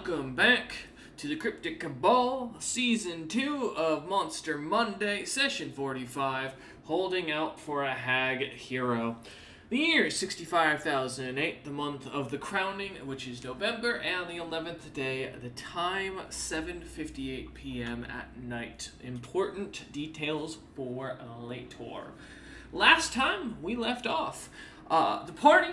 Welcome back to the Cryptic Kabal, Season 2 of Monster Monday, Session 45, Holding Out for a Hag Hero. The year is 65,008, the month of the crowning, which is November, and the 11th day, the time 7:58 p.m. at night. Important details for later. Last time we left off, the party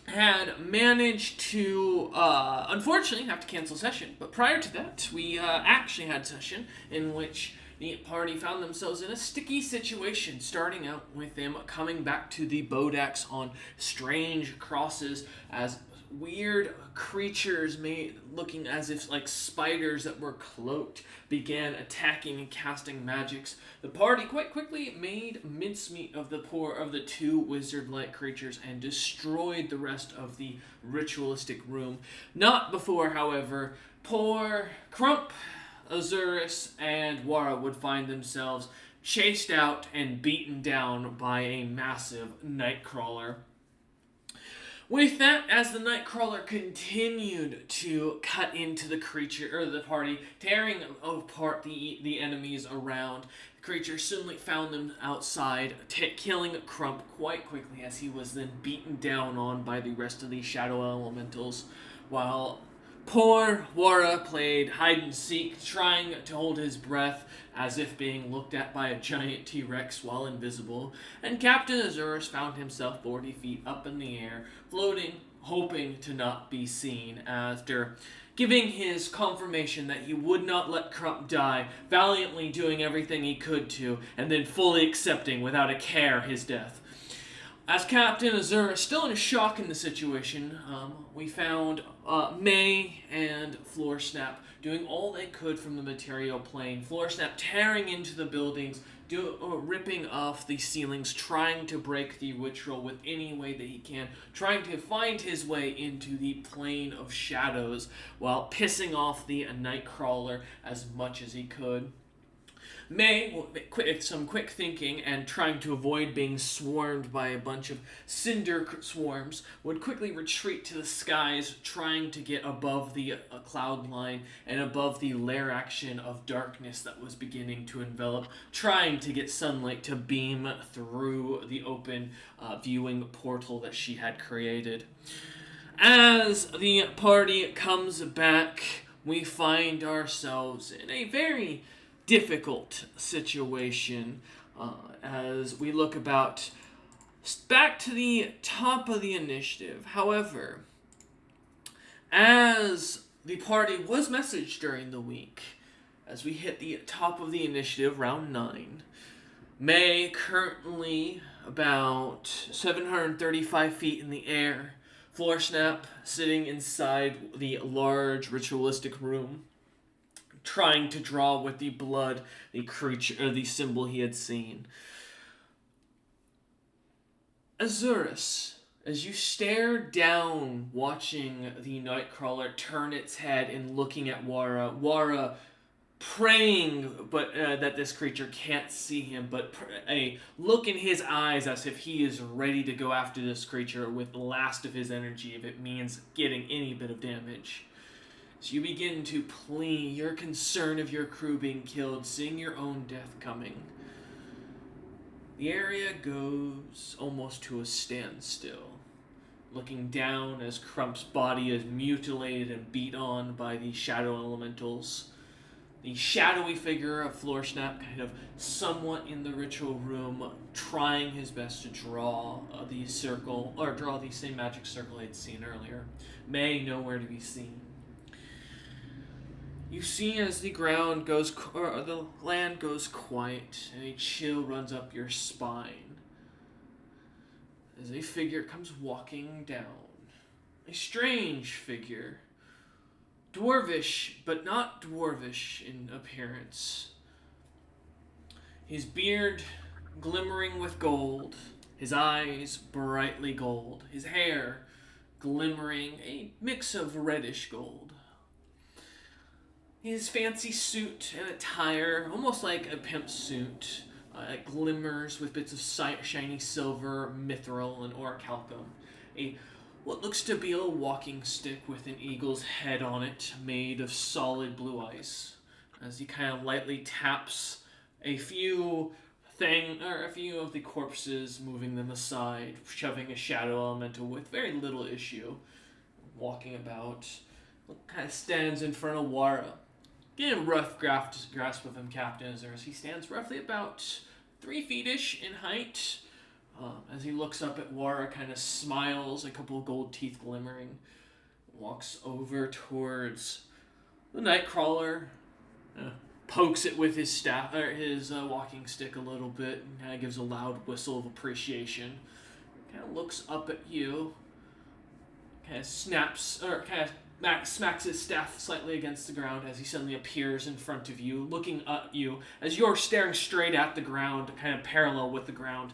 had managed to, unfortunately, have to cancel session. But prior to that, we actually had session in which the party found themselves in a sticky situation, starting out with them coming back to the Bodax on strange crosses as weird creatures looking as if like spiders that were cloaked began attacking and casting magics. The party quite quickly made mincemeat of the two wizard-like creatures and destroyed the rest of the ritualistic room. Not before, however, poor Crump, Azurus, and Wara would find themselves chased out and beaten down by a massive Nightcrawler. With that, as the Nightcrawler continued to cut into the party, tearing apart the enemies around, the creature suddenly found them outside, killing Crump quite quickly as he was then beaten down on by the rest of the Shadow Elementals, while poor Wara played hide-and-seek, trying to hold his breath as if being looked at by a giant T-Rex while invisible, and Captain Azurus found himself 40 feet up in the air, floating, hoping to not be seen, after giving his confirmation that he would not let Crump die, valiantly doing everything he could to, and then fully accepting without a care his death. As Captain Azura, still in a shock in the situation, we found May and Floorsnap doing all they could from the material plane. Floorsnap tearing into the buildings, ripping off the ceilings, trying to break the ritual with any way that he can, trying to find his way into the plane of shadows while pissing off the Nightcrawler as much as he could. May, with some quick thinking and trying to avoid being swarmed by a bunch of cinder swarms, would quickly retreat to the skies, trying to get above the cloud line and above the lair action of darkness that was beginning to envelop, trying to get sunlight to beam through the open viewing portal that she had created. As the party comes back, we find ourselves in a very difficult situation as we look back to the top of the initiative. However, as the party was messaged during the week, as we hit the top of the initiative, round 9, May currently about 735 feet in the air, Floorsnap sitting inside the large ritualistic room, trying to draw with the blood the creature or the symbol he had seen. Azurus, as you stare down, watching the Nightcrawler turn its head and looking at Wara praying, but that this creature can't see him, but a look in his eyes as if he is ready to go after this creature with the last of his energy if it means getting any bit of damage. So you begin to plea your concern of your crew being killed, seeing your own death coming. The area goes almost to a standstill, looking down as Crump's body is mutilated and beat on by the shadow elementals. The shadowy figure of Floorsnap kind of somewhat in the ritual room, trying his best to draw the same magic circle I'd seen earlier. May nowhere to be seen. You see as the land goes quiet, and a chill runs up your spine as a figure comes walking down. A strange figure. Dwarvish, but not dwarvish in appearance. His beard glimmering with gold, his eyes brightly gold, his hair glimmering a mix of reddish gold. His fancy suit and attire, almost like a pimp suit, it glimmers with bits of shiny silver, mithril, and orichalcum. A what looks to be a walking stick with an eagle's head on it, made of solid blue ice, as he kind of lightly taps a few of the corpses, moving them aside, shoving a shadow elemental with very little issue, walking about, kind of stands in front of Wara. Get a rough grasp of him, Captain, as he stands roughly about 3 feet-ish in height. As he looks up at Wara, kind of smiles, a couple of gold teeth glimmering, walks over towards the Nightcrawler, pokes it with his staff or his walking stick a little bit, and kind of gives a loud whistle of appreciation. Kind of looks up at you, kind of smacks his staff slightly against the ground as he suddenly appears in front of you, looking at you as you're staring straight at the ground, kind of parallel with the ground.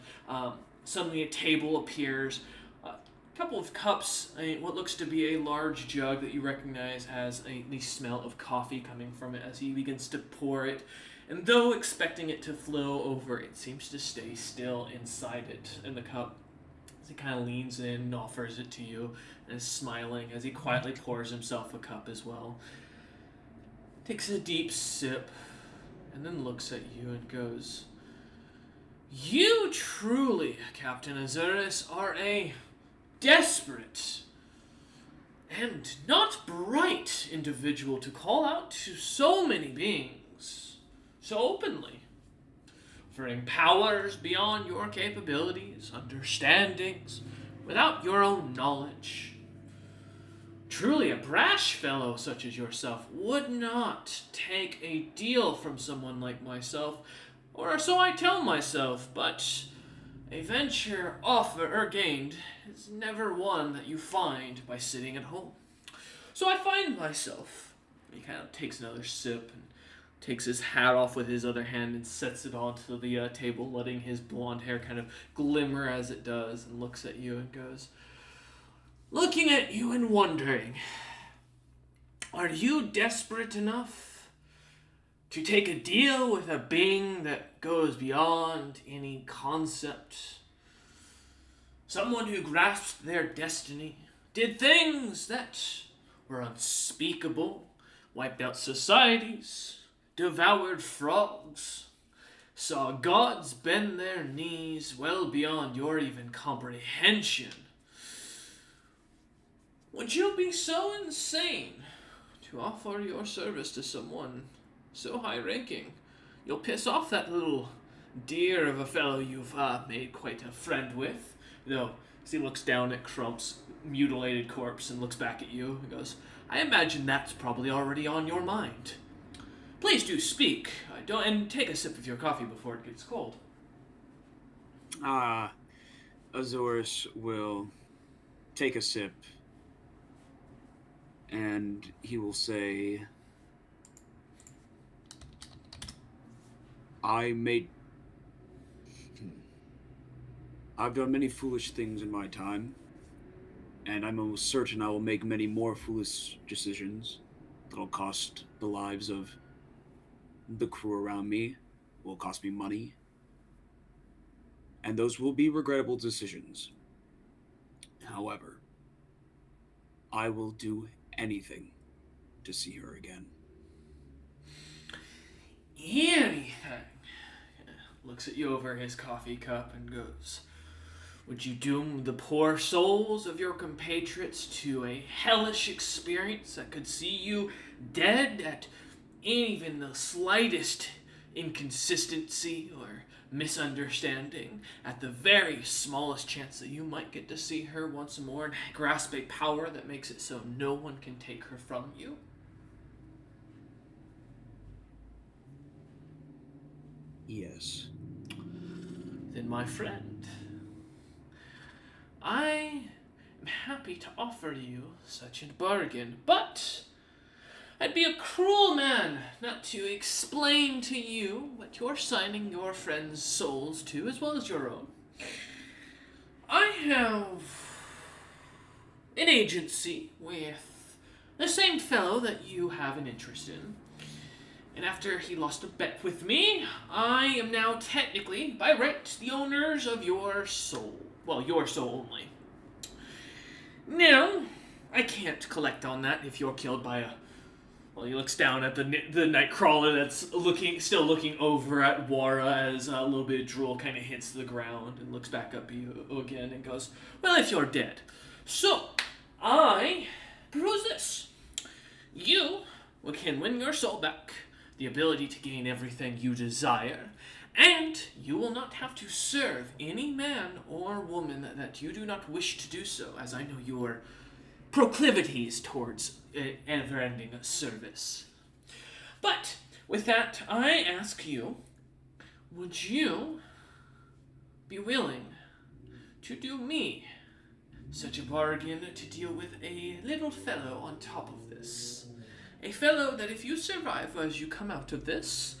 Suddenly a table appears, a couple of cups, what looks to be a large jug that you recognize as the smell of coffee coming from it as he begins to pour it. And though expecting it to flow over, it seems to stay still inside it, in the cup. As he kind of leans in and offers it to you and is smiling as he quietly pours himself a cup as well. Takes a deep sip and then looks at you and goes, "You truly, Captain Azuris, are a desperate and not bright individual to call out to so many beings so openly, offering powers beyond your capabilities, understandings, without your own knowledge. Truly a brash fellow such as yourself would not take a deal from someone like myself, or so I tell myself, but a venture offered or gained is never one that you find by sitting at home. So I find myself," he kind of takes another sip and takes his hat off with his other hand and sets it onto the table, letting his blonde hair kind of glimmer as it does, and looks at you and goes, "Looking at you and wondering, are you desperate enough to take a deal with a being that goes beyond any concept? Someone who grasped their destiny, did things that were unspeakable, wiped out societies, devoured frogs, saw gods bend their knees well beyond your even comprehension. Would you be so insane to offer your service to someone so high-ranking? You'll piss off that little dear of a fellow you've made quite a friend with." Though, as he looks down at Crump's mutilated corpse and looks back at you and goes, "I imagine that's probably already on your mind. Please do speak, and take a sip of your coffee before it gets cold." Azores will take a sip, and he will say, I've done many foolish things in my time, and I'm almost certain I will make many more foolish decisions that'll cost the lives of the crew around me, will cost me money, and those will be regrettable decisions. However, I will do anything to see her again. "Anything?" Looks at you over his coffee cup and goes, "Would you doom the poor souls of your compatriots to a hellish experience that could see you dead at even the slightest inconsistency or misunderstanding, at the very smallest chance that you might get to see her once more and grasp a power that makes it so no one can take her from you?" Yes. "Then, my friend, I am happy to offer you such a bargain, but I'd be a cruel man not to explain to you what you're signing your friends' souls to, as well as your own. I have an agency with the same fellow that you have an interest in. And after he lost a bet with me, I am now technically, by right, the owners of your soul. Well, your soul only. No, I can't collect on that if you're killed by a... Well, he looks down at the Nightcrawler that's still looking over at Wara as a little bit of drool kind of hits the ground and looks back up at you again and goes, well, if you're dead. So, I propose this. You can win your soul back, the ability to gain everything you desire, and you will not have to serve any man or woman that you do not wish to do so, as I know your proclivities towards never-ending service. But, with that, I ask you, would you be willing to do me such a bargain to deal with a little fellow on top of this? A fellow that if you survive as you come out of this,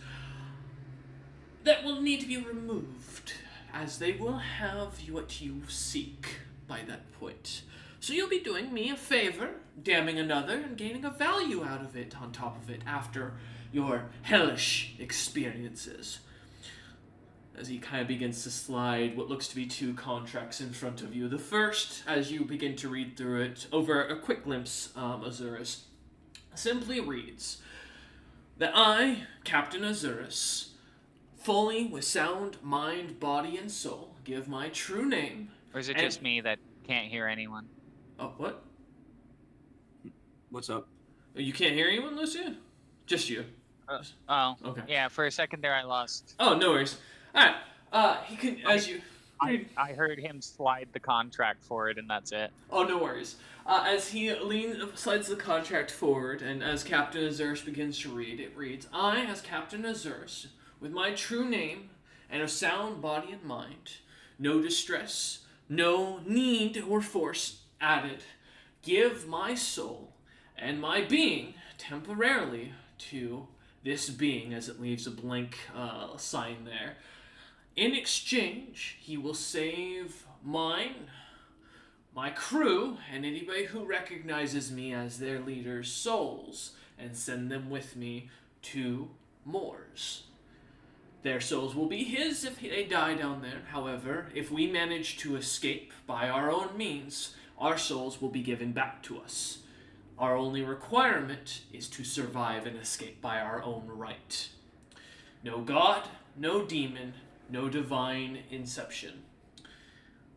that will need to be removed, as they will have what you seek by that point. So you'll be doing me a favor, damning another, and gaining a value out of it on top of it after your hellish experiences. As he kind of begins to slide what looks to be 2 contracts in front of you. The first, as you begin to read through it, over a quick glimpse, Azurus, simply reads that I, Captain Azurus, fully with sound mind, body, and soul, give my true name. Or is it just me that can't hear anyone? Oh, what? What's up? You can't hear anyone, Lucia? Just you. Okay. Yeah, for a second there I lost. Oh, no worries. Alright, he can, as you... I heard him slide the contract forward, and that's it. Oh, no worries. As he slides the contract forward, and as Captain Azurus begins to read, it reads, I, as Captain Azurus, with my true name, and a sound body and mind, no distress, no need or force added, give my soul and my being temporarily to this being, as it leaves a blank sign there. In exchange, he will save mine, my crew, and anybody who recognizes me as their leader's souls, and send them with me to Moors. Their souls will be his if they die down there. However, if we manage to escape by our own means, our souls will be given back to us. Our only requirement is to survive and escape by our own right. No god, no demon, no divine inception.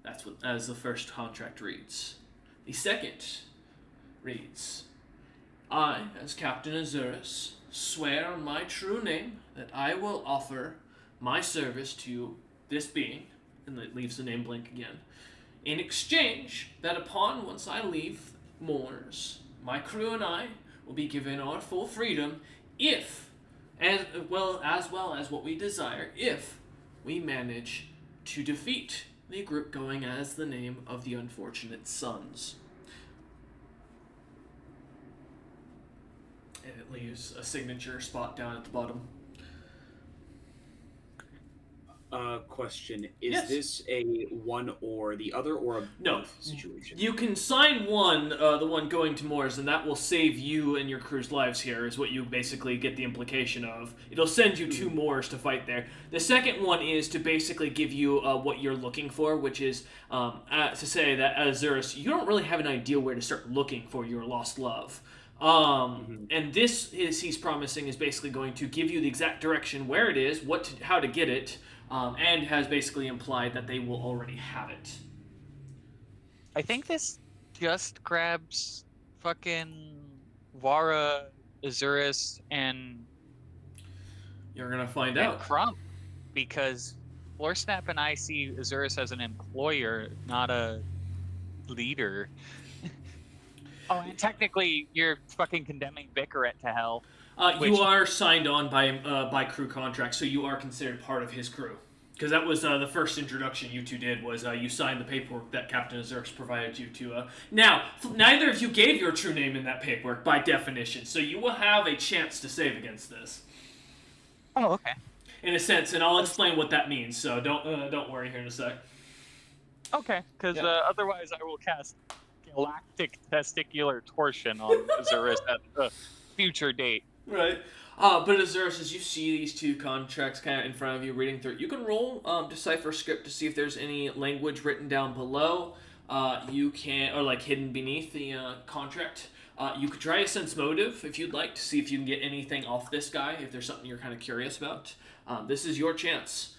That's what, as the first contract reads. The second reads, I, as Captain Azurus, swear on my true name that I will offer my service to this being, and it leaves the name blank again, in exchange that upon once I leave Moors, my crew and I will be given our full freedom if, as well as what we desire, if we manage to defeat the group going as the name of the Unfortunate Sons. And it leaves a signature spot down at the bottom. Question. Is Yes. this a one or the other, or a No. both situation? You can sign one, the one going to Moors, and that will save you and your crew's lives here, is what you basically get the implication of. It'll send you to Moors to fight there. The second one is to basically give you what you're looking for, which is to say that as Azurus, you don't really have an idea where to start looking for your lost love. And this is he's promising is basically going to give you the exact direction where it is, how to get it, and has basically implied that they will already have it. I think this just grabs fucking Wara, Azurus, and You're gonna find out. Crump, because Floorsnap and I see Azurus as an employer, not a leader. Oh, and technically, you're fucking condemning Vicaret to hell. You are signed on by crew contract, so you are considered part of his crew. Because that was the first introduction you two did, was you signed the paperwork that Captain Azurus provided you to. Now, neither of you gave your true name in that paperwork, by definition, so you will have a chance to save against this. Oh, okay. In a sense, and I'll explain what that means, so don't worry here in a sec. Okay, because Yeah. otherwise I will cast Galactic Testicular Torsion on Azurus at a future date. Right. But Azurus, as you see these two contracts kind of in front of you, reading through it, you can roll Decipher Script to see if there's any language written down below. You can, or like hidden beneath the contract. You could try a sense motive if you'd like to see if you can get anything off this guy. If there's something you're kind of curious about, this is your chance.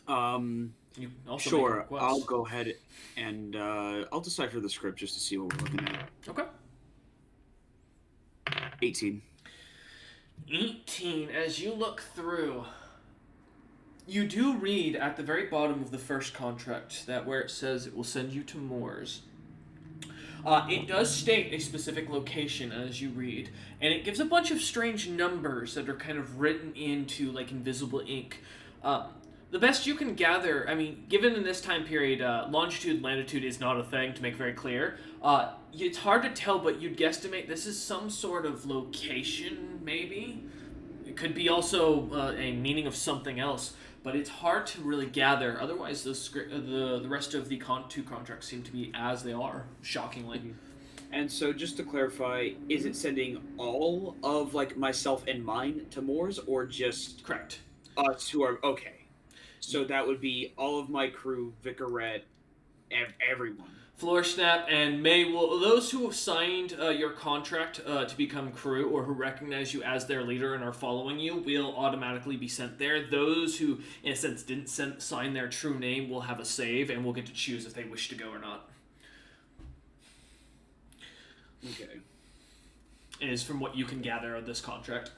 You can also make a Sure. request. I'll go ahead and I'll decipher the script just to see what we're looking at. Okay. 18. 18. As you look through, you do read at the very bottom of the first contract that where it says it will send you to Moors. It does state a specific location as you read, and it gives a bunch of strange numbers that are kind of written into like invisible ink. The best you can gather, I mean, given in this time period, longitude and latitude is not a thing, to make very clear. It's hard to tell, but you'd guesstimate this is some sort of location, maybe? It could be also a meaning of something else, but it's hard to really gather. Otherwise, the rest of the two contracts seem to be as they are, shockingly. Mm-hmm. And so, just to clarify, is it sending all of like myself and mine to Moors, or just Correct. us who are okay? So that would be all of my crew, Vicarette, everyone. Floor Snap and May will those who have signed your contract to become crew or who recognize you as their leader and are following you will automatically be sent there. Those who, in a sense, didn't sign their true name will have a save and will get to choose if they wish to go or not. Okay. Is from what you can gather of this contract.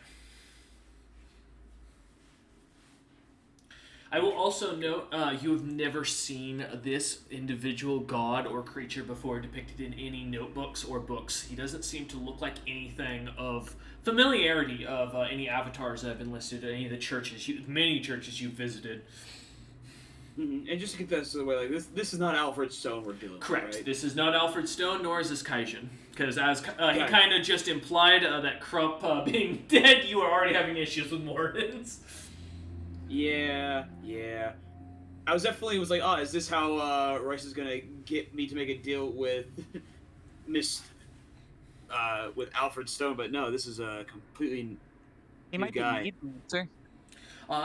I will also note you have never seen this individual god or creature before depicted in any notebooks or books. He doesn't seem to look like anything of familiarity of any avatars that have been listed at any of the churches, many churches you've visited. Mm-hmm. And just to get this out of the way, like this is not Alfred Stone we're dealing with. Correct. Right? This is not Alfred Stone, nor is this Kaijin. Because as he kind of just implied that Krupp being dead, you are already having issues with Mordins. Yeah. I was like, oh, is this how Royce is gonna get me to make a deal with with Alfred Stone? But no, this is a completely new guy.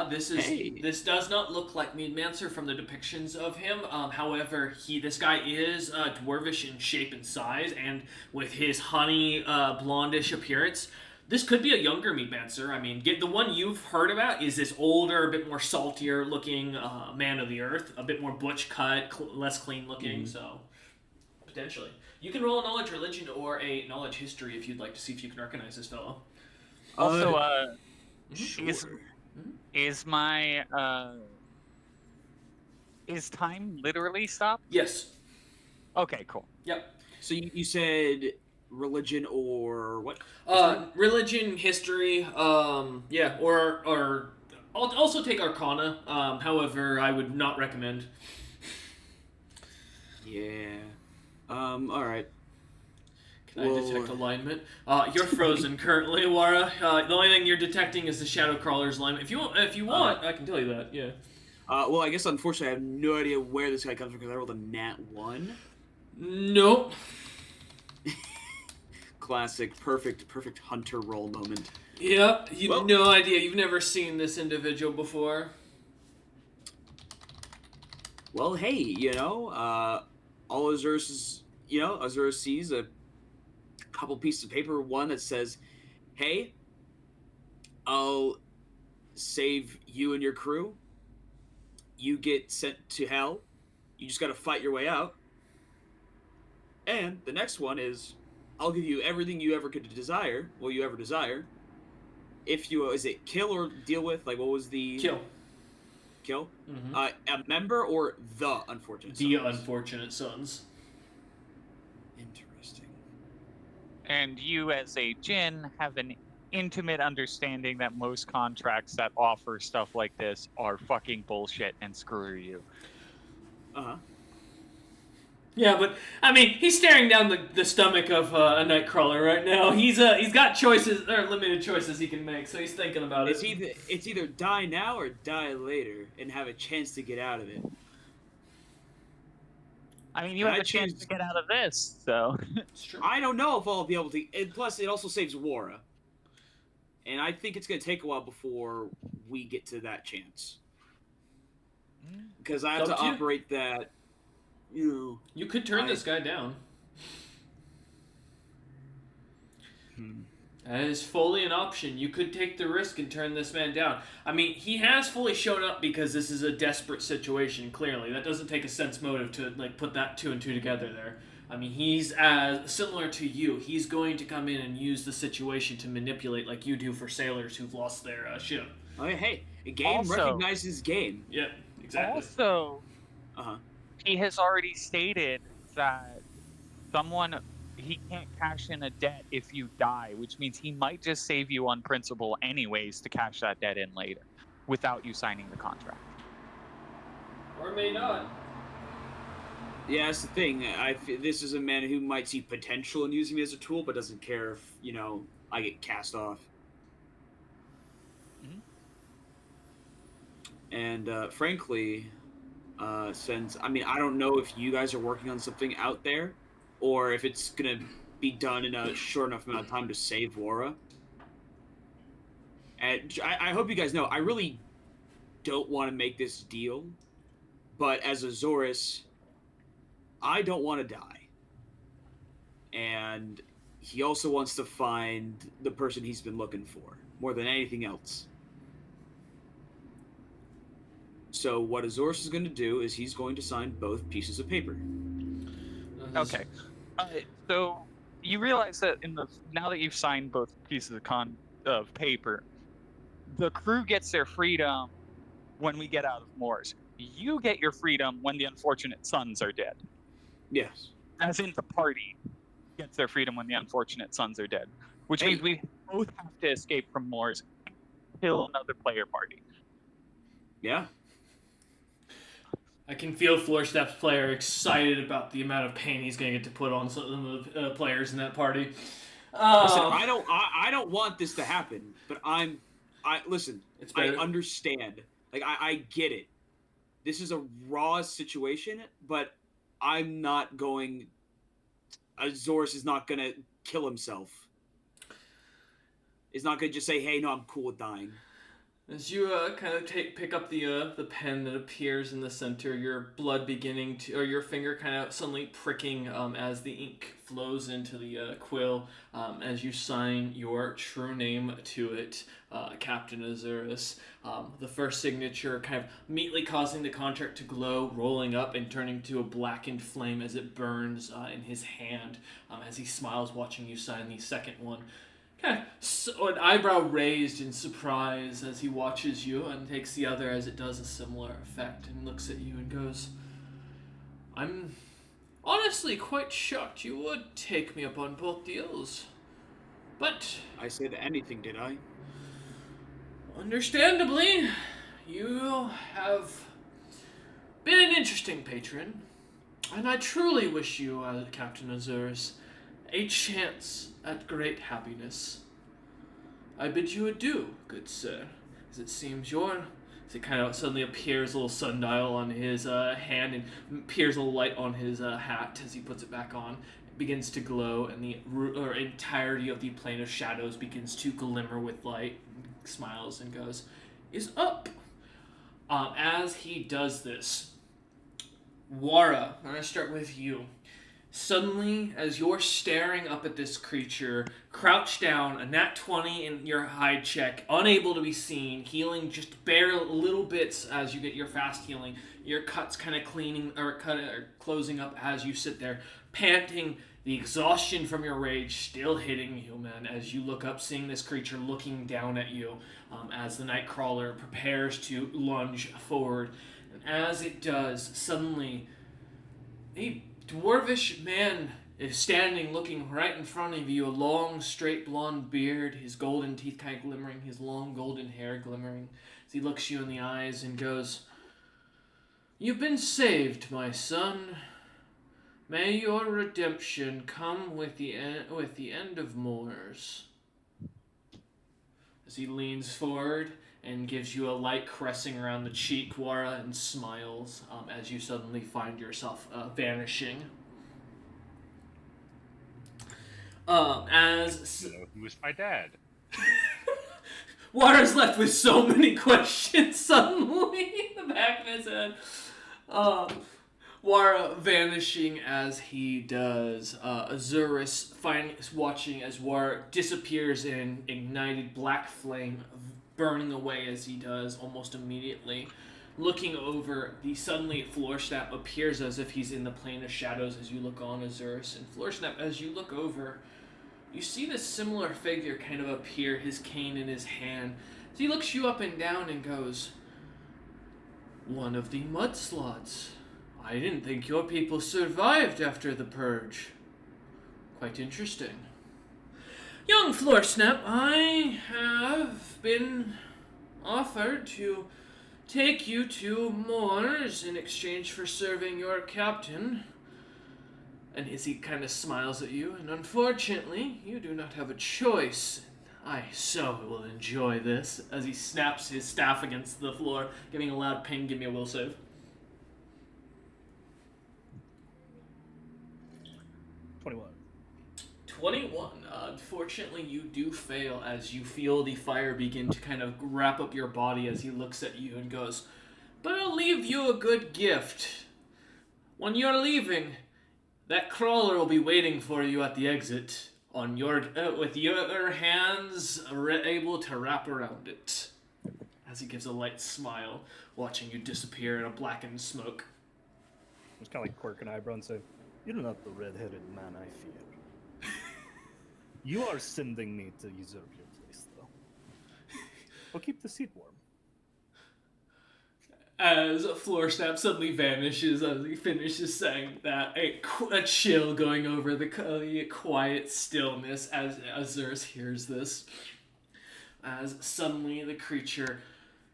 This does not look like Meadmancer from the depictions of him. However, this guy is dwarvish in shape and size, and with his honey blondish appearance. This could be a younger Meatmancer. I mean, the one you've heard about is this older, a bit more saltier looking man of the earth, a bit more butch cut, less clean looking, so potentially. You can roll a knowledge religion or a knowledge history if you'd like to see if you can recognize this fellow. Also, sure. is time literally stopped? Yes. Okay, cool. Yep. So you said religion or what? Religion, history, yeah, or I'll also take Arcana. However, I would not recommend. Yeah. All right. Can I detect alignment? You're frozen currently, Wara. The only thing you're detecting is the Shadow Crawler's alignment. If you want, I can tell you that. Yeah. Well, I guess unfortunately I have no idea where this guy comes from because I rolled a nat 1. Nope. Classic, perfect hunter roll moment. Yep, you've no idea. You've never seen this individual before. Well, hey, all Azurus sees a couple pieces of paper. One that says, "Hey, I'll save you and your crew. You get sent to hell. You just got to fight your way out." And the next one is, I'll give you everything you ever could desire. Well, you ever desire. If you is it kill or deal with? Like, what was the Kill? Mm-hmm. A member or the unfortunate? The sons? unfortunate sons. Interesting. And you, as a Jinn, have an intimate understanding that most contracts that offer stuff like this are fucking bullshit and screw you. Uh-huh. Yeah, but I mean, he's staring down the stomach of a Nightcrawler right now. He's got choices, or limited choices he can make, so he's thinking about it. It's either die now or die later and have a chance to get out of it. I mean, you have a chance to get out of this, so. It's true. I don't know if I'll be able to. And plus, it also saves Wara. And I think it's going to take a while before we get to that chance. Because I have to operate that You could turn this guy down. That is fully an option. You could take the risk and turn this man down. I mean, he has fully shown up because this is a desperate situation, clearly. That doesn't take a sense motive to, like, put that 2 and 2 together there. I mean, he's as similar to you. He's going to come in and use the situation to manipulate like you do for sailors who've lost their ship. Oh, hey, a game recognizes game. Yeah, exactly. Also, he has already stated that he can't cash in a debt if you die, which means he might just save you on principle anyways to cash that debt in later without you signing the contract. Or may not. Yeah, that's the thing. This is a man who might see potential in using me as a tool, but doesn't care if, I get cast off. And frankly, since, I don't know if you guys are working on something out there, or if it's going to be done in a short enough amount of time to save Wara. And I hope you guys know, I really don't want to make this deal, but as Azores, I don't want to die. And he also wants to find the person he's been looking for, more than anything else. So what Azores is going to do is he's going to sign both pieces of paper. Okay. So you realize that now that you've signed both pieces of paper, the crew gets their freedom when we get out of Moors. You get your freedom when the unfortunate sons are dead. Yes. As in the party gets their freedom when the unfortunate sons are dead. Which means we both have to escape from Moors and kill another player party. Yeah. I can feel Florstep's player excited about the amount of pain he's going to get to put on some of the players in that party. Listen, I don't want this to happen, but listen. It's I better. understand. Like I get it. This is a raw situation, but I'm not going. Azores is not gonna kill himself. He's not gonna just say, "Hey, no, I'm cool with dying." As you kind of pick up the pen that appears in the center, your blood or your finger kind of suddenly pricking as the ink flows into the quill as you sign your true name to it, Captain Azores. The first signature kind of immediately causing the contract to glow, rolling up and turning to a blackened flame as it burns in his hand as he smiles watching you sign the second one. Kind of an eyebrow raised in surprise as he watches you and takes the other as it does a similar effect and looks at you and goes, I'm honestly quite shocked you would take me up on both deals. But I said anything, did I? Understandably, you have been an interesting patron, and I truly wish you, Captain Azores, a chance at great happiness. I bid you adieu, good sir, as it seems as it kind of suddenly appears a little sundial on his hand and appears a little light on his hat as he puts it back on. It begins to glow, and the entirety of the plane of shadows begins to glimmer with light. He smiles and goes, is up. As he does this, Wara, I'm going to start with you. Suddenly, as you're staring up at this creature, crouched down, a nat 20 in your hide check, unable to be seen, healing just bare little bits as you get your fast healing, your cuts kind of closing up as you sit there, panting, the exhaustion from your rage still hitting you, man, as you look up, seeing this creature looking down at you as the Nightcrawler prepares to lunge forward. And as it does, suddenly, a dwarvish man is standing looking right in front of you, a long, straight blonde beard, his golden teeth kind of glimmering, his long golden hair glimmering, as he looks you in the eyes and goes, You've been saved, my son. May your redemption come with the end of Moors. As he leans forward and gives you a light caressing around the cheek, Wara, and smiles as you suddenly find yourself vanishing. Who's my dad? Wara's left with so many questions suddenly in the back of his head. Wara vanishing as he does. Azurus watching as Wara disappears in ignited black flame, burning away as he does almost immediately. Looking over, the suddenly Floorsnap appears as if he's in the plane of shadows as you look on Azurus. And Floorsnap, as you look over, you see this similar figure kind of appear, his cane in his hand. So he looks you up and down and goes, "One of the mudslots. I didn't think your people survived after the purge. Quite interesting. Young Floorsnap, I have been offered to take you to Moors in exchange for serving your captain." And Izzy kind of smiles at you, and unfortunately, you do not have a choice. I so will enjoy this, as he snaps his staff against the floor, giving a loud ping. Give me a will save. 21. Unfortunately, you do fail as you feel the fire begin to kind of wrap up your body as he looks at you and goes, "But I'll leave you a good gift. When you're leaving, that crawler will be waiting for you at the exit on your with your hands able to wrap around it." As he gives a light smile, watching you disappear in a blackened smoke. Just kind of like quirk an eyebrow and say, "You're not the red-headed man I fear. You are sending me to usurp your place, though. I'll keep the seat warm." As Floorsnap suddenly vanishes as he finishes saying that, a chill going over the quiet stillness as Azurus hears this. As suddenly the creature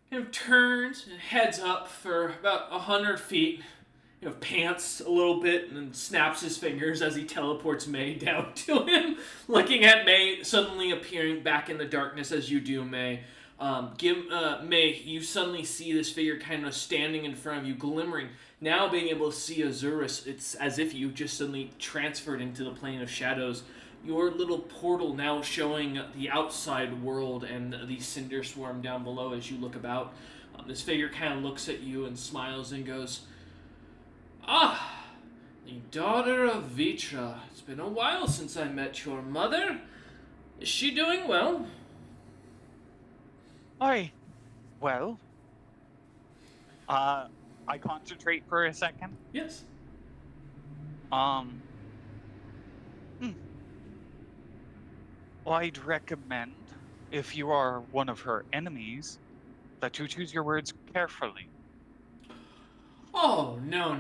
kind of turns and heads up for about 100 feet, pants a little bit and then snaps his fingers as he teleports May down to him, looking at May, suddenly appearing back in the darkness as you do, May. May, you suddenly see this figure kind of standing in front of you, glimmering. Now being able to see Azurus, it's as if you just suddenly transferred into the plane of shadows. Your little portal now showing the outside world and the cinder swarm down below as you look about. This figure kind of looks at you and smiles and goes, "Ah, the daughter of Vitra. It's been a while since I met your mother. Is she doing well?" Well, I concentrate for a second. Yes. Well, I'd recommend, if you are one of her enemies, that you choose your words carefully. "Oh, no,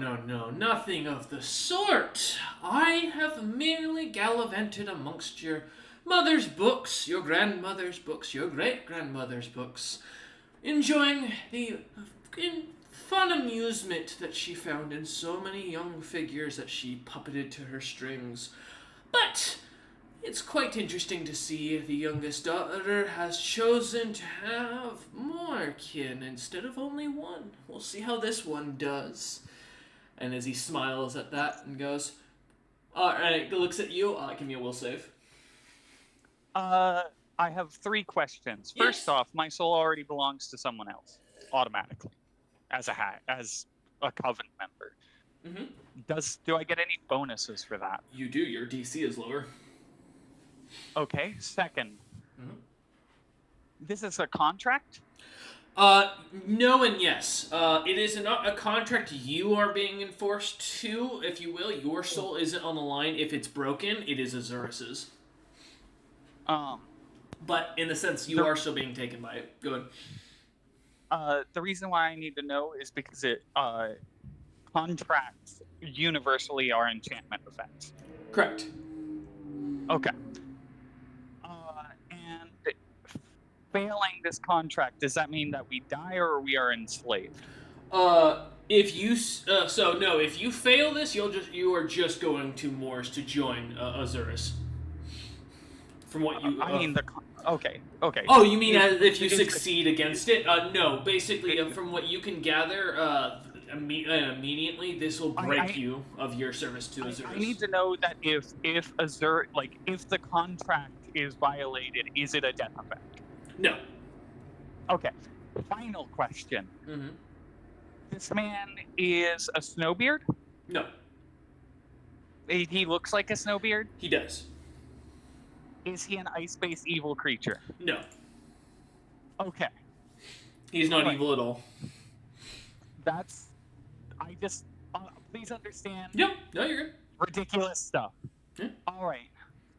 nothing of the sort. I have merely gallivanted amongst your mother's books, your grandmother's books, your great-grandmother's books, enjoying the fun amusement that she found in so many young figures that she puppeted to her strings. But it's quite interesting to see the youngest daughter has chosen to have more kin instead of only one. We'll see how this one does." And as he smiles at that and goes, alright, looks at you, give me a will save. I have 3 questions. Yes. First off, my soul already belongs to someone else, automatically, as a coven member. Mm-hmm. Do I get any bonuses for that? You do. Your DC is lower. Okay. Second, this is a contract? No and yes. It is not a contract you are being enforced to, if you will. Your soul isn't on the line. If it's broken, it is Azurus's. But in the sense, you are still being taken by it. Go ahead. The reason why I need to know is because contracts universally are enchantment effects. Correct. Okay. And failing this contract, does that mean that we die or we are enslaved? If you fail this, you are just going to Moors to join Azurus. From what you, okay. Oh, you mean if you succeed against it? No. Basically, from what you can gather, immediately this will break you of your service to Azurus. I need to know that if the contract is violated, is it a death effect? No. Okay. Final question. Mm-hmm. This man is a snowbeard? No, He looks like a Snowbeard. he does. Is he an ice-based evil creature? No, Okay, he's not Alright. evil at all. that's. I just. Please understand. Yep, no, you're good. Ridiculous stuff. Yeah. All right.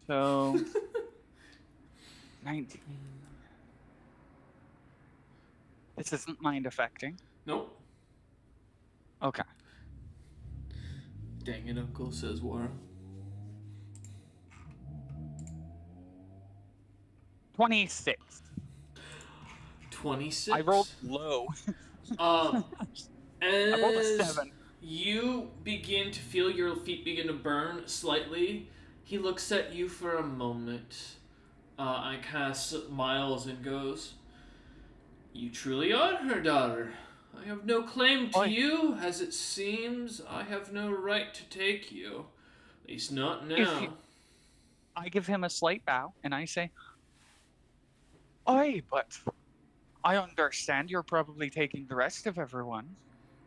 So 19. This isn't mind affecting. Nope. Okay. Dang it, Uncle, says Wara. 26. 26. I rolled low. As I rolled a 7. you begin to feel your feet begin to burn slightly, he looks at you for a moment and kind of smiles and goes, "You truly are her daughter. I have no claim to Oi. you. As it seems, I have no right to take you. At least not If now." you- I give him a slight bow and I say, "Oi, but I understand you're probably taking the rest of everyone.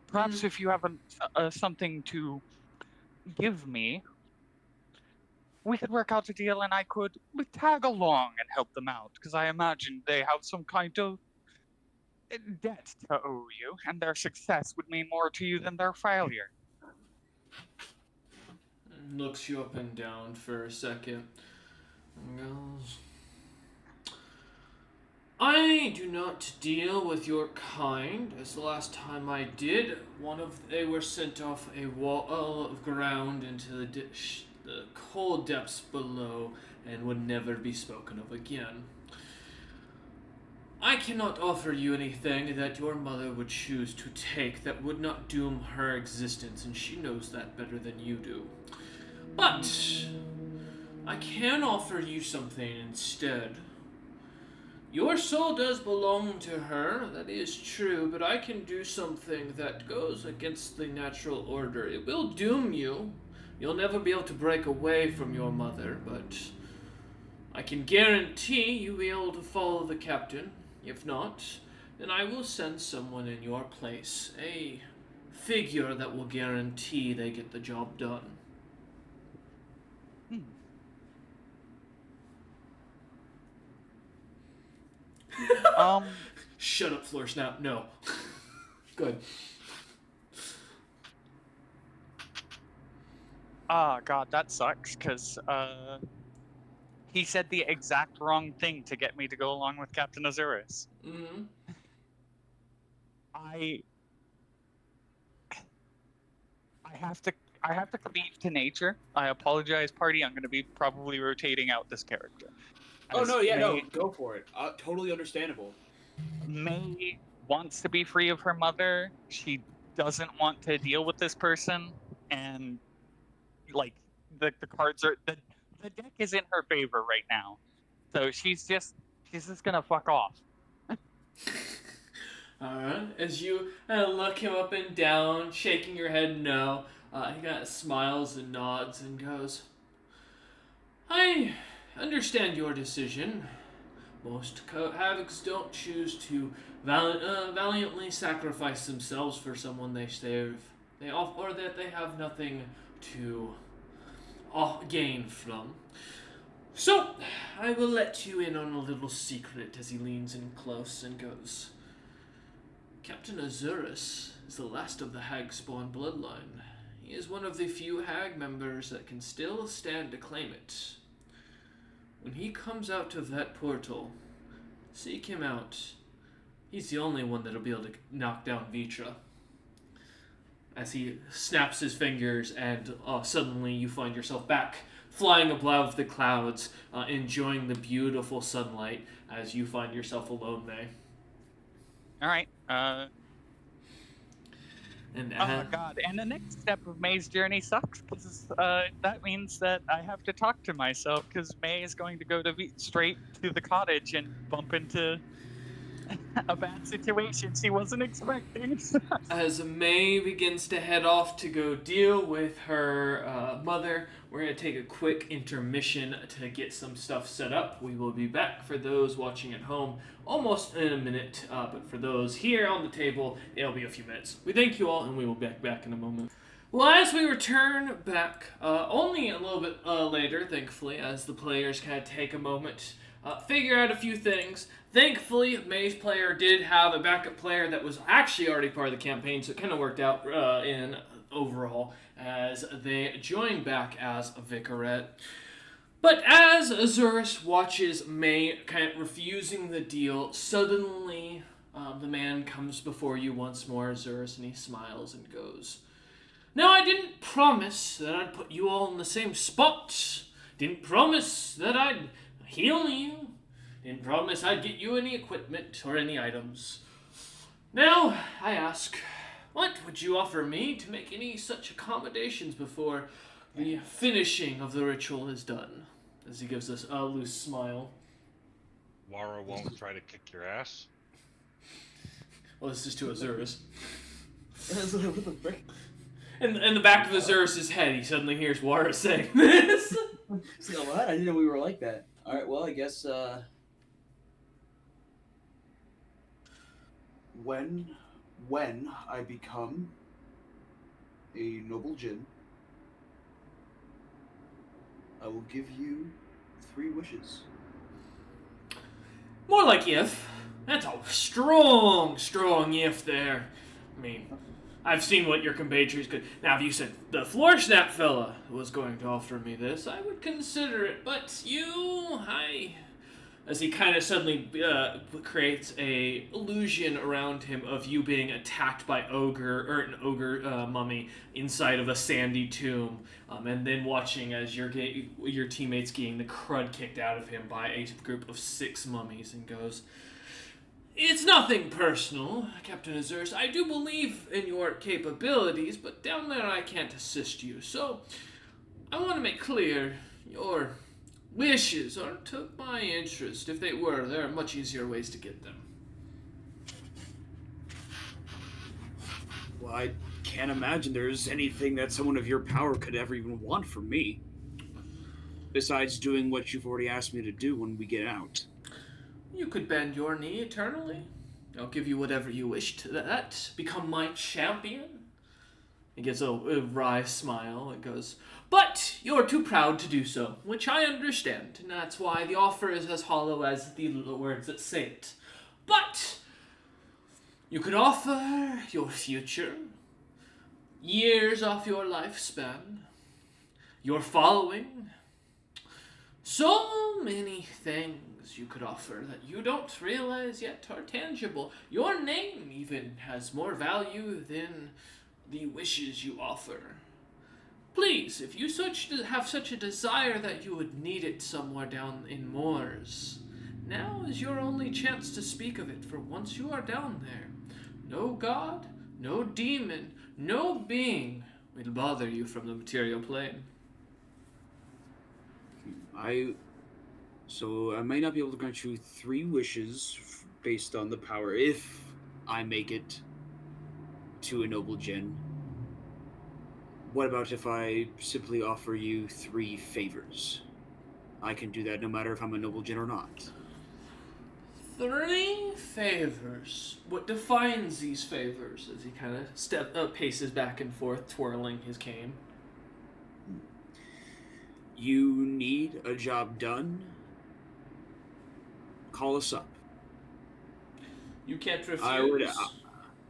Perhaps if you have something to give me, we could work out a deal and I could tag along and help them out, because I imagine they have some kind of debt to owe you, and their success would mean more to you than their failure." Looks you up and down for a second and goes, "I do not deal with your kind. As the last time I did, they were sent off a wall of ground into the cold depths below and would never be spoken of again. I cannot offer you anything that your mother would choose to take that would not doom her existence, and she knows that better than you do. But I can offer you something instead. Your soul does belong to her, that is true, but I can do something that goes against the natural order. It will doom you. You'll never be able to break away from your mother, but I can guarantee you'll be able to follow the captain. If not, then I will send someone in your place, a figure that will guarantee they get the job done." Shut up, Floor Snap. No. Good. God, that sucks, because he said the exact wrong thing to get me to go along with Captain Azurus. Mm-hmm. I have to cleave to nature. I apologize, party. I'm going to be probably rotating out this character. Oh, As no, yeah, no, May- go for it. Totally understandable. May wants to be free of her mother. She doesn't want to deal with this person, and like the cards are the deck is in her favor right now. So she's just gonna fuck off. Alright, as you look him up and down, shaking your head no, he kind of smiles and nods and goes, "I understand your decision. Most Havocs don't choose to valiantly sacrifice themselves for someone they serve, or that they have nothing to gain from. So, I will let you in on a little secret," as he leans in close and goes, "Captain Azurus is the last of the hag spawn bloodline. He is one of the few hag members that can still stand to claim it. When he comes out of that portal, seek him out. He's the only one that'll be able to knock down Vitra." As he snaps his fingers, and suddenly you find yourself back flying above the clouds, enjoying the beautiful sunlight as you find yourself alone, May. All right. And Oh God! And the next step of May's journey sucks, because that means that I have to talk to myself, because May is going to go straight to the cottage and bump into a bad situation she wasn't expecting. as May begins to head off to go deal with her mother, we're going to take a quick intermission to get some stuff set up. We will be back for those watching at home almost in a minute, but for those here on the table, it'll be a few minutes. We thank you all, and we will be back in a moment. Well, as we return back, only a little bit later, thankfully, as the players kind of take a moment, figure out a few things. Thankfully, May's player did have a backup player that was actually already part of the campaign, so it kind of worked out in overall as they join back as a Vicarette. But as Azurus watches May kind of refusing the deal, suddenly the man comes before you once more, Azurus, and he smiles and goes, "Now, I didn't promise that I'd put you all in the same spot. Didn't promise that I'd heal you. Didn't promise I'd get you any equipment or any items. Now, I ask, what would you offer me to make any such accommodations before the finishing of the ritual is done?" As he gives us a loose smile. Wara won't try to kick your ass. Well, this is to Azurus. What the frick? In the back of Azurus' head, he suddenly hears Wara saying this. It's like, what? I didn't know we were like that. Alright, well, I guess, when I become a noble djinn, I will give you 3 wishes. More like if. That's a strong if there. I mean, I've seen what your compatriots could. Now, if you said the floor snap fella was going to offer me this, I would consider it. But as he kind of suddenly creates a illusion around him of you being attacked by an ogre mummy inside of a sandy tomb, and then watching as your teammates getting the crud kicked out of him by a group of 6 mummies, and goes, "It's nothing personal, Captain Azurus. I do believe in your capabilities, but down there I can't assist you. So, I want to make clear, your wishes aren't of my interest. If they were, there are much easier ways to get them." Well, I can't imagine there's anything that someone of your power could ever even want from me. Besides doing what you've already asked me to do when we get out. You could bend your knee eternally. I'll give you whatever you wish to that. Become my champion. He gives a wry smile and goes, "But you're too proud to do so, which I understand, and that's why the offer is as hollow as the words that say it. But you could offer your future, years off your lifespan, your following, so many things you could offer that you don't realize yet are tangible. Your name even has more value than the wishes you offer. Please, if you have such a desire that you would need it somewhere down in Moors, now is your only chance to speak of it, for once you are down there, no god, no demon, no being will bother you from the material plane." So I may not be able to grant you 3 wishes based on the power if I make it to a noble djinn. What about if I simply offer you 3 favors? I can do that no matter if I'm a noble djinn or not. 3 favors. What defines these favors? As he kind of paces back and forth, twirling his cane. You need a job done? Call us up. You can't refuse.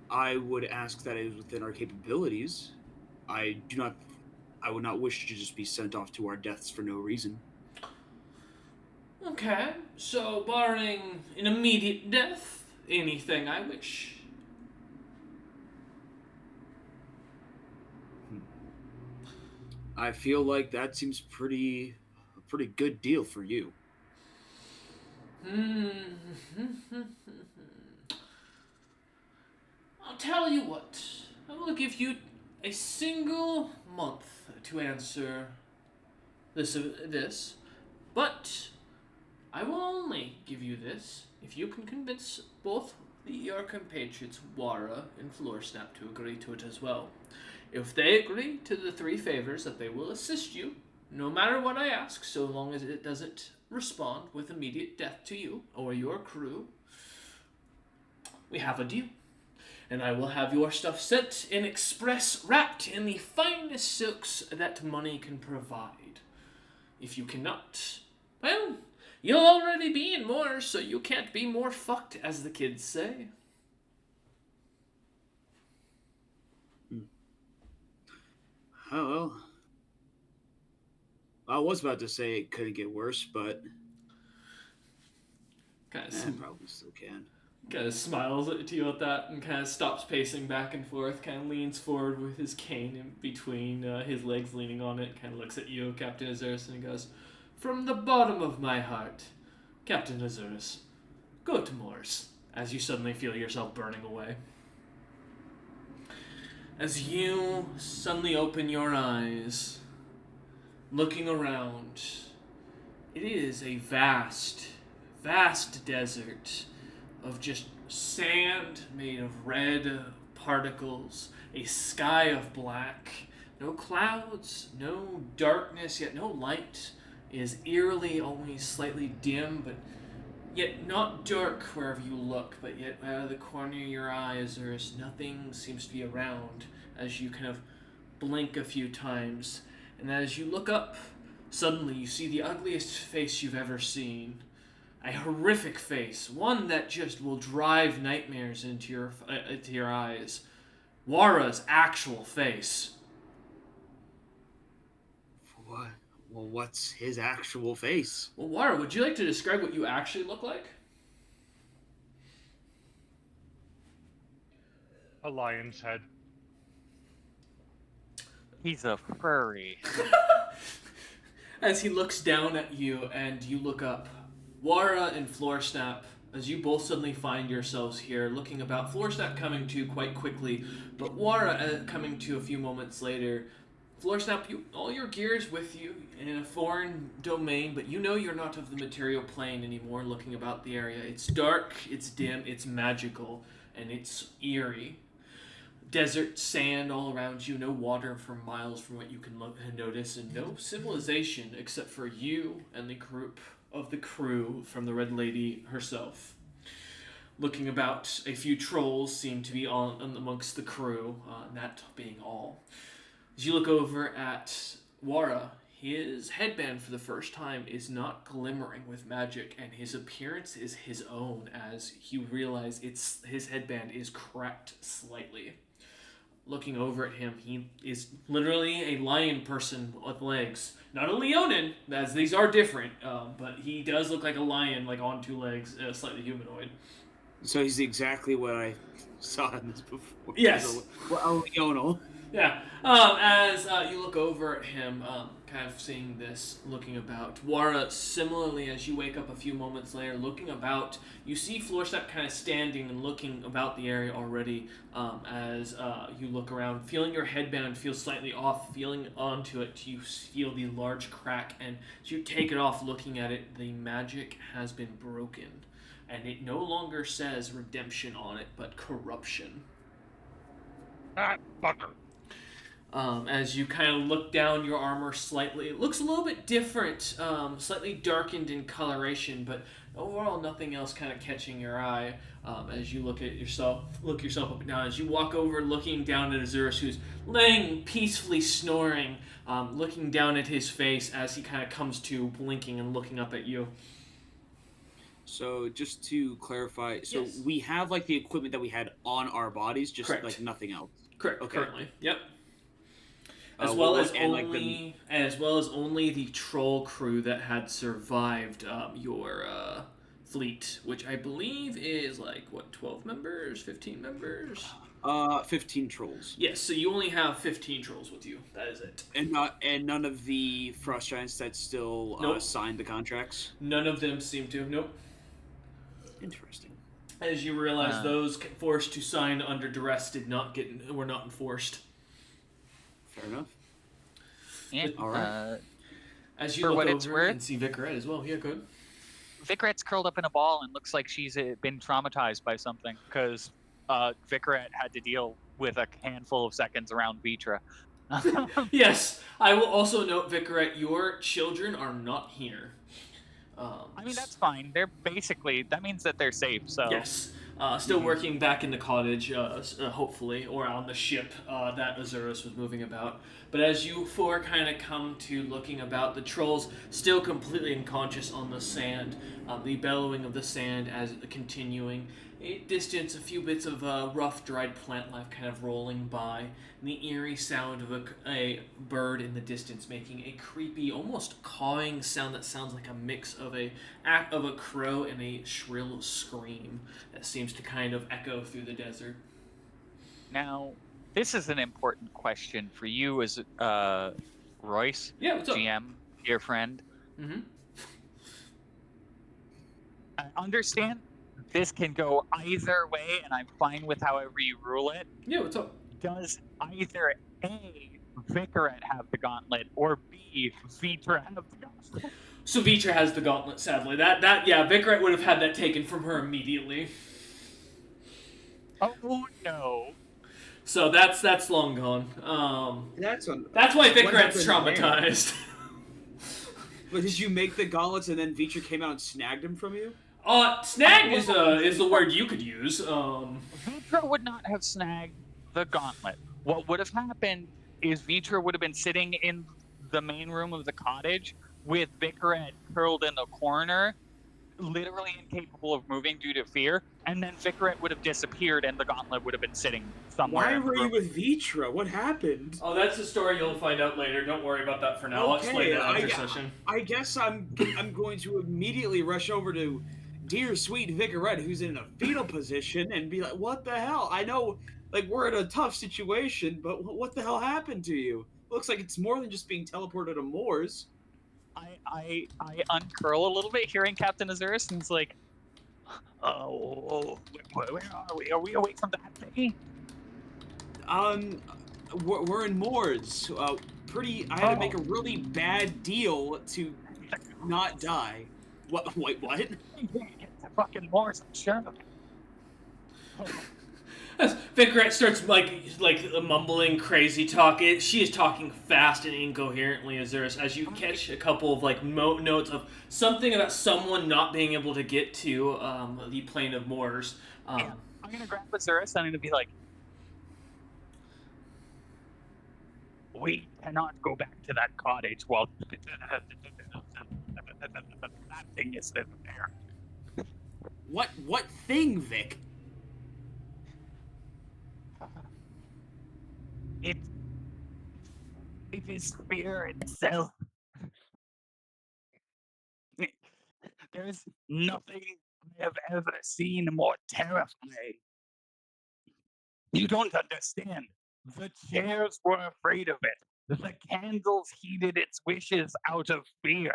I would ask that it is within our capabilities. I would not wish to just be sent off to our deaths for no reason. Okay, so barring an immediate death, anything I wish. I feel like that seems a pretty good deal for you. I'll tell you what. I will give you a single month to answer this, but I will only give you this if you can convince both your compatriots Wara and Floorsnap to agree to it as well. If they agree to the 3 favors, that they will assist you, no matter what I ask, so long as it doesn't respond with immediate death to you or your crew, we have a deal. and I will have your stuff sent in express wrapped in the finest silks that money can provide. If you cannot, well, you'll already be in more, so you can't be more fucked, as the kids say. Oh, well. I was about to say it couldn't get worse, but Kind probably still can. of smiles to you at that and kind of stops pacing back and forth, kind of leans forward with his cane in between his legs leaning on it, kind of looks at you, Captain Azurus, and he goes, "From the bottom of my heart, Captain Azurus, go to Moors," as you suddenly feel yourself burning away. As you suddenly open your eyes, looking around, it is a vast, vast desert of just sand made of red particles, a sky of black, no clouds, no darkness, yet no light. It is eerily, only slightly dim, but yet not dark wherever you look, but yet out of the corner of your eyes, nothing seems to be around as you kind of blink a few times. And as you look up, suddenly you see the ugliest face you've ever seen. A horrific face, one that just will drive nightmares into your eyes. Wara's actual face. What? Well, what's his actual face? Well, Wara, would you like to describe what you actually look like? A lion's head. He's a furry. As he looks down at you and you look up, Wara and Floorsnap, as you both suddenly find yourselves here, looking about, Floorsnap coming to quite quickly, but Wara coming to a few moments later. Floorsnap, all your gear is with you in a foreign domain, but you know you're not of the material plane anymore, looking about the area. It's dark, it's dim, it's magical, and it's eerie. Desert, sand all around you, no water for miles from what you can look and notice, and no civilization except for you and the group of the crew from the Red Lady herself. Looking about, a few trolls seem to be on amongst the crew, that being all. As you look over at Wara, his headband for the first time is not glimmering with magic, and his appearance is his own as you realize his headband is cracked slightly. Looking over at him, he is literally a lion person with legs. Not a leonin, as these are different, but he does look like a lion, like on two legs, slightly humanoid. So he's exactly what I saw in this before. Yes. Well, Leonel. Yeah. As you look over at him, kind of seeing this, looking about. Wara, similarly, as you wake up a few moments later, looking about, you see Florstep kind of standing and looking about the area already. As you look around, feeling your headband feel slightly off, feeling onto it, you feel the large crack, and as you take it off, looking at it, the magic has been broken, and it no longer says redemption on it, but corruption. Ah, fucker. As you kind of look down your armor slightly, it looks a little bit different, slightly darkened in coloration, but overall nothing else kind of catching your eye. As you look yourself up and down, as you walk over, looking down at Azurus, who's laying peacefully snoring, looking down at his face as he kind of comes to, blinking and looking up at you. So just to clarify, so Yes. we have like the equipment that we had on our bodies, just Correct. like nothing else. Correct. Okay. Currently, yep. As Well, well as and, like, only the troll crew that had survived your fleet, which I believe is like 12 members, 15 members. 15 trolls. Yes, so you only have 15 trolls with you. That is it. And none of the frost giants that still Nope. signed the contracts. None of them seem to. Nope. Interesting. As you realize, those forced to sign under duress were not enforced. Fair enough. And All right. As you For look what over, it's you worth- can see Vicarette as well. Yeah, good. Vicarette's curled up in a ball and looks like she's been traumatized by something because Vicarette had to deal with a handful of seconds around Vitra. Yes, I will also note, Vicarette, your children are not here. I mean, that's fine. They're basically, that means that they're safe, so. Yes. still working back in the cottage, hopefully, or on the ship that Azurus was moving about. But as you four kind of come to looking about, the trolls still completely unconscious on the sand, the bellowing of the sand as continuing. A distance, a few bits of rough, dried plant life kind of rolling by, and the eerie sound of a bird in the distance making a creepy, almost cawing sound that sounds like a mix of a crow and a shrill scream that seems to kind of echo through the desert. Now, this is an important question for you as Royce, Yeah, what's up? GM, dear friend. Mm-hmm. I understand this can go either way, and I'm fine with however you rule it. Yeah, what's up? Does either A, Vicaret have the gauntlet, or B, Vitra have the gauntlet? So Vitra has the gauntlet, sadly. Yeah, Vicaret would have had that taken from her immediately. Oh no. So that's long gone. That's That's why what Vicaret's happened there? traumatized. But did you make the gauntlets and then Vitra came out and snagged them from you? Snagged is the word you could use. Vitra would not have snagged the gauntlet. What would have happened is Vitra would have been sitting in the main room of the cottage with Vicaret curled in the corner, literally incapable of moving due to fear, and then Vicaret would have disappeared and the gauntlet would have been sitting somewhere. Why in the were you room. with Vitra? What happened? Oh, that's a story you'll find out later. Don't worry about that for now. I'll explain that after session. I guess I'm going to immediately rush over to dear sweet Vicaret, who's in a fetal position, and be like, "What the hell? I know, like we're in a tough situation, but what the hell happened to you? Looks like it's more than just being teleported to Moors." I uncurl a little bit, hearing Captain Azurus, and he's like, "Oh, where are we? Are we away from that thing?" We're in Moors. I had to make a really bad deal to not die. What? Wait, what? Get the fucking Morse, sure. As Vicaret starts like mumbling crazy talk, she is talking fast and incoherently, Azurus, as you catch a couple of like notes of something about someone not being able to get to the plane of Moors. Yeah, I'm gonna grab Azurus and I'm gonna be like, "We cannot go back to that cottage while that thing is still there." What thing, Vic? It is fear itself. There's nothing I have ever seen more terrifying. You don't understand. The chairs were afraid of it. The candles heeded its wishes out of fear.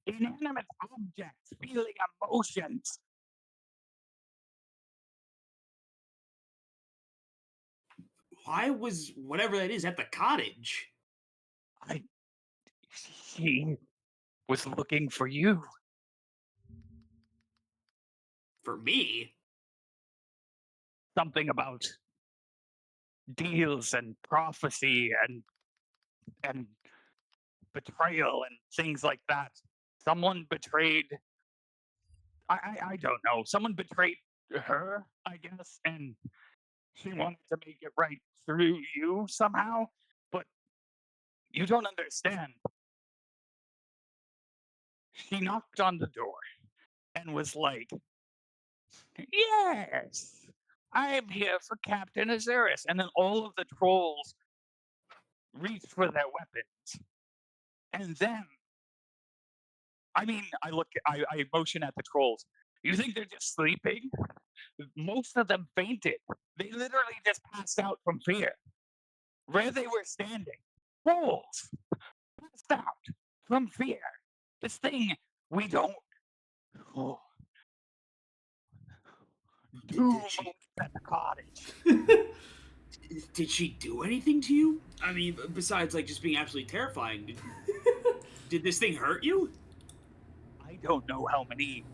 Inanimate objects feeling emotions. Why was whatever that is at the cottage? She was looking for you. For me? Something about deals and prophecy and betrayal and things like that. Someone betrayed. I don't know. Someone betrayed her, I guess, and she wanted to make it right through you somehow. But you don't understand. She knocked on the door and was like, "Yes, I'm here for Captain Azurus." And then all of the trolls reached for their weapons. And then, I motion at the trolls. You think they're just sleeping? Most of them fainted. They literally just passed out from fear. Where they were standing, trolls passed out from fear. This thing we don't. Oh, Did 2 she- moments at the cottage. Did she do anything to you? I mean, besides like just being absolutely terrifying. Did this thing hurt you? I don't know how many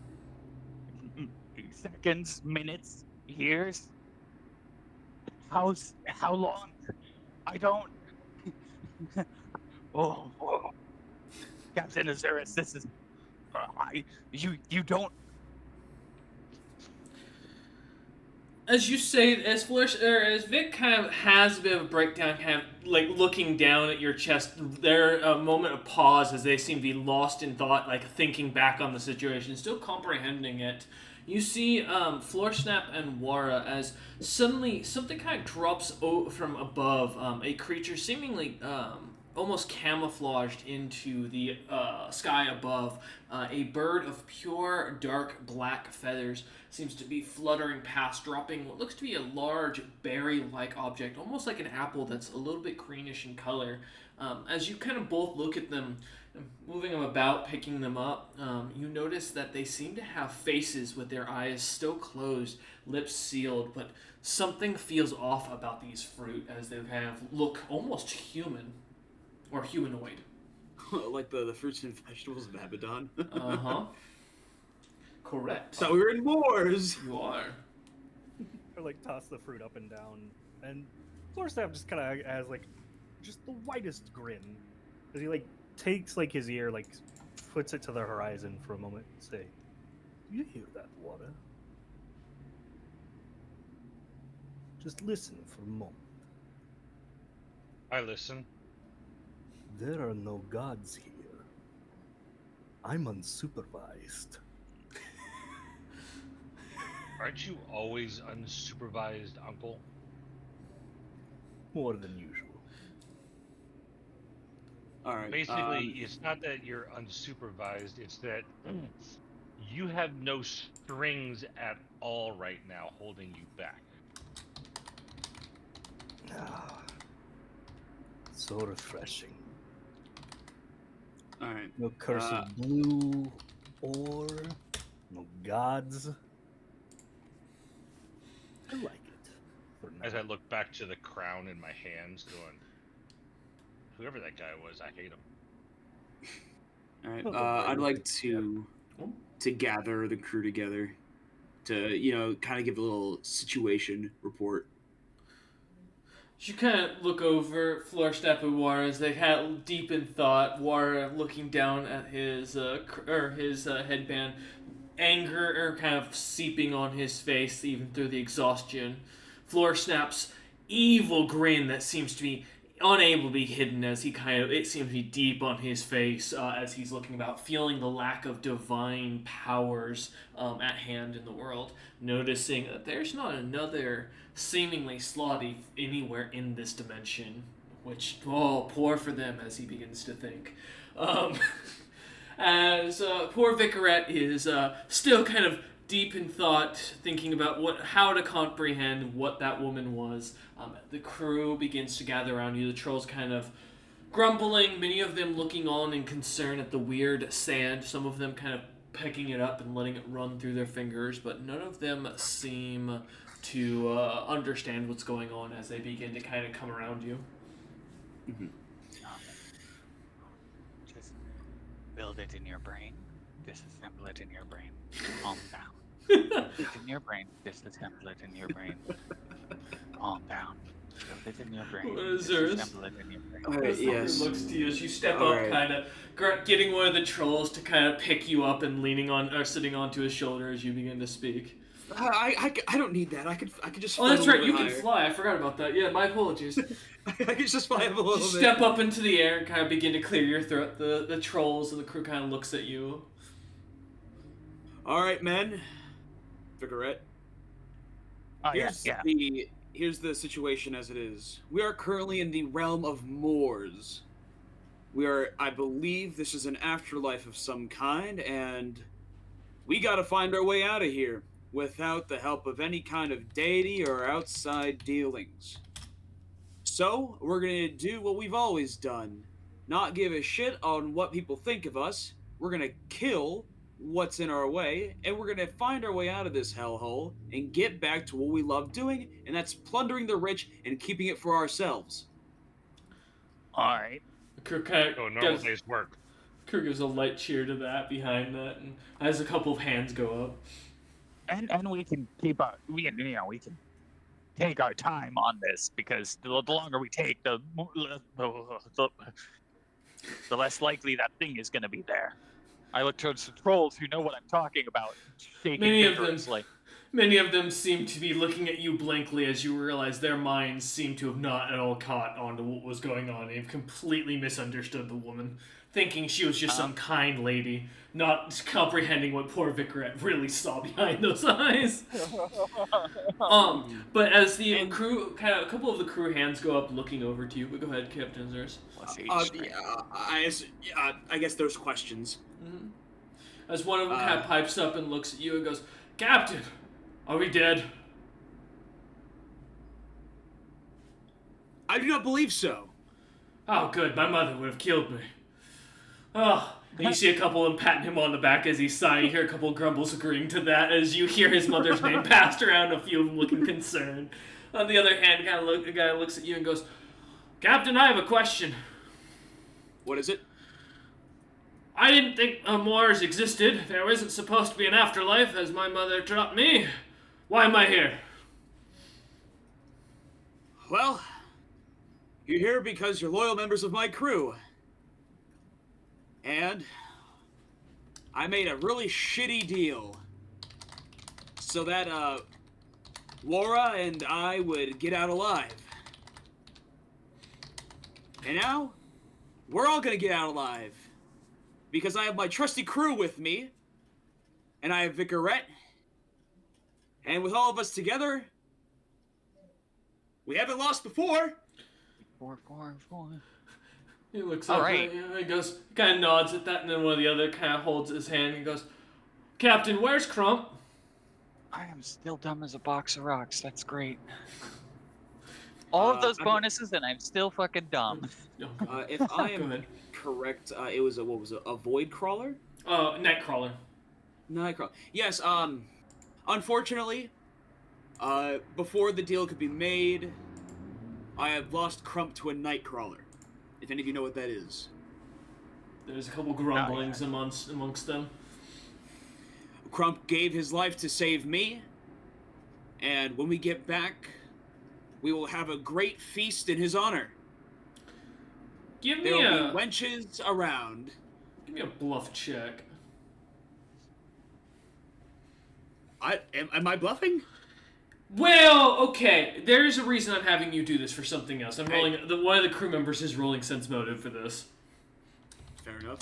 seconds, minutes, years. How long? I don't. Oh, Captain Azurus, this is. You don't. As you say, as Vic kind of has a bit of a breakdown, kind of like looking down at your chest, there a moment of pause as they seem to be lost in thought, like thinking back on the situation, still comprehending it. You see Snap and Wara as suddenly something kind of drops from above, a creature seemingly almost camouflaged into the sky above. A bird of pure dark black feathers seems to be fluttering past, dropping what looks to be a large berry-like object, almost like an apple that's a little bit greenish in color. As you kind of both look at them, moving them about, picking them up, you notice that they seem to have faces with their eyes still closed, lips sealed, but something feels off about these fruit as they kind of look almost human or humanoid. Like the fruits and vegetables of Abaddon. Uh-huh. Correct. So we were in wars. You are. Or like toss the fruit up and down, and Florstaff just kind of has like just the widest grin as he like takes like his ear, like puts it to the horizon for a moment, and say, "Do you hear that, water? Just listen for a moment. I listen. There are no gods here. I'm unsupervised." Aren't you always unsupervised, Uncle? More than usual. All right. Basically, it's not that you're unsupervised, it's that you have no strings at all right now holding you back. Ah, so refreshing. all right. No curse of blue or no gods. I like it. For now. As I look back to the crown in my hands, going, whoever that guy was, I hate him. All right. Well, I'd like yeah. to gather the crew together to kind of give a little situation report. You kind of look over Florstaff and Wara as they had deep in thought. Wara looking down at his headband, anger kind of seeping on his face even through the exhaustion. Florstaff's evil grin that seems to be unable to be hidden as it seems to be deep on his face as he's looking about, feeling the lack of divine powers at hand in the world, noticing that there's not another seemingly Slotty anywhere in this dimension, which, poor for them as he begins to think. As poor Vicarette is still kind of deep in thought, thinking about how to comprehend what that woman was. The crew begins to gather around you. The trolls kind of grumbling, many of them looking on in concern at the weird sand, some of them kind of picking it up and letting it run through their fingers, but none of them seem to understand what's going on as they begin to kind of come around you. Mm-hmm. Just build it in your brain, disassemble it in your brain, calm down. Build it in your brain, disassemble it in your brain, calm down. Build it in your brain, disassemble it in your brain. Alright, yes. Looks to you as you step All up, right. kind of getting one of the trolls to kind of pick you up and leaning on or sitting onto his shoulder as you begin to speak. I don't need that. I could just. Oh, that's float a right. little You bit can higher. fly. I forgot about that. Yeah, my apologies. I could just fly up a little You bit. step up into the air and kind of begin to clear your throat. The trolls and the crew kind of looks at you. All right, men. Vicarette. Oh, yeah. Here's the situation as it is. We are currently in the realm of Moors. I believe this is an afterlife of some kind, and we gotta find our way out of here without the help of any kind of deity or outside dealings. So, we're gonna do what we've always done. Not give a shit on what people think of us. We're gonna kill what's in our way, and we're gonna find our way out of this hellhole and get back to what we love doing, and that's plundering the rich and keeping it for ourselves. Alright. The crew kind Oh, of normal day's work. crew gives a light cheer to that behind that, and as a couple of hands go up. And we can keep we can take our time on this, because the longer we take, the less likely that thing is going to be there. I look towards the trolls who know what I'm talking about, shaking Many of them- vigorously. Many of them seem to be looking at you blankly as you realize their minds seem to have not at all caught on to what was going on. They've completely misunderstood the woman, thinking she was just some kind lady, not comprehending what poor Vicaret really saw behind those eyes. But as the crew, a couple of the crew hands go up looking over to you, but go ahead, Captain Zers. I guess there's questions. Mm-hmm. As one of them kind of pipes up and looks at you and goes, Captain, are we dead? I do not believe so. Oh, good. My mother would have killed me. Oh, and you see a couple of them patting him on the back as he's sighing. You hear a couple of grumbles agreeing to that as you hear his mother's name passed around, a few of them looking concerned. On the other hand, the guy looks at you and goes, Captain, I have a question. What is it? I didn't think Mars existed. There isn't supposed to be an afterlife, as my mother taught me. Why am I here? Well, you're here because you're loyal members of my crew. And I made a really shitty deal so that Laura and I would get out alive. And now, we're all gonna get out alive. Because I have my trusty crew with me, and I have Vicaret, and with all of us together, we haven't lost before. 4, 4, 4. He looks all up right. and he goes, kind of nods at that, and then one of the other kind of holds his hand and goes, Captain, where's Crump? I am still dumb as a box of rocks. That's great. All of those bonuses, and I'm still fucking dumb. If I am correct, it was a void crawler? Nightcrawler. Nightcrawler. Yes, unfortunately, before the deal could be made, I have lost Crump to a Nightcrawler. If any of you know what that is. There's a couple grumblings amongst them. Crump gave his life to save me, and when we get back, we will have a great feast in his honor. There will be wenches around. Give me a bluff check. Am I bluffing? Well, okay. There's a reason I'm having you do this for something else. I'm rolling. One of the crew members is rolling sense motive for this. Fair enough.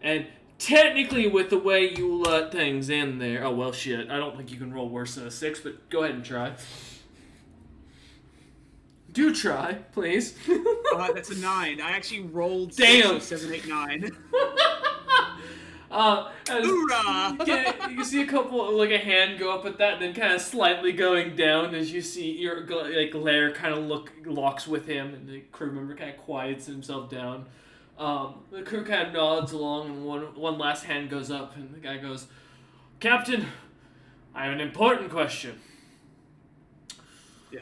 And technically, with the way you let things in there, oh well, shit. I don't think you can roll worse than a 6, but go ahead and try. Do try, please. That's a 9. I actually rolled 6, 7, 8, 9. Hoorah! You can see a couple, like a hand go up at that, and then kind of slightly going down as you see your Lair kind of locks with him, and the crew member kind of quiets himself down. The crew kind of nods along, and one last hand goes up, and the guy goes, Captain, I have an important question. Yeah.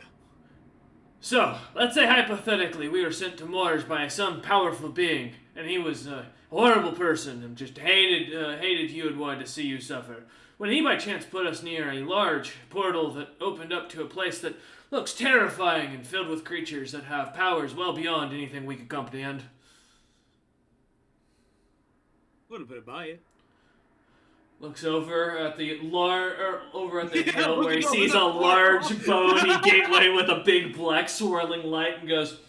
So, let's say hypothetically we were sent to Mars by some powerful being, and he was a horrible person and just hated you and wanted to see you suffer. When he by chance put us near a large portal that opened up to a place that looks terrifying and filled with creatures that have powers well beyond anything we could comprehend. Wouldn't put it by you. Looks over at the hill where he sees a large bony gateway with a big black swirling light and goes,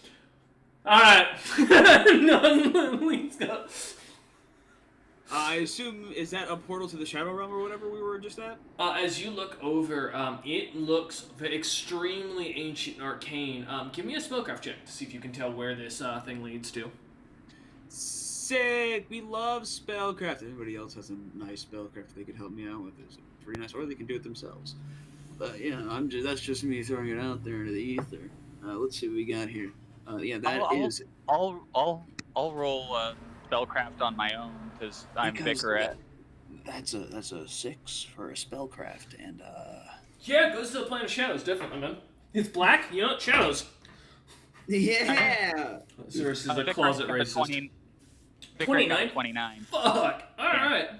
Alright. Let's go. I assume, is that a portal to the Shadow Realm or whatever we were just at? As you look over, it looks extremely ancient and arcane. Give me a spellcraft check to see if you can tell where this thing leads to. Sick! We love spellcraft. If anybody else has a nice spellcraft they could help me out with, it's pretty nice, or they can do it themselves. But that's just me throwing it out there into the ether. Let's see what we got here. I'll roll spellcraft on my own because I'm Vicaret. That's a 6 for a spellcraft, and Yeah, it goes to the plane of shadows, definitely, man. It's black, shadows. Yeah. Zerus is a closet racist. 29? 29. Fuck! Alright.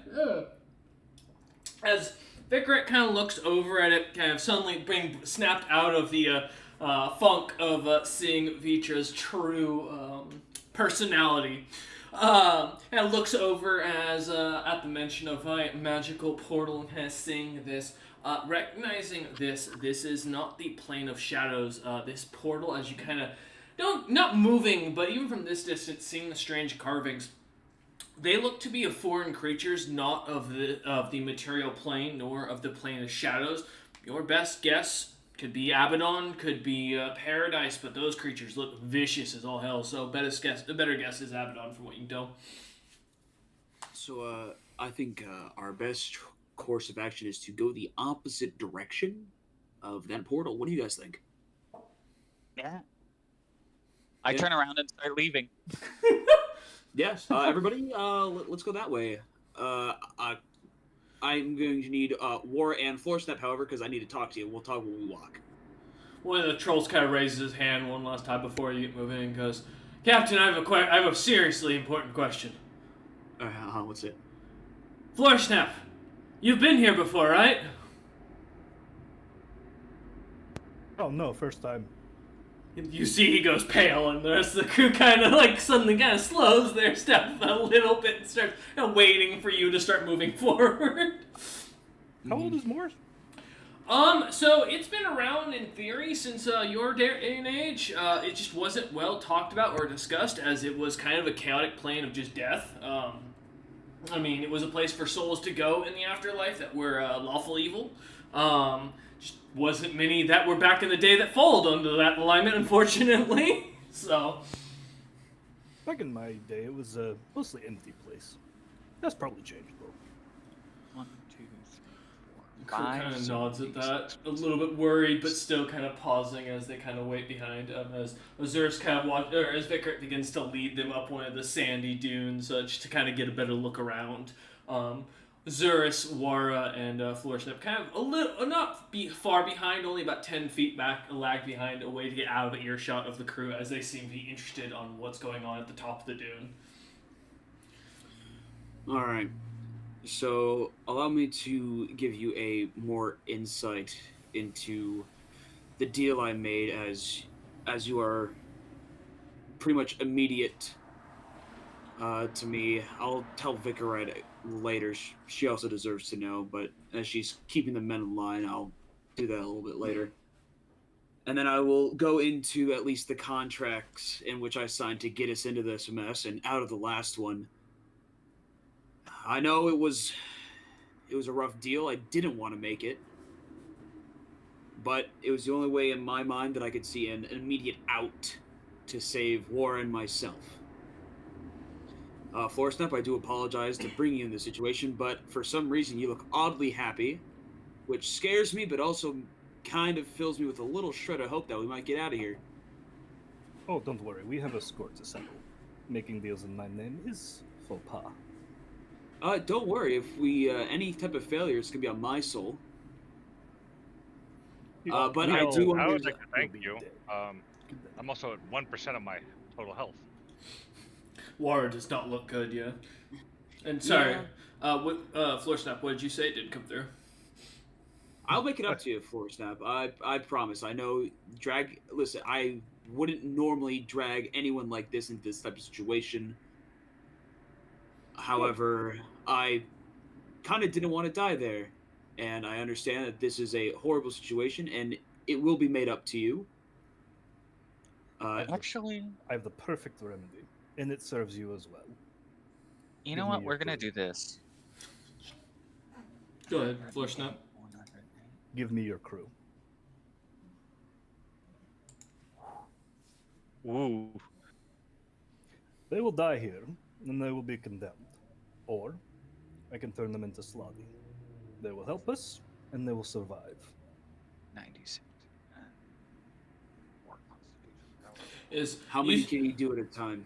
As Vicaret kind of looks over at it, kind of suddenly being snapped out of the funk of seeing Vitra's true personality. And looks over as at the mention of a magical portal and has seeing this. Recognizing this is not the plane of shadows. This portal, as you kind of not moving, but even from this distance, seeing the strange carvings, they look to be of foreign creatures, not of the material plane, nor of the plane of shadows. Your best guess could be Abaddon, could be Paradise, but those creatures look vicious as all hell. So the better guess is Abaddon, from what you can tell. So, I think our best course of action is to go the opposite direction of that portal. What do you guys think? Yeah. I Yeah. turn around and start leaving. Yes, everybody, let's go that way. I'm going to need War and Floor Step, however, because I need to talk to you. We'll talk when we walk. One of the trolls kind of raises his hand one last time before you get moving and goes, Captain, I have a seriously important question. What's it? Floor Snap, you've been here before, right? Oh no, first time. You see he goes pale, and the rest of the crew kind of suddenly kind of slows their step a little bit and starts waiting for you to start moving forward. How old is Morris? So it's been around in theory since your day and age. It just wasn't well talked about or discussed, as it was kind of a chaotic plane of just death. I mean, it was a place for souls to go in the afterlife that were lawful evil. Just wasn't many that were back in the day that followed under that alignment, unfortunately. So, Back in my day, it was a mostly empty place. That's probably changed though. 1, 2, 3, 4, crew 5. kind of nods at 6, that, a little bit worried, but still kind of pausing as they kind of wait behind. As Ozurus as Vicar begins to lead them up one of the sandy dunes, just to kind of get a better look around. Zurus, Wara, and Floorsnip kind of a little, not far behind, only about 10 feet back, lag behind, a way to get out of earshot of the crew as they seem to be interested on what's going on at the top of the dune. Alright. So, allow me to give you a more insight into the deal I made as you are pretty much immediate to me. I'll tell Vicarite later. She also deserves to know, but as she's keeping the men in line, I'll do that a little bit later. And then I will go into at least the contracts in which I signed to get us into this mess and out of the last one. I know it was a rough deal. I didn't want to make it. But it was the only way in my mind that I could see an immediate out to save Warren and myself. Floorsnap, I do apologize to bring you in this situation, but for some reason you look oddly happy, which scares me, but also kind of fills me with a little shred of hope that we might get out of here. Oh, don't worry, we have a score to settle. Making deals in my name is faux pas. Don't worry, if we, any type of failure, it's gonna be on my soul. But I do I would understand. like to thank You'll you. be dead. I'm also at 1% of my total health. Wara does not look good, yeah. And sorry, Floorsnap, what did you say? It didn't come through. I'll make it up to you, Floorsnap. I promise. I know listen, I wouldn't normally drag anyone like this into this type of situation. However, I kind of didn't want to die there. And I understand that this is a horrible situation, and it will be made up to you. Actually, I have the perfect remedy, and it serves you as well. you know Give me what? your We're gonna clue. do this. Go ahead, Floorsnap. Give me your crew. Ooh. They will die here, and they will be condemned. Or, I can turn them into Slavi. They will help us, and they will survive. 96. How many can you do at a time?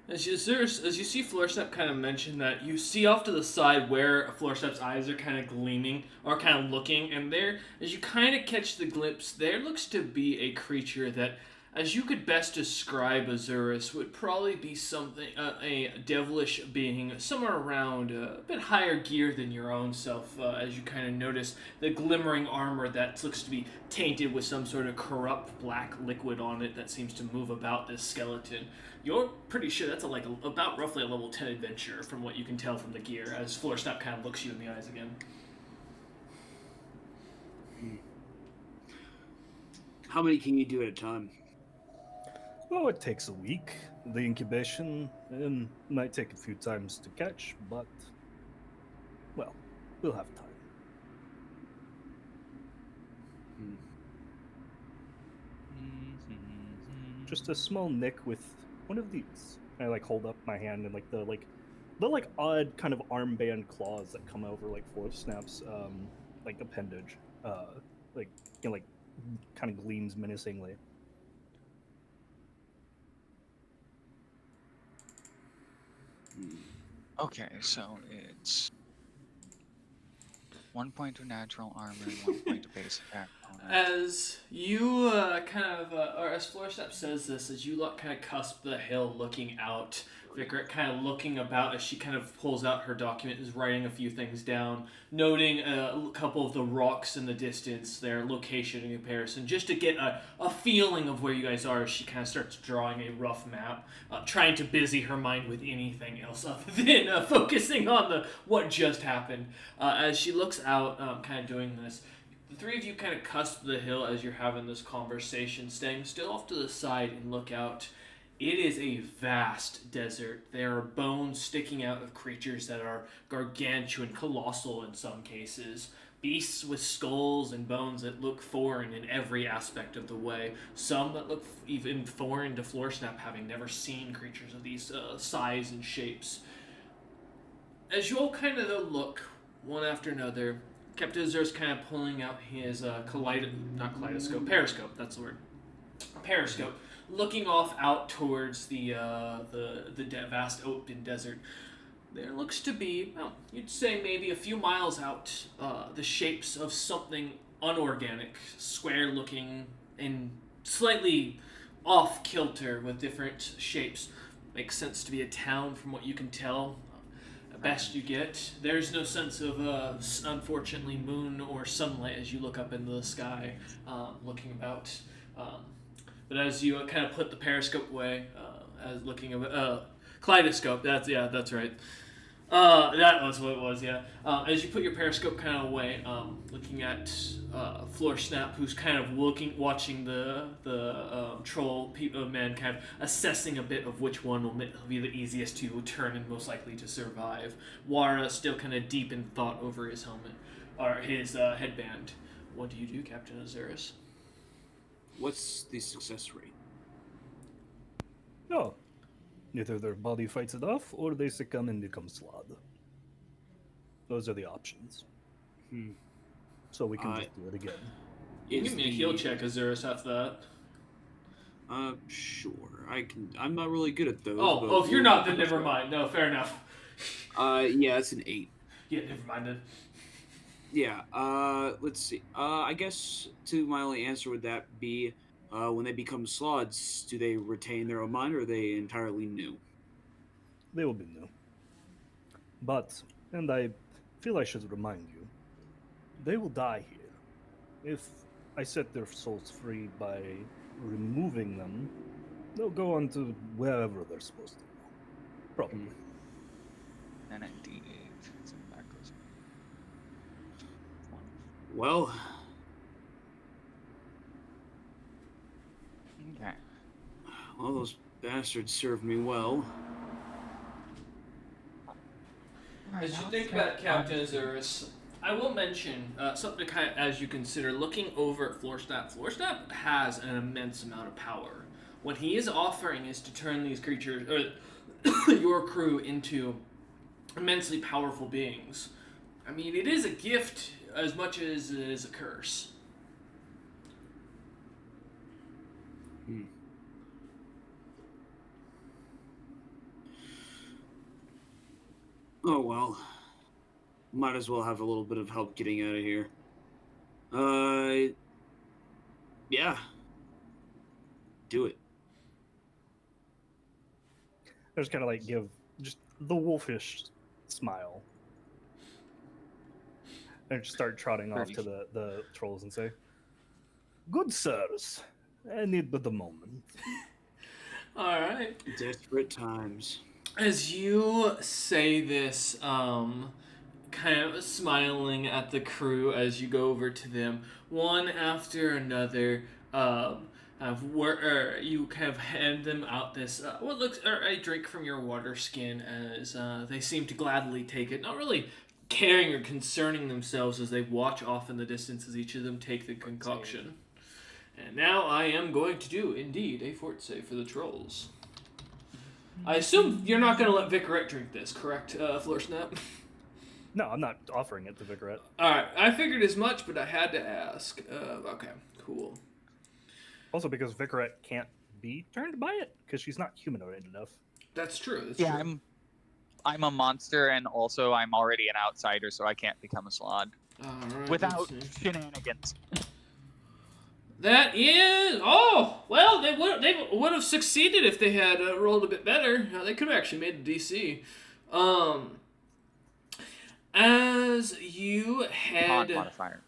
As you see Floorsnap kind of mention that, you see off to the side where Floorsnap's eyes are kind of gleaming, or kind of looking, and there, as you kind of catch the glimpse, there looks to be a creature that As you could best describe Azurus, would probably be something a devilish being, somewhere around a bit higher gear than your own self. As you kind of notice the glimmering armor that looks to be tainted with some sort of corrupt black liquid on it that seems to move about this skeleton. You're pretty sure that's about roughly a level 10 adventurer from what you can tell from the gear. As Floorsnap kind of looks you in the eyes again. How many can you do at a time? Well, it takes a week. The incubation and might take a few times to catch, but well, we'll have time. Just a small nick with one of these. I hold up my hand and the odd kind of armband claws that come over Floorsnap's appendage, kind of gleams menacingly. Okay, so it's 1 point to natural armor and 1 point to base attack. As you or as Floorsnap says this, as you kind of cusp the hill looking out, Vicar kind of looking about as she kind of pulls out her document, is writing a few things down, noting a couple of the rocks in the distance, their location in comparison, just to get a feeling of where you guys are. As she kind of starts drawing a rough map, trying to busy her mind with anything else other than focusing on what just happened. As she looks out, kind of doing this, the three of you kind of cusp the hill as you're having this conversation, staying still off to the side and look out. It is a vast desert. There are bones sticking out of creatures that are gargantuan, colossal in some cases. Beasts with skulls and bones that look foreign in every aspect of the way. Some that look even foreign to Floorsnap, having never seen creatures of these size and shapes. As you all kind of look, one after another, Captain Azur's kind of pulling out his periscope, that's the word. Periscope. Looking off out towards the vast open desert, there looks to be, well, you'd say maybe a few miles out, the shapes of something unorganic, square-looking and slightly off-kilter with different shapes. Makes sense to be a town from what you can tell. Best you get. There's no sense of, unfortunately, moon or sunlight as you look up into the sky, looking about. But as you kind of put the periscope away, as looking at kaleidoscope, that's right. That was what it was, yeah. As you put your periscope kind of away, looking at Floorsnap, who's kind of watching the troll man, kind of assessing a bit of which one will be the easiest to turn and most likely to survive. Wara still kind of deep in thought over his helmet, or his headband. What do you do, Captain Azurus? What's the success rate? Oh, either their body fights it off, or they succumb and become slod. Those are the options. So we can just do it again. Give me a heal check, Azurus, after that. Sure. I can. I'm not really good at those. If you're not, then never mind. No, fair enough. Yeah, it's an 8. Yeah, never mind then. Yeah, let's see. I guess to my only answer would that be, when they become slots, do they retain their own mind, or are they entirely new? They will be new. But, and I feel I should remind you, they will die here. If I set their souls free by removing them, they'll go on to wherever they're supposed to go. Probably. And a D8. So that goes. Well, Okay. well, those bastards served me well. As you think about Captain Azurus, I will mention something kind of as you consider looking over at Floorsnap. Floorsnap has an immense amount of power. What he is offering is to turn these creatures, or your crew, into immensely powerful beings. I mean, it is a gift as much as it is a curse. Oh well. Might as well have a little bit of help getting out of here. Yeah. Do it. I just kind of like give just the wolfish smile. And just start trotting off to the trolls and say, "Good sirs, I need but a moment." All right. Desperate times. As you say this, kind of smiling at the crew as you go over to them, one after another, you kind of hand them out this what looks a drink from your water skin, as they seem to gladly take it, not really caring or concerning themselves as they watch off in the distance as each of them take the concoction. And now I am going to do, indeed, a fort save for the trolls. I assume you're not going to let Vicarette drink this, correct, Floorsnap? No, I'm not offering it to Vicarette. Alright, I figured as much, but I had to ask. Okay, cool. Also because Vicarette can't be turned by it, because she's not humanoid enough. That's true. That's Yeah, true. I'm a monster, and also I'm already an outsider, so I can't become a slod Alright, without shenanigans. That is... Oh! Well, they would have succeeded if they had rolled a bit better. They could have actually made the DC. As you head... Modifier.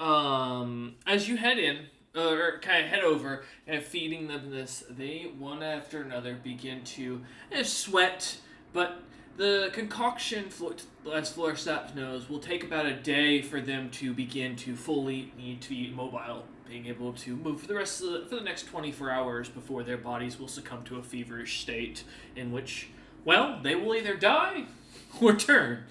As you head in, or kind of head over, and feeding them this, they, one after another, begin to sweat, but the concoction, as Floorsnap knows, will take about a day for them to begin to fully need to be mobile, being able to move for the next 24 hours before their bodies will succumb to a feverish state in which, well, they will either die or turn.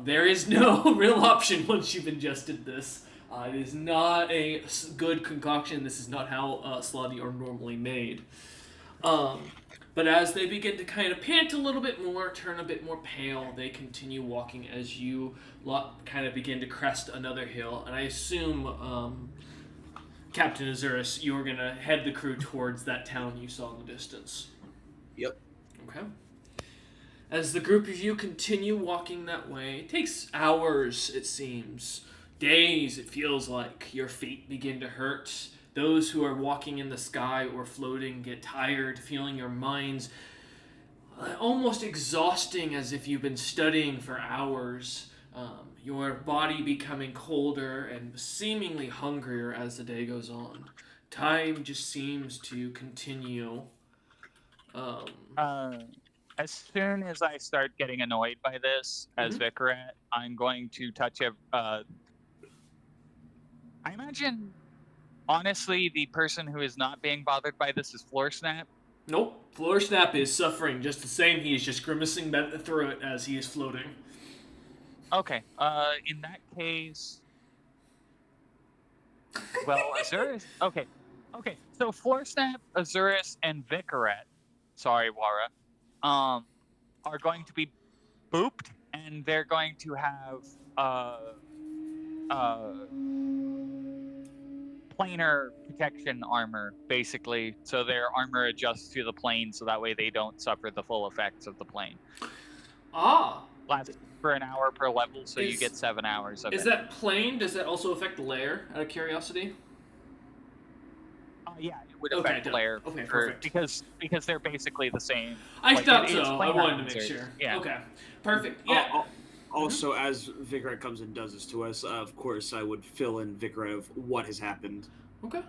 There is no real option once you've ingested this. It is not a good concoction. This is not how slotty are normally made. But as they begin to kind of pant a little bit more, turn a bit more pale, they continue walking as you kind of begin to crest another hill. And I assume, Captain Azurus, you were going to head the crew towards that town you saw in the distance. Yep. Okay. As the group of you continue walking that way, it takes hours, it seems. Days, it feels like. Your feet begin to hurt. Those who are walking in the sky or floating get tired, feeling your minds almost exhausting as if you've been studying for hours. Your body becoming colder and seemingly hungrier as the day goes on. Time just seems to continue. As soon as I start getting annoyed by this, as Vicarette, I'm going to touch I imagine, honestly, the person who is not being bothered by this is Floorsnap. Nope. Floorsnap is suffering just the same. He is just grimacing through it as he is floating. Okay. In that case... Well, Azurus... Okay. So Floorsnap, Azurus, and Vicarette, sorry, Wara, are going to be booped, and they're going to have planar protection armor, basically, so their armor adjusts to the plane, so that way they don't suffer the full effects of the plane. Lasts for an hour per level, so you get 7 hours of it. Is that plane? Does that also affect Lair, out of curiosity? Yeah, it would affect Lair. Okay, perfect. Because they're basically the same. I thought so. I wanted to make sure. Yeah. Okay, perfect. Yeah. Also, as Vicarette comes and does this to us, of course, I would fill in Vicarette of what has happened. Okay.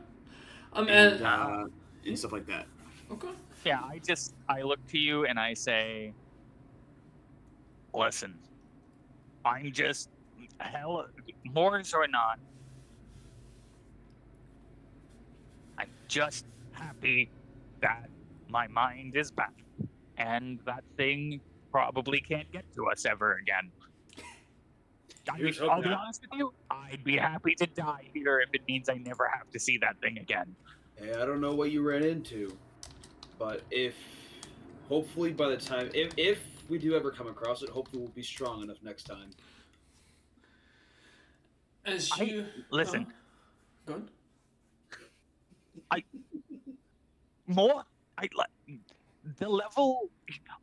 And stuff like that. Okay. Yeah, I look to you and I say, listen, I'm just, hell, Moors or not, I'm just happy that my mind is back, and that thing probably can't get to us ever again. I'll be honest with you, I'd be happy to die here if it means I never have to see that thing again. Hey, I don't know what you ran into, but hopefully by the time, if we do ever come across it, hopefully we'll be strong enough next time. Listen. Go on. The level,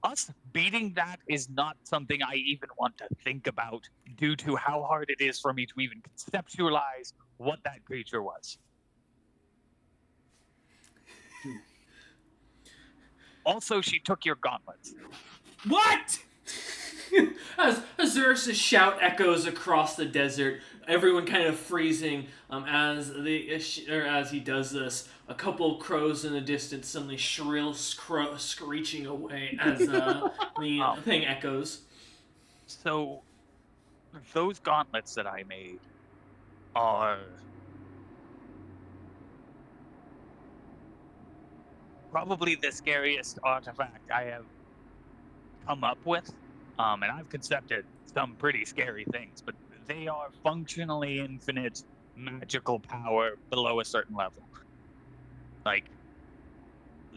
us beating that is not something I even want to think about due to how hard it is for me to even conceptualize what that creature was. Also, she took your gauntlets. What? As Azurus' shout echoes across the desert, everyone kind of freezing. As he does this, a couple crows in the distance suddenly shrill screeching away as the thing echoes. So, those gauntlets that I made are probably the scariest artifact I have come up with. And I've concepted some pretty scary things, but they are functionally infinite magical power below a certain level. Like,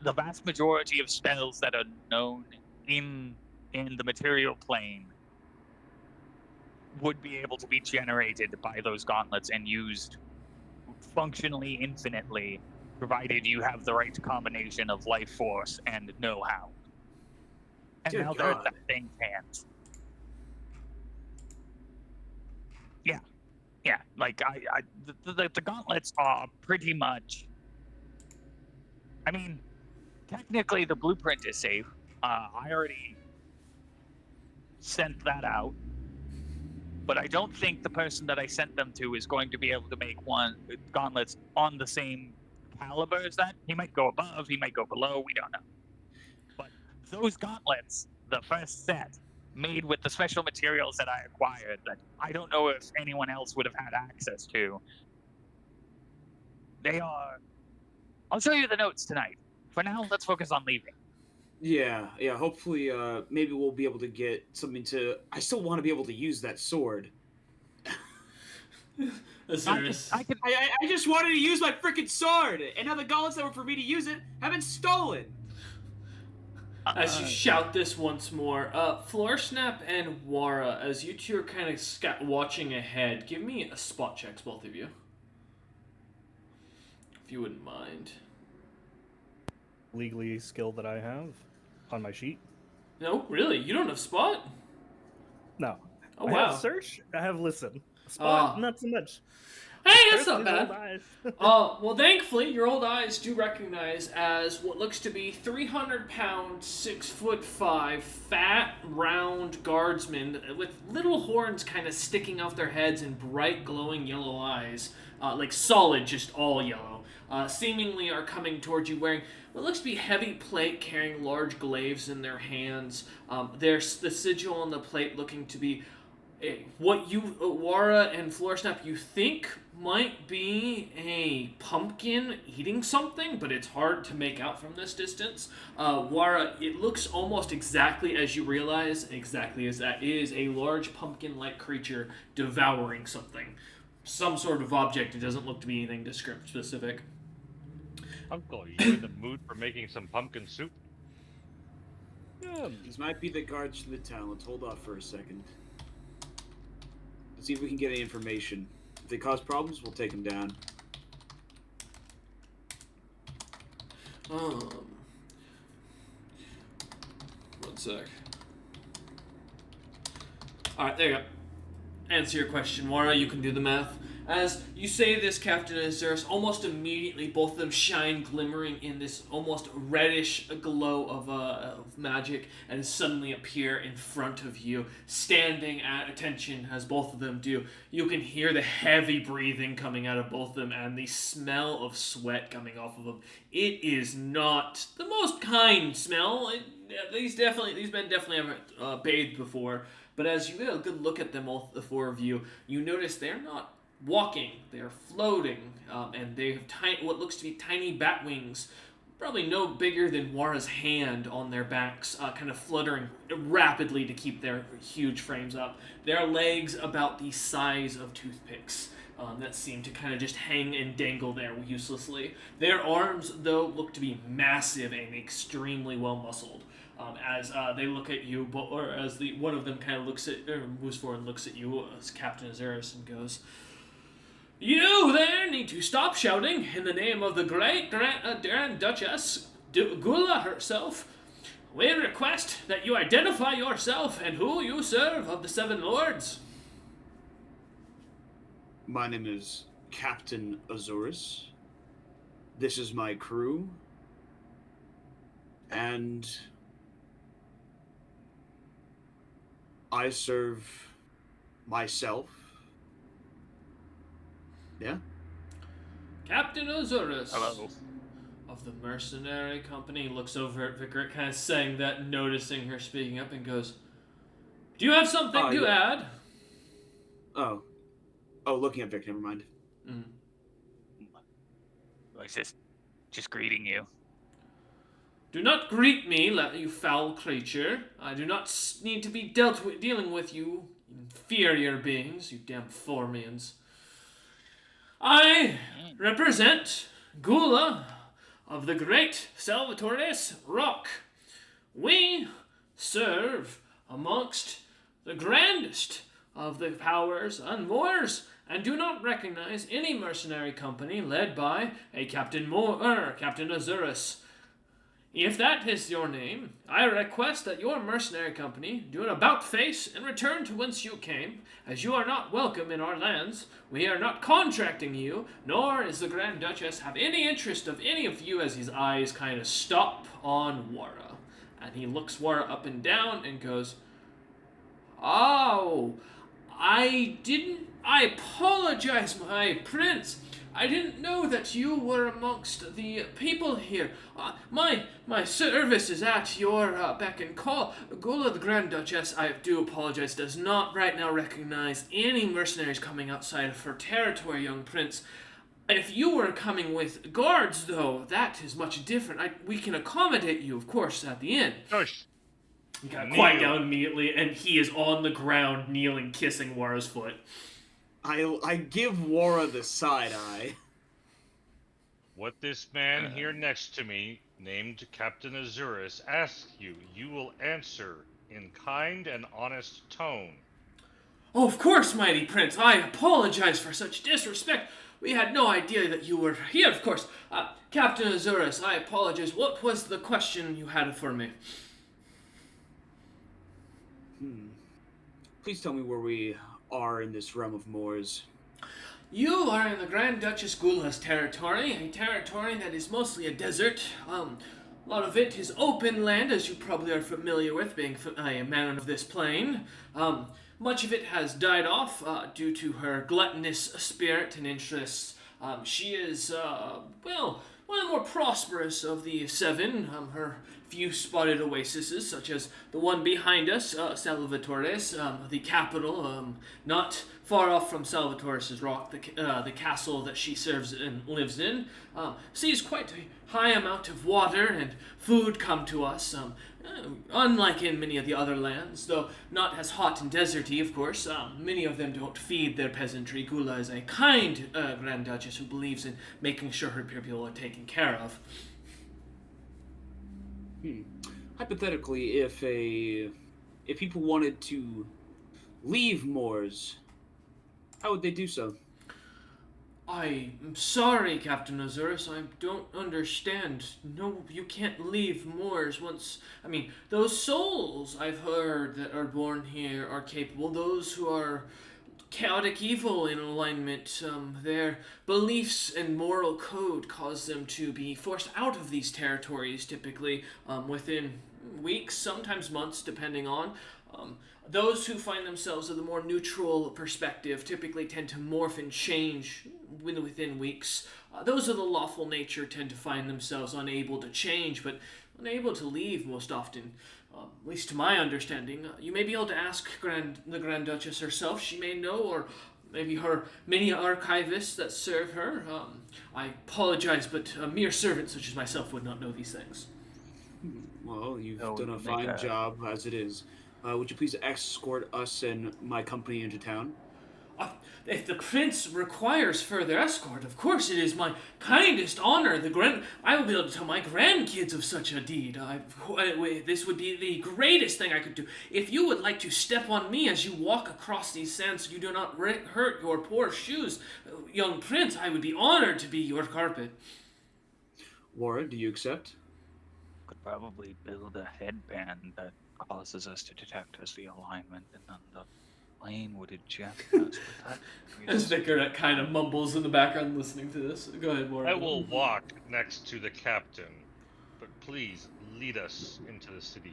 the vast majority of spells that are known in the material plane would be able to be generated by those gauntlets and used functionally infinitely, provided you have the right combination of life force and know-how. And Good now they're in God. that thing's hands. Yeah. Like the gauntlets are pretty much. I mean, technically the blueprint is safe. I already sent that out, but I don't think the person that I sent them to is going to be able to make gauntlets on the same caliber as that. He might go above, he might go below, we don't know. But those gauntlets, the first set, made with the special materials that I acquired that I don't know if anyone else would have had access to. They are. I'll show you the notes tonight. For now, let's focus on leaving. Yeah. Hopefully, maybe we'll be able to get something to. I still want to be able to use that sword. Azurus. I just wanted to use my freaking sword, and now the gauntlets that were for me to use it have been stolen. As you shout this once more, Floorsnap and Wara, as you two are kind of watching ahead, give me a spot checks, both of you. If you wouldn't mind. Legally skill that I have on my sheet. No, really? You don't have spot? No. Oh, I wow. have search. I have listen. Spot, not so much. Hey, that's not His bad. old eyes. Well, thankfully, your old eyes do recognize as what looks to be 300-pound, 6'5", fat, round guardsmen with little horns kind of sticking off their heads and bright, glowing yellow eyes, like solid, just all yellow. Seemingly are coming towards you wearing what looks to be heavy plate, carrying large glaives in their hands. There's the sigil on the plate looking to be what you, Wara and Floorsnap, you think might be a pumpkin eating something, but it's hard to make out from this distance. Wara, it looks almost exactly as you realize, exactly as that is a large pumpkin-like creature devouring something. Some sort of object. It doesn't look to be anything descriptive specific. Uncle, are you in the mood for making some pumpkin soup? Yeah. These might be the guards from the town. Let's hold off for a second. Let's see if we can get any information. If they cause problems, we'll take them down. One sec. Alright, there you go. Answer your question, Wara. You can do the math. As you say this, Captain Azurus, almost immediately both of them shine glimmering in this almost reddish glow of magic and suddenly appear in front of you, standing at attention as both of them do. You can hear the heavy breathing coming out of both of them and the smell of sweat coming off of them. It is not the most kind smell. These men definitely haven't bathed before, but as you get a good look at them, all the four of you, you notice they're not walking, they're floating, and they have what looks to be tiny bat wings, probably no bigger than Wara's hand on their backs, kind of fluttering rapidly to keep their huge frames up. Their legs about the size of toothpicks that seem to kind of just hang and dangle there uselessly. Their arms, though, look to be massive and extremely well muscled. As they look at you, or as one of them kind of moves forward and looks at you as Captain Azurus and goes, "You there need to stop shouting in the name of the great Grand Duchess Gula herself. We request that you identify yourself and who you serve of the Seven Lords." My name is Captain Azurus. This is my crew. And I serve myself. Yeah? Captain Ozorus Hello. of the mercenary company looks over at Vicar, kind of saying that, noticing her speaking up, and goes, "Do you have something to Yeah. add?" Oh, looking at Vic, never mind. Mm. I was just greeting you. Do not greet me, you foul creature. I do not need to be dealing with you inferior beings, you damn Formians. I represent Gula of the great Salvatore's Rock. We serve amongst the grandest of the powers and wars, and do not recognize any mercenary company led by a Captain Azurus. If that is your name, I request that your mercenary company do an about-face and return to whence you came, as you are not welcome in our lands. We are not contracting you, nor is the Grand Duchess have any interest of any of you, as his eyes kind of stop on Wara. And he looks Wara up and down and goes, "Oh, I apologize, my prince. I didn't know that you were amongst the people here. My service is at your beck and call. Gula the Grand Duchess, I do apologize, does not right now recognize any mercenaries coming outside of her territory, young prince. If you were coming with guards, though, that is much different. We can accommodate you, of course, at the inn." Shush. He got quiet down immediately, and he is on the ground, kneeling, kissing Wara's foot. I give Wara the side eye. What this man here next to me, named Captain Azurus, asks you, you will answer in kind and honest tone. "Oh, of course, mighty prince. I apologize for such disrespect. We had no idea that you were here, of course. Captain Azurus, I apologize. What was the question you had for me?" Please tell me where we are in this realm of moors. You are in the Grand Duchess Gula's territory, a territory that is mostly a desert. A lot of it is open land, as you probably are familiar with, being a man of this plane. Much of it has died off due to her gluttonous spirit and interests. She is, one of the more prosperous of the seven. Her few spotted oases, such as the one behind us, Salvatore's, the capital, not far off from Salvatore's rock, the castle that she serves and lives in, sees quite a high amount of water and food come to us, unlike in many of the other lands, though not as hot and deserty, of course. Many of them don't feed their peasantry. Gula is a kind Grand Duchess who believes in making sure her people are taken care of. Hypothetically, if people wanted to leave moors, how would they do so? I'm sorry, Captain Azurus, I don't understand. No, you can't leave moors once... those souls I've heard that are born here are capable. Those who are chaotic evil in alignment, their beliefs and moral code cause them to be forced out of these territories, typically within weeks, sometimes months, depending on... Those who find themselves in the more neutral perspective typically tend to morph and change within weeks. Those of the lawful nature tend to find themselves unable to change, but unable to leave most often. At least to my understanding. You may be able to ask the Grand Duchess herself. She may know, or maybe her many archivists that serve her. I apologize, but a mere servant such as myself would not know these things. Well, you've done a fine job as it is. Would you please escort us and my company into town? If the prince requires further escort, of course it is my kindest honor. I will be able to tell my grandkids of such a deed. This would be the greatest thing I could do. If you would like to step on me as you walk across these sands so you do not hurt your poor shoes, young prince, I would be honored to be your carpet. Wara, do you accept? Could probably build a headband that causes us to detect as the alignment, and then the plane would eject us with that. As Vicar kind of mumbles in the background listening to this. Go ahead, Warren. I will walk next to the captain, but please lead us into the city.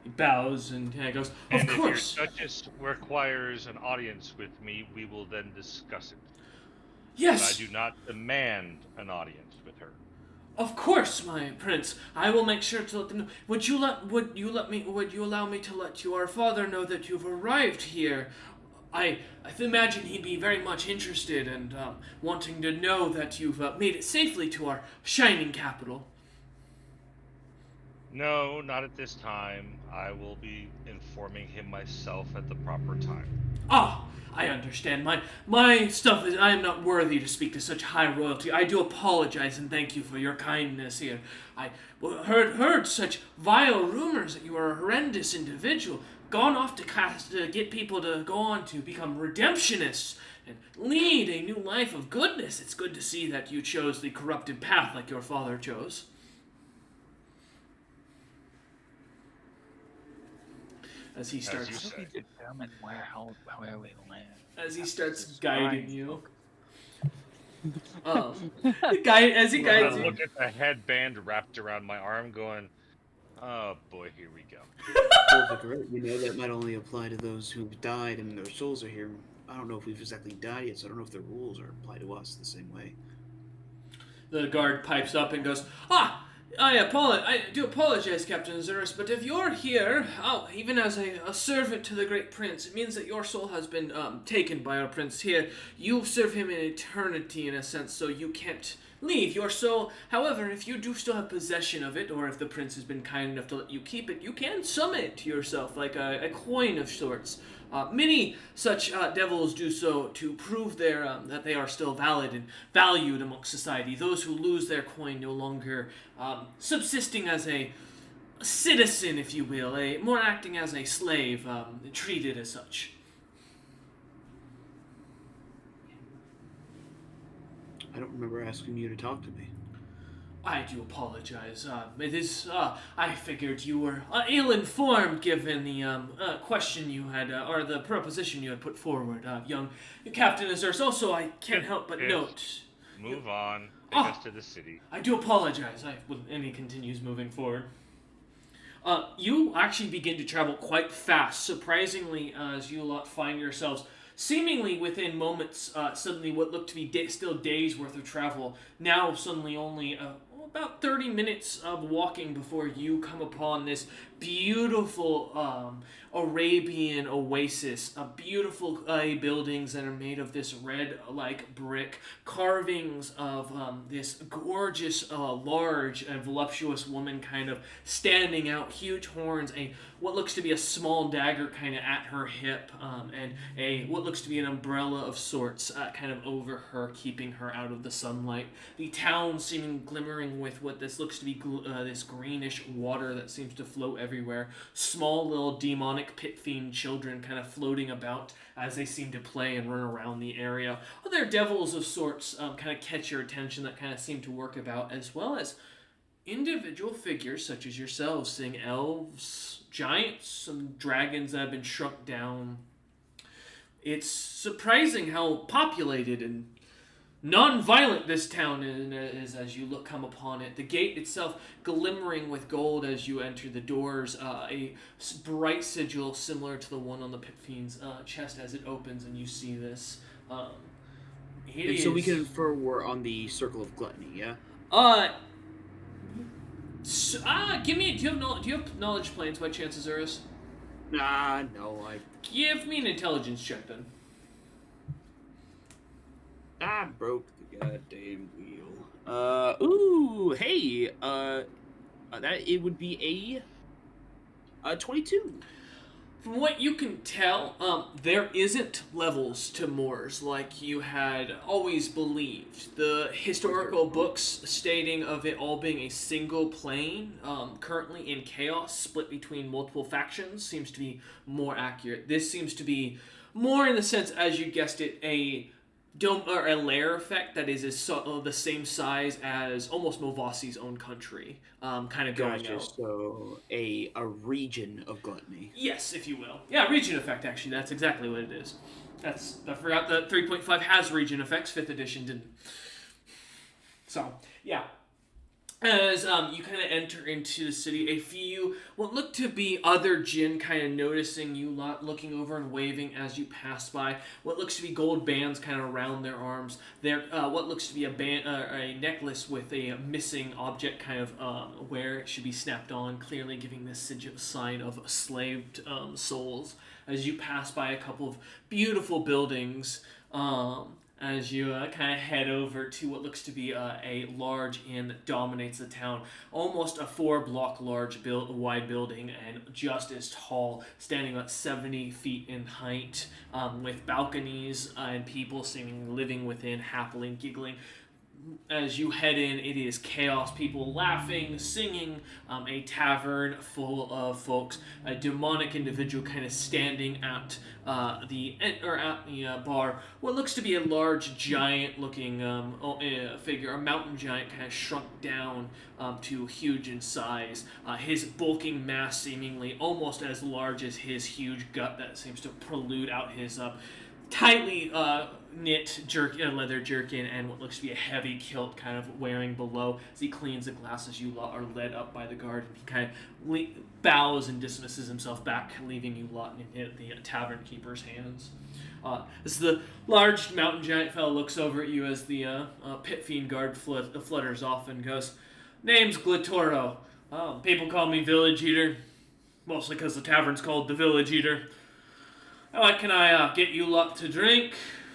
He bows and goes, "Of And course, if your Duchess requires an audience with me, we will then discuss it. yes, But I do not demand an audience with her. of course, my prince. I will make sure to let them know. Would you allow me to let your father know that you've arrived here? I imagine he'd be very much interested and wanting to know that you've made it safely to our shining capital." No, not at this time. I will be informing him myself at the proper time. Ah, I understand. My stuff is. I am not worthy to speak to such high royalty. I do apologize and thank you for your kindness here. I heard such vile rumors that you are a horrendous individual, gone off to get people to go on to become redemptionists and lead a new life of goodness. It's good to see that you chose the corrupted path like your father chose. As he starts, you How do say. we determine where we land? as he starts This is guiding fine. you. The guy as he I guides you. look at the headband wrapped around my arm, going, "Oh boy, here we go." Well, Vicar, you know that might only apply to those who've died and their souls are here. I don't know if we've exactly died yet, so I don't know if the rules are applied to us the same way. The guard pipes up and goes, I do apologize, Captain Zurus, but if you're here, even as a servant to the great prince, it means that your soul has been taken by our prince here. You serve him in eternity, in a sense, so you can't leave your soul. However, if you do still have possession of it, or if the prince has been kind enough to let you keep it, you can summon it to yourself, like a coin of sorts. Many such devils do so to prove that they are still valid and valued amongst society. Those who lose their coin no longer subsisting as a citizen, if you will, more acting as a slave, treated as such. I don't remember asking you to talk to me. I do apologize. It is. I figured you were ill-informed given the question you had, or the proposition you had put forward, young Captain Azurus. Also, I can't help but Yes. note. Move on. Take us to the city. I do apologize. And he continues moving forward. You actually begin to travel quite fast, surprisingly, as you lot find yourselves seemingly within moments. Suddenly, what looked to be still days worth of travel, now suddenly only about 30 minutes of walking before you come upon this beautiful Arabian oasis. Beautiful buildings that are made of this red-like brick, carvings of this gorgeous, large and voluptuous woman kind of standing out, huge horns, what looks to be a small dagger kind of at her hip, and what looks to be an umbrella of sorts kind of over her, keeping her out of the sunlight. The town seeming glimmering with what this looks to be this greenish water that seems to float everywhere. Small little demonic pit fiend children kind of floating about as they seem to play and run around the area. Other devils of sorts kind of catch your attention that kind of seem to work about, as well as individual figures such as yourselves, seeing elves, giants, some dragons that have been shrunk down. It's surprising how populated and non-violent this town is as you come upon it. The gate itself glimmering with gold as you enter the doors. A bright sigil similar to the one on the Pit Fiend's chest as it opens, and you see this. So we can infer we're on the Circle of Gluttony, yeah? Give me. Do you have knowledge planes by chance, Azurus? Nah, no, Give me an intelligence check then. I broke the goddamn wheel. Hey, that it would be a 22. From what you can tell, there isn't levels to Moors like you had always believed. The historical books stating of it all being a single plane, currently in chaos, split between multiple factions, seems to be more accurate. This seems to be more in the sense, as you guessed it, a dome or a layer effect that is the same size as almost Movasi's own country, kind of going Gotcha. out. So a region of gluttony. Yes, if you will. Yeah, region effect. Actually, that's exactly what it is. I forgot that 3.5 has region effects. 5th edition didn't. So yeah, As you kind of enter into the city, a few what look to be other Jinn kind of noticing you lot, looking over and waving as you pass by. What looks to be gold bands kind of around their arms. There, what looks to be a necklace with a missing object kind of where it should be snapped on, clearly giving this sign of enslaved souls. As you pass by a couple of beautiful buildings. As you kind of head over to what looks to be a large inn that dominates the town. Almost a 4-block wide building and just as tall, standing about 70 feet in height, with balconies and people seemingly living within, happily giggling. As you head in, it is chaos. People laughing, singing, a tavern full of folks, a demonic individual kind of standing at the bar. What looks to be a large, giant-looking figure, a mountain giant, kind of shrunk down to huge in size. His bulking mass seemingly almost as large as his huge gut that seems to protrude out his tightly knit leather jerkin and what looks to be a heavy kilt kind of wearing below. As he cleans the glasses, you lot are led up by the guard, and he kind of bows and dismisses himself back, leaving you lot in the tavern keeper's hands. As the large mountain giant fellow looks over at you as the pit fiend guard flutters off and goes, "Name's Glitoro. People call me Village Eater, mostly because the tavern's called the Village Eater. What can I get you lot to drink,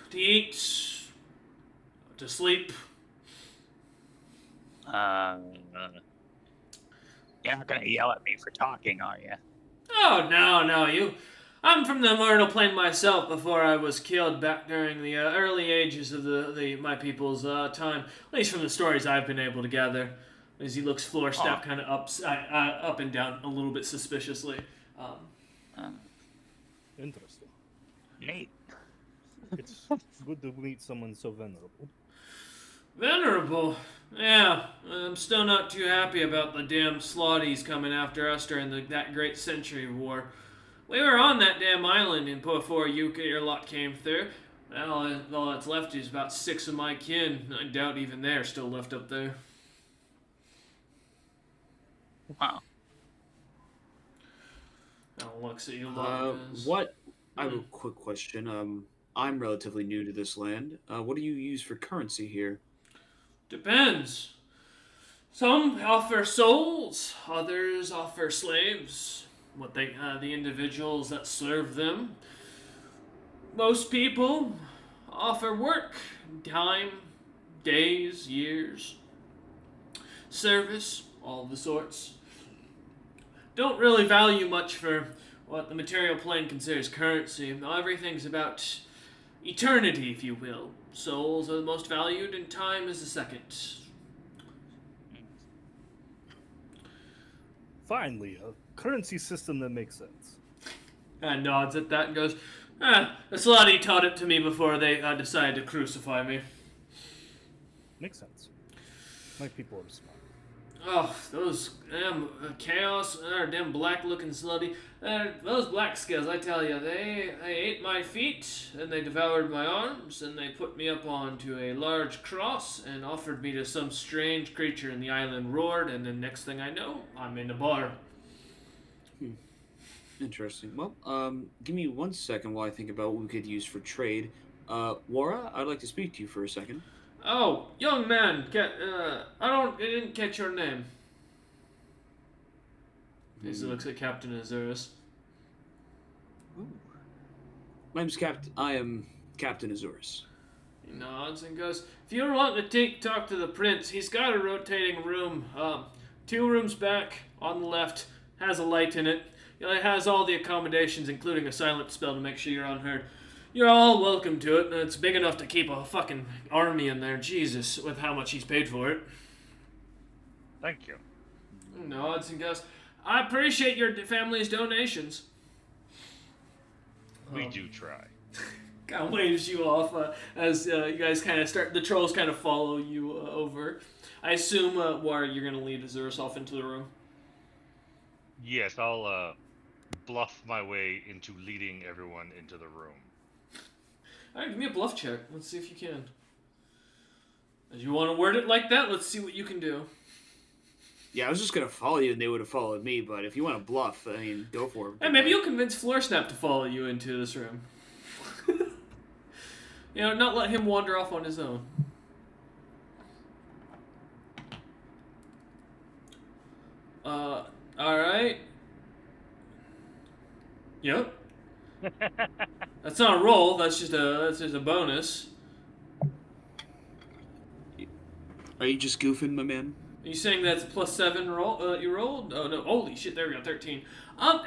to eat, to sleep?" You're not gonna yell at me for talking, are you? Oh, no, I'm from the Immortal Plane myself before I was killed back during the early ages of my people's time. At least from the stories I've been able to gather. As he looks floor step kind of up and down a little bit suspiciously. Interesting. Neat. It's good to meet someone so venerable. Venerable? Yeah, I'm still not too happy about the damn Slotties coming after us during that great century war. We were on that damn island before your lot came through. Well, all that's left is about 6 of my kin. I doubt even they're still left up there. Wow. I'll look at you lot. I have a quick question. I'm relatively new to this land. What do you use for currency here? Depends. Some offer souls, others offer slaves. The individuals that serve them. Most people offer work, time, days, years, service, all the sorts. Don't really value much for what the material plane considers currency. Everything's about eternity, if you will. Souls are the most valued, and time is the second. Finally, a currency system that makes sense. And nods at that and goes, the Slotty taught it to me before they decided to crucify me. Makes sense. My people are smart. Oh, those damn chaos, damn black-looking Slutty. Those black scales, I tell you, they ate my feet, and they devoured my arms, and they put me up onto a large cross, and offered me to some strange creature in the island roared, and the next thing I know, I'm in a bar. Interesting. Well, give me 1 second while I think about what we could use for trade. Wara, I'd like to speak to you for a second. Oh, young man, I didn't catch your name. He looks at Captain Azurus. My name's I am Captain Azurus. He nods and goes, if you want to talk to the prince, he's got a rotating room. 2 rooms back, on the left, has a light in it. It has all the accommodations, including a silent spell to make sure you're unheard. You're all welcome to it, and it's big enough to keep a fucking army in there, Jesus, with how much he's paid for it. Thank you. Nods and goes, I appreciate your family's donations. We do try. Kind of waves you off as you guys kind of start, the trolls kind of follow you over. I assume, War, you're going to lead Azurus off into the room. Yes, I'll bluff my way into leading everyone into the room. Alright, give me a bluff check. Let's see if you can. If you want to word it like that, let's see what you can do. Yeah, I was just gonna follow you, and they would have followed me. But if you want to bluff, I mean, go for it. And maybe you'll convince Floorsnap to follow you into this room. Not let him wander off on his own. Alright. Yep. That's not a roll, that's just a bonus. Are you just goofing, my man? Are you saying that's a +7 roll you rolled? Oh no, holy shit, there we go, 13.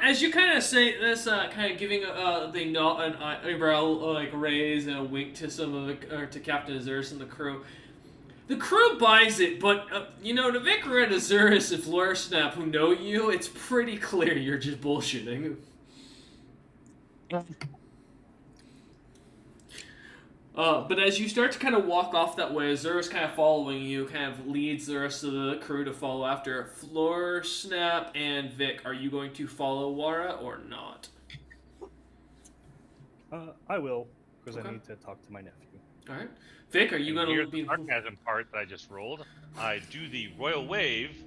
As you kind of say this, kind of giving the nod, an eyebrow like raise and a wink to some of the to Captain Azurus and the crew. The crew buys it, but to Vicar and Azurus and Floorsnap who know you, it's pretty clear you're just bullshitting. But as you start to kind of walk off that way, Azurus kind of following you, kind of leads the rest of the crew to follow after. Floorsnap and Vic, are you going to follow Wara or not? I will, because Okay. I need to talk to my nephew. All right. Vic, are you going Here's to be... the sarcasm part that I just rolled. I do the royal wave.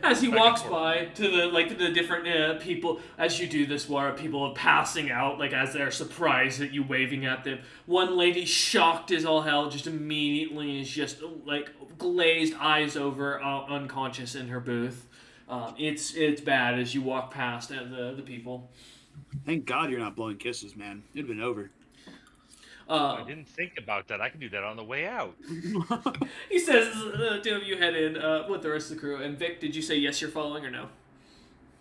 As he Back walks and by to the different people, as you do this, Wara, people are passing out, as they're surprised at you waving at them. One lady, shocked as all hell, just immediately is just, glazed eyes over, unconscious in her booth. It's bad as you walk past the people. Thank God you're not blowing kisses, man. It'd been over. I didn't think about that. I can do that on the way out. He says, the two of you head in with the rest of the crew. And Vic, did you say yes, you're following or no?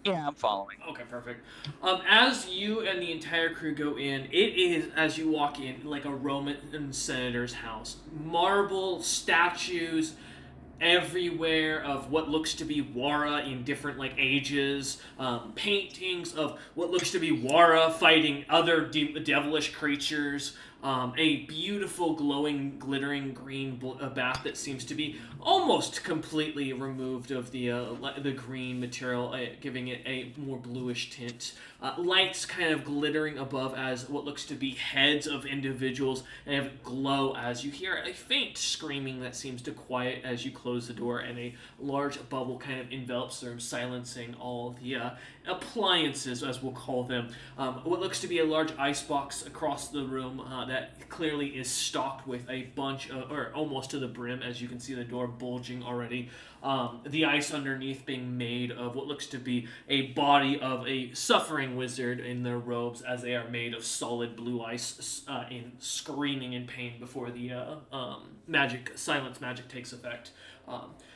Yeah, I'm following. Okay, perfect. As you and the entire crew go in, it is, as you walk in, like a Roman senator's house. Marble statues everywhere of what looks to be Wara in different ages, paintings of what looks to be Wara fighting other devilish creatures, a beautiful glowing glittering green bath that seems to be almost completely removed of the green material, giving it a more bluish tint. Lights kind of glittering above as what looks to be heads of individuals and have glow as you hear a faint screaming that seems to quiet as you close the door, and a large bubble kind of envelops the room, silencing all the appliances, as we'll call them. What looks to be a large icebox across the room that clearly is stocked with a bunch of, or almost to the brim, as you can see the door bulging already. The ice underneath being made of what looks to be a body of a suffering wizard in their robes, as they are made of solid blue ice, in screaming in pain before the silence magic takes effect.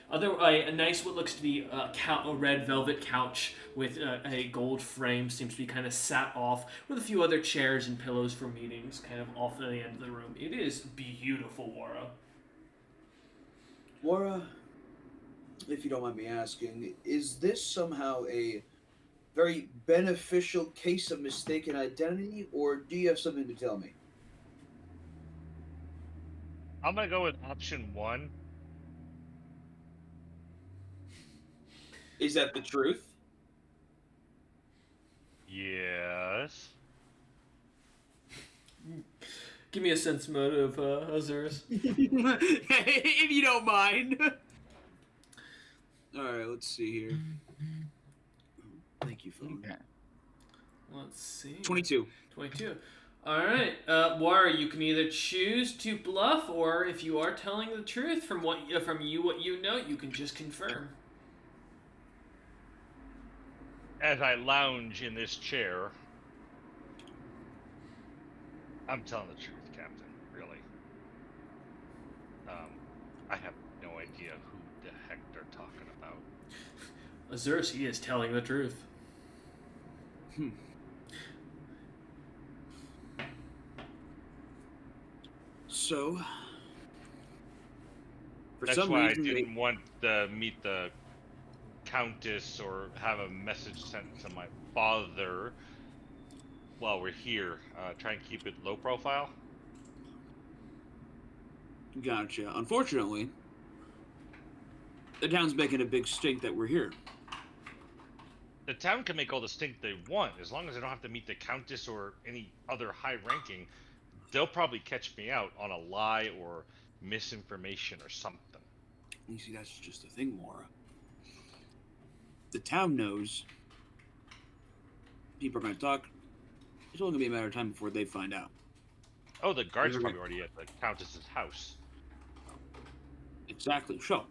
A nice, what looks to be a red velvet couch with a gold frame seems to be kind of sat off with a few other chairs and pillows for meetings kind of off at the end of the room. It is beautiful, Wara. Wara, if you don't mind me asking, is this somehow a very beneficial case of mistaken identity, or do you have something to tell me? I'm gonna go with option 1. Is that the truth? Yes. Give me a sense motive, Azurus. If you don't mind. Alright, let's see here. Thank you, phone. Okay. Let's see. 22. 22. Alright, Wara, you can either choose to bluff, or if you are telling the truth from what you know, you can just confirm. As I lounge in this chair, I'm telling the truth, Captain. Really. I have no idea who the heck they're talking about. Azurus, he is telling the truth. So, for That's some why reason, I didn't want to meet the Countess or have a message sent to my father while we're here. Try and keep it low profile. Gotcha. Unfortunately, the town's making a big stink that we're here. The town can make all the stink they want, as long as they don't have to meet the Countess or any other high ranking. They'll probably catch me out on a lie or misinformation or something. You see, that's just the thing, Mora. the town knows people are going to talk. It's only going to be a matter of time before they find out. Oh, the guards They're probably already at the Countess's house. Exactly. So,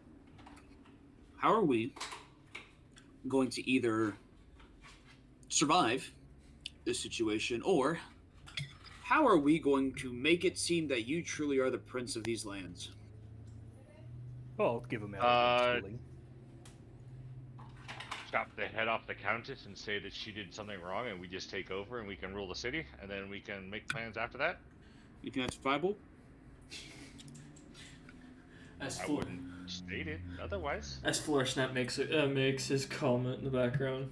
how are we going to either survive this situation, or how are we going to make it seem that you truly are the prince of these lands? Well, I'll give him Uh, schooling. Chop the head off the Countess and say that she did something wrong, and we just take over and we can rule the city, and then we can make plans after that. You think that's viable? As I wouldn't state it otherwise. As Floorsnap makes his comment in the background.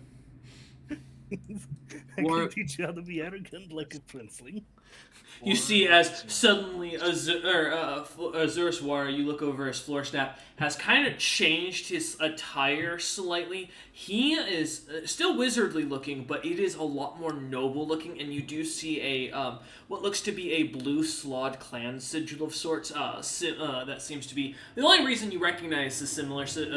I Or- can teach you how to be arrogant like a princeling. You see, as suddenly Azurus War, you look over as Floorsnap has kind of changed his attire slightly. He is still wizardly looking, but it is a lot more noble looking, and you do see a what looks to be a blue slod clan sigil of sorts. That seems to be the only reason you recognize the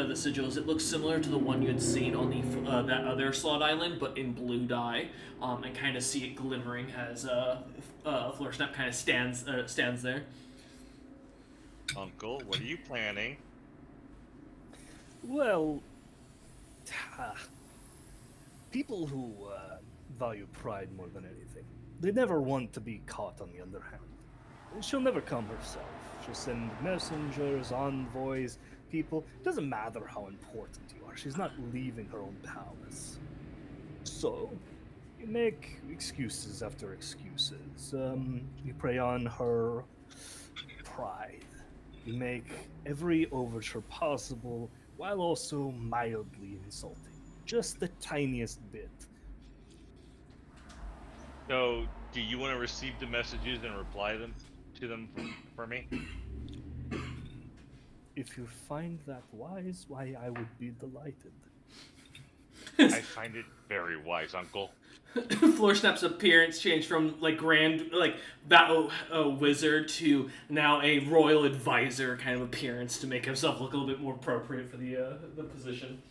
the sigil is it looks similar to the one you had seen on the that other slod island, but in blue dye, and kind of see it glimmering as Floorsnap kind of stands there. Uncle, what are you planning? Well, people who value pride more than anything, they never want to be caught on the underhand. She'll never come herself. She'll send messengers, envoys, people. It doesn't matter how important you are. She's not leaving her own palace. So, you make excuses after excuses. You prey on her pride. You make every overture possible while also mildly insulting. Just the tiniest bit. So, do you want to receive the messages and reply to them for me? If you find that wise, why, I would be delighted. I find it very wise, Uncle. Floorsnap's appearance changed from battle wizard to now a royal advisor kind of appearance to make himself look a little bit more appropriate for the position.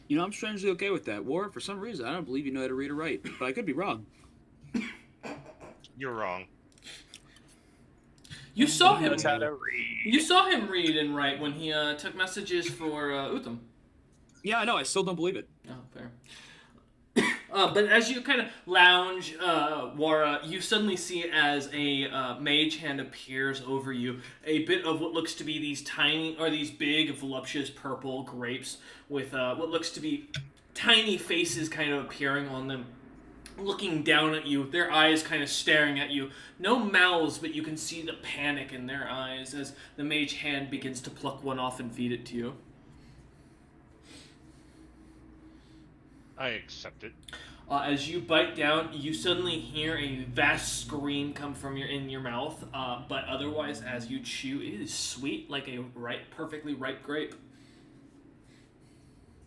You know, I'm strangely okay with that. War, for some reason, I don't believe you know how to read or write, but I could be wrong. You're wrong. You saw him. Knows how to read. You saw him read and write when he took messages for Utham. Yeah, I know. I still don't believe it. Oh, fair. But as you kind of lounge, Wara, you suddenly see as a mage hand appears over you, a bit of what looks to be these big, voluptuous purple grapes with what looks to be tiny faces kind of appearing on them, looking down at you, their eyes kind of staring at you. No mouths, but you can see the panic in their eyes as the mage hand begins to pluck one off and feed it to you. I accept it. As you bite down, you suddenly hear a vast scream come from your mouth. But otherwise, as you chew, it is sweet like a perfectly ripe grape.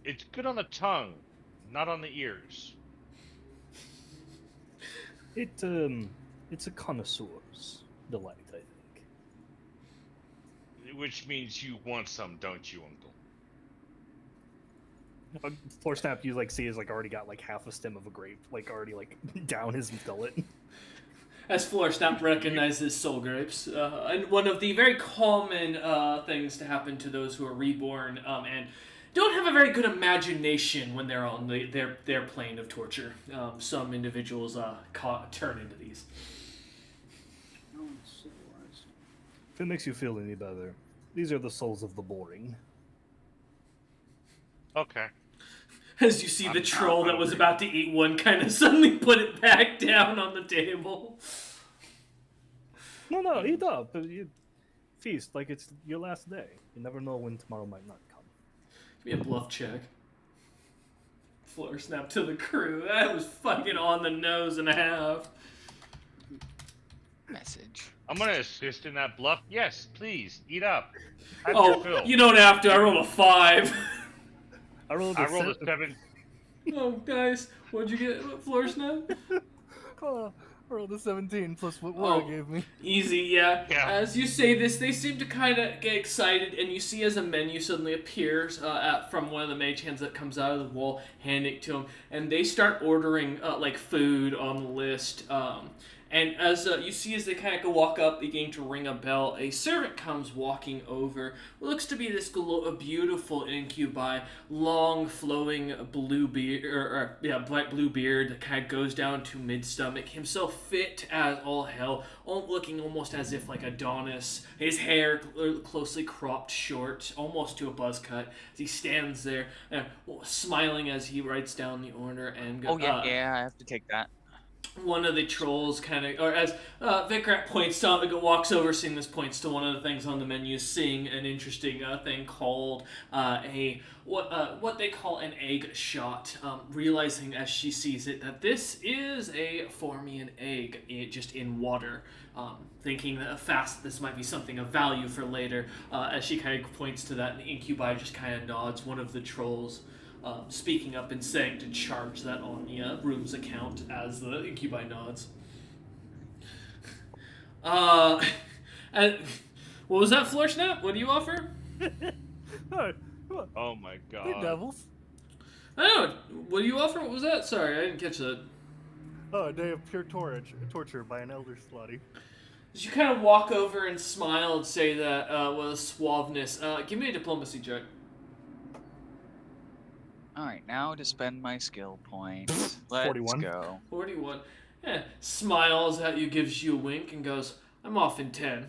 It's good on the tongue, not on the ears. It's a connoisseur's delight, I think. Which means you want some, don't you, Uncle? Floorsnap, you see is already got half a stem of a grape, already down his gullet. As Floorsnap recognizes soul grapes, and one of the very common things to happen to those who are reborn and don't have a very good imagination when they're on their plane of torture. Some individuals turn into these. No one's civilized. If it makes you feel any better, these are the souls of the boring. Okay. As you see the I'm troll that was hungry. about to eat one kind of suddenly put it back down on the table. No, eat up. You feast like it's your last day. You never know when tomorrow might not come. Give me a bluff check. Floorsnap to the crew. That was fucking on the nose and a half. Message. I'm gonna assist in that bluff. Yes, please, eat up. Have your Oh, fill. you don't have to. I rolled a 5. I rolled I rolled a 7. Oh, guys, what'd you get, Floorsnap? Roll the 17 plus what Laura gave me. Easy, yeah. Yeah. As you say this, they seem to kind of get excited, and you see as a menu suddenly appears from one of the mage hands that comes out of the wall, handing it to them, and they start ordering like food on the list. And as you see, as they kind of walk up, beginning to ring a bell, a servant comes walking over. What looks to be this beautiful incubi, long, flowing blue beard, bright blue beard that kind of goes down to mid stomach. Himself fit as all hell, looking almost as if like Adonis. His hair closely cropped short, almost to a buzz cut. As he stands there, smiling as he writes down the order and goes. Oh yeah, I have to take that. One of the trolls kind of, or as Vikrat walks over, seeing this, points to one of the things on the menu, seeing an interesting thing called what they call an egg shot. Realizing as she sees it that this is a Formian egg, just in water. Thinking that this might be something of value for later. As she kind of points to that, and the incubi just kind of nods. One of the trolls. Speaking up and saying to charge that on the room's account as the incubi nods. And what was that, Floor Snap? What do you offer? Oh my god. Hey, devils. I know. What do you offer? What was that? Sorry, I didn't catch that. Oh, a day of pure torture by an elder slutty. As you kind of walk over and smile and say that with a suaveness, give me a diplomacy check. Alright, now to spend my skill points. Let's 41. go. 41. Smiles at you, gives you a wink, and goes, I'm off in 10.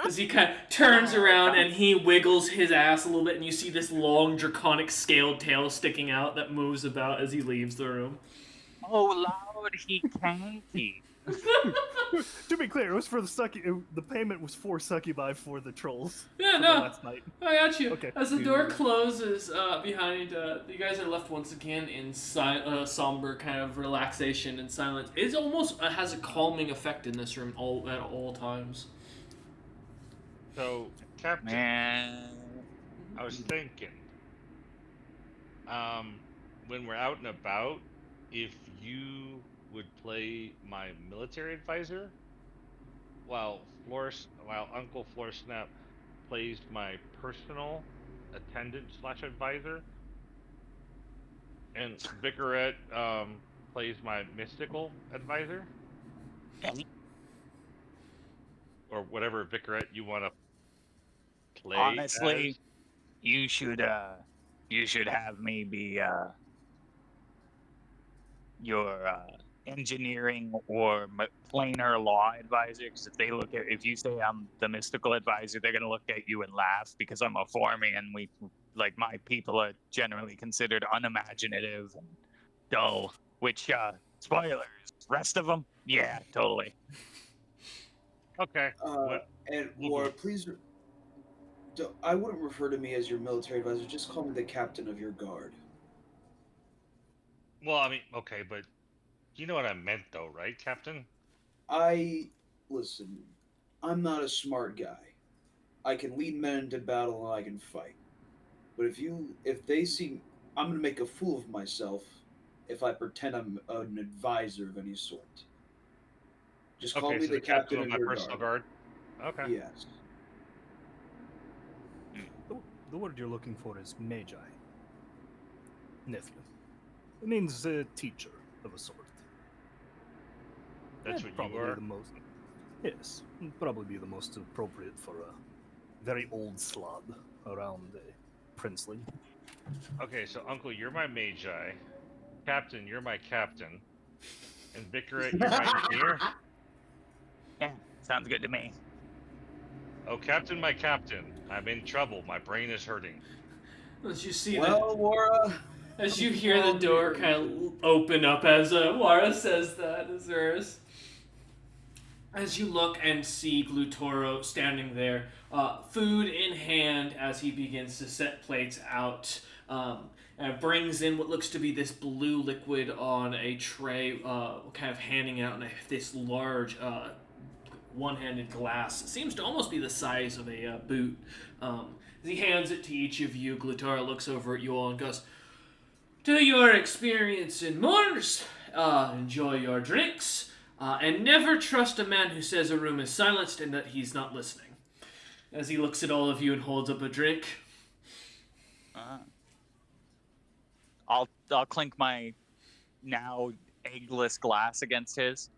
As he kind of turns around and he wiggles his ass a little bit, and you see this long, draconic scaled tail sticking out that moves about as he leaves the room. Oh, Lord, he canky. To be clear, it was for the the payment was for succubi for the trolls. Yeah, for no. the last night. I got you. Okay. As the door closes behind, you guys are left once again in somber kind of relaxation and silence. It almost has a calming effect in this room at all times. So, Captain, Man. I was thinking, when we're out and about, if you would play my military advisor, while Uncle Floorsnap plays my personal attendant / advisor, and Vicaret plays my mystical advisor, or whatever Vicaret you want to play. Honestly, as. you should have me be your engineering or planar law advisor, because if you say I'm the mystical advisor, they're gonna look at you and laugh, because I'm a Formian. My people are generally considered unimaginative and dull, which spoilers, rest of them, yeah, totally. Okay. And Laura, please, I wouldn't refer to me as your military advisor. Just call me the captain of your guard. Well, I mean, okay, but you know what I meant, though, right, Captain? Listen, I'm not a smart guy. I can lead men into battle and I can fight. But if they see, I'm gonna make a fool of myself if I pretend I'm an advisor of any sort. Just call me so the captain of my your personal guard. Okay. Yes. The word you're looking for is magi. Nephew. It means teacher of a sort. That's That'd what you probably are. be the most. Yes, it'd probably be the most appropriate for a very old slob around Princely. Okay, so Uncle, you're my magi. Captain, you're my captain. And Vicaret, you're my engineer. Yeah, sounds good to me. Oh, Captain, my captain. I'm in trouble. My brain is hurting. As you see Laura. as you hear the door kind of open up as Wara says that, Azuris. As you look and see Glutoro standing there, food in hand, as he begins to set plates out, and brings in what looks to be this blue liquid on a tray, kind of handing out this large one-handed glass. It seems to almost be the size of a boot. As he hands it to each of you, Glutoro looks over at you all and goes, "To your experience in Moors enjoy your drinks, and never trust a man who says a room is silenced and that he's not listening. As he looks at all of you and holds up a drink. I'll clink my now eggless glass against his.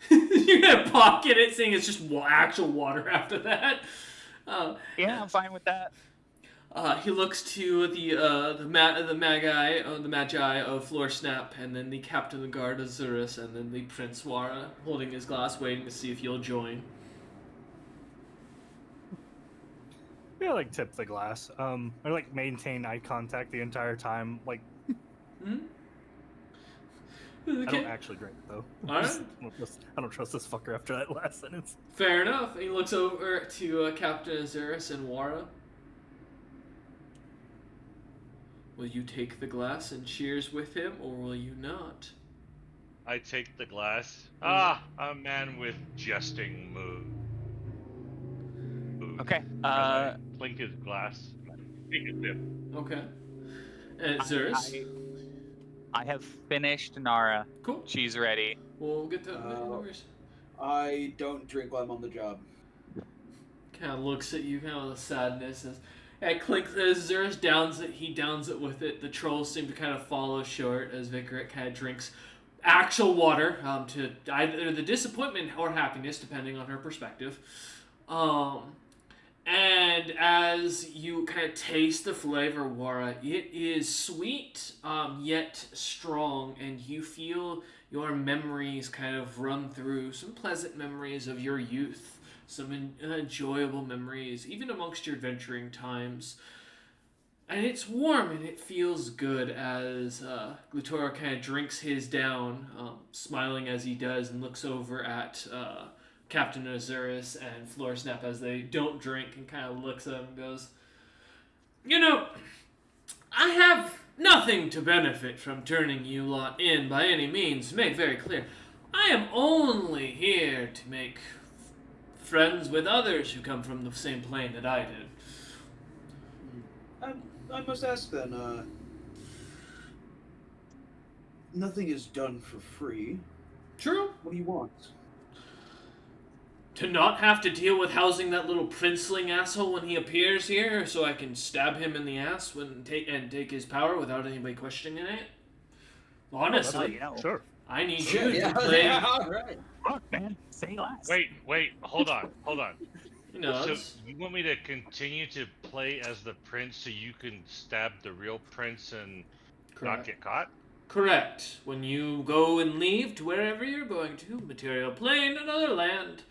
You're gonna pocket it, saying it's just actual water after that. Yeah, I'm fine with that. He looks to the Magi of Floor Snap, and then the Captain of the Guard Azurus, and then the Prince Wara, holding his glass, waiting to see if you'll join. Yeah, like tip the glass. I like maintain eye contact the entire time. Like, Hmm? I don't actually drink though. Alright. I don't trust this fucker after that last sentence. Fair enough. He looks over to Captain Azurus and Wara. Will you take the glass and cheers with him, or will you not? I take the glass. Ah, a man with jesting mood. Okay. Clink his glass. Take a sip. Okay. And Azurus? I have finished Nara. Cool. She's ready. We'll get to numbers. I don't drink while I'm on the job. Kind of looks at you, kind of with a sadness. As Azurus downs it, he downs it with it. The trolls seem to kind of follow short as Vicaret kind of drinks actual water to either the disappointment or happiness, depending on her perspective. And as you kind of taste the flavor, Wara, it is sweet, yet strong, and you feel your memories kind of run through, some pleasant memories of your youth, some enjoyable memories, even amongst your adventuring times. And it's warm, and it feels good as Glutora kind of drinks his down, smiling as he does, and looks over at Captain Azurus and Floor Snap as they don't drink, and kind of looks at him and goes, "You know, I have nothing to benefit from turning you lot in by any means, to make very clear. I am only here to make friends with others who come from the same plane that I did." I must ask then, nothing is done for free. True. What do you want? To not have to deal with housing that little princeling asshole when he appears here, so I can stab him in the ass take his power without anybody questioning it. Honestly, Sure. I need Sure, you to play. yeah, all right. Fuck, man. Say less. Wait, hold on. You know, So it's- you want me to continue to play as the prince so you can stab the real prince and not get caught? Correct. When you go and leave to wherever you're going to, material plane, another land,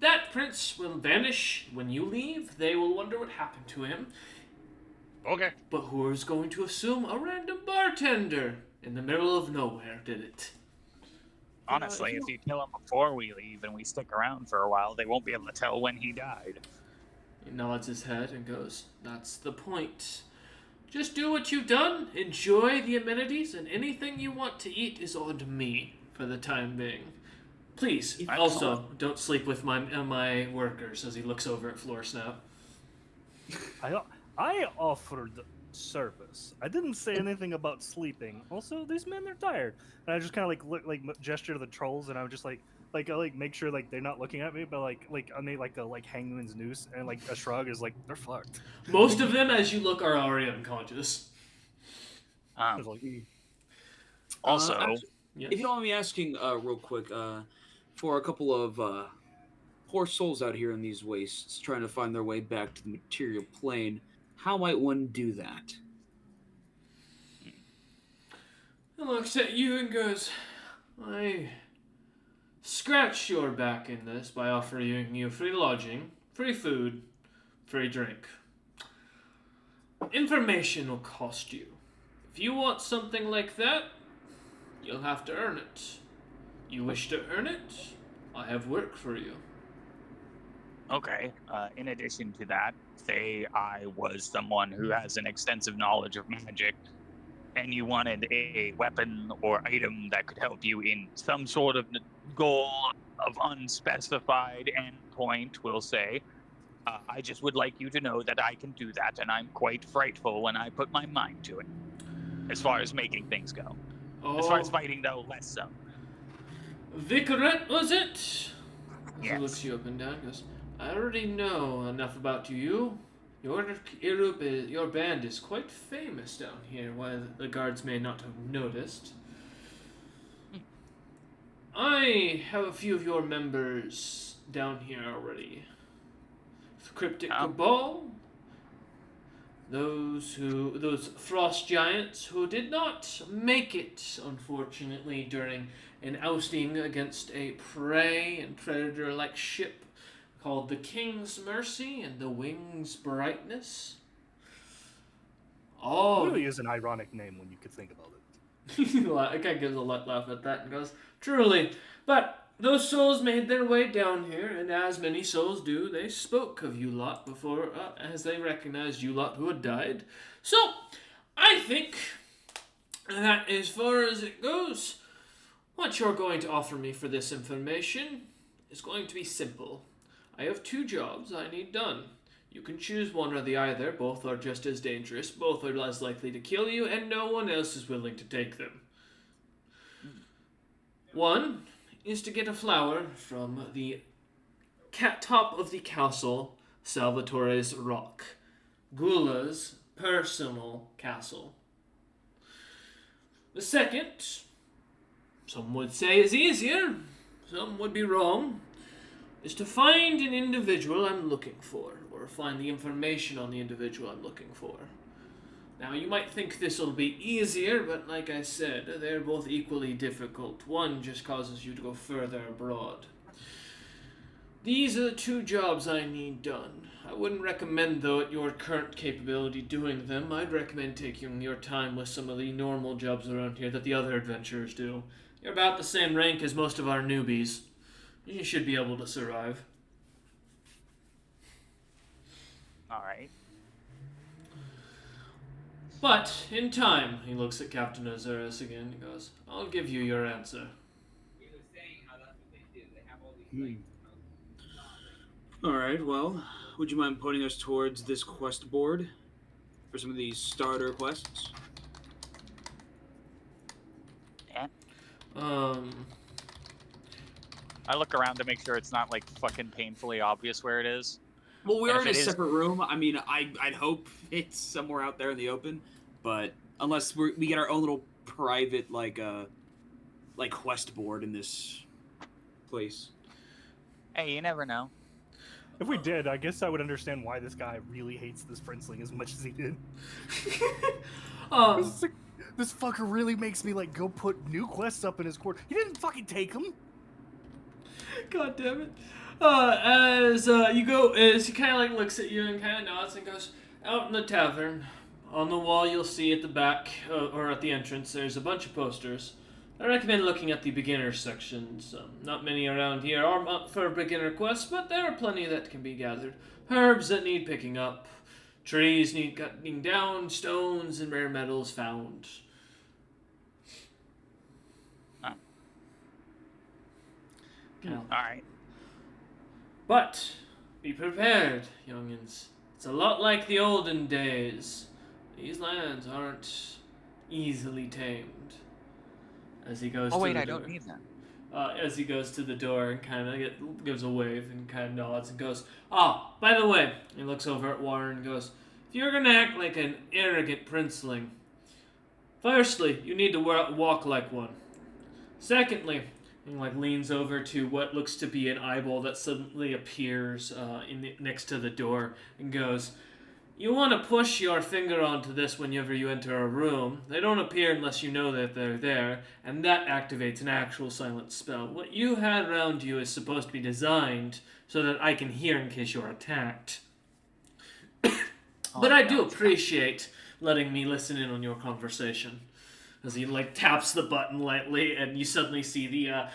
that prince will vanish. When you leave, they will wonder what happened to him. Okay. But who is going to assume a random bartender in the middle of nowhere did it? Honestly, if you kill him before we leave and we stick around for a while, they won't be able to tell when he died. He nods his head and goes, "That's the point. Just do what you've done, enjoy the amenities, and anything you want to eat is on me for the time being. Please, also, don't sleep with my workers," as he looks over at Floor Snap. I offered service. I didn't say anything about sleeping. Also, these men are tired, and I just kind of gesture to the trolls, and I would just I make sure they're not looking at me, but on the hangman's noose, and a shrug is they're fucked. Most of them, as you look, are already unconscious. It's Also, Yes. If you don't mind me asking, real quick, for a couple of poor souls out here in these wastes trying to find their way back to the material plane, how might one do that? He looks at you and goes, "I scratch your back in this by offering you free lodging, free food, free drink. Information will cost you. If you want something like that, you'll have to earn it. You wish to earn it? I have work for you." okay, in addition to that, say I was someone who has an extensive knowledge of magic, and you wanted a weapon or item that could help you in some sort of goal of unspecified endpoint, we'll say, I just would like you to know that I can do that, and I'm quite frightful when I put my mind to it, as far as making things go. As far Oh, as fighting, though, less so. Vicaret, was it? As he Yes. looks you up and down, goes, I already know enough about you. Your band is quite famous down here, while the guards may not have noticed. I have a few of your members down here already. Cryptic Oh. Kabal, those frost giants who did not make it, unfortunately, during an ousting against a prey and predator-like ship called the King's Mercy and the Wing's Brightness. It Oh, really is an ironic name when you could think about it. I kind of gives a light laugh at that and goes, truly, but those souls made their way down here, and as many souls do, they spoke of you lot before, as they recognized you lot who had died. So, I think that as far as it goes, what you're going to offer me for this information is going to be simple. I have 2 jobs I need done. You can choose one or the other. Both are just as dangerous. Both are less likely to kill you, and no one else is willing to take them. One is to get a flower from the top of the castle, Salvatore's Rock, Gula's personal castle. The second, some would say is easier, some would be wrong, is to find an individual I'm looking for, or find the information on the individual I'm looking for. Now, you might think this will be easier, but like I said, they're both equally difficult. One just causes you to go further abroad. These are the 2 jobs I need done. I wouldn't recommend, though, at your current capability doing them. I'd recommend taking your time with some of the normal jobs around here that the other adventurers do. You're about the same rank as most of our newbies. You should be able to survive. Alright. But, in time, he looks at Captain Azurus again and goes, I'll give you your answer. Alright, well, would you mind pointing us towards this quest board for some of these starter quests? Yeah. I look around to make sure it's not, like, fucking painfully obvious where it is. Well, we're in a if it is- separate room. I mean, I'd hope it's somewhere out there in the open, but unless we get our own little private, like quest board in this place. Hey, you never know. If we did, I guess I would understand why this guy really hates this princeling as much as he did. It's like, this fucker really makes me like go put new quests up in his court. He didn't fucking take them. God damn it. As you go, as he kind of like looks at you and kind of nods and goes, out in the tavern, on the wall you'll see at the back, or at the entrance, there's a bunch of posters. I recommend looking at the beginner sections. Not many around here are up for beginner quests, but there are plenty that can be gathered. Herbs that need picking up, trees need cutting down, stones and rare metals found. Alright. But be prepared, youngins. It's a lot like the olden days. These lands aren't easily tamed. As he goes Oh, to wait, the I door. don't need that. As he goes to the door and kind of gives a wave and kind of nods and goes, "Ah, by the way," he looks over at Warren and goes, "If you're gonna act like an arrogant princeling, firstly, you need to walk like one. Secondly," he like leans over to what looks to be an eyeball that suddenly appears next to the door and goes, "You want to push your finger onto this whenever you enter a room. They don't appear unless you know that they're there, and that activates an actual silent spell. What you had around you is supposed to be designed so that I can hear in case you're attacked. But I do appreciate letting me listen in on your conversation." As he like taps the button lightly, and you suddenly see the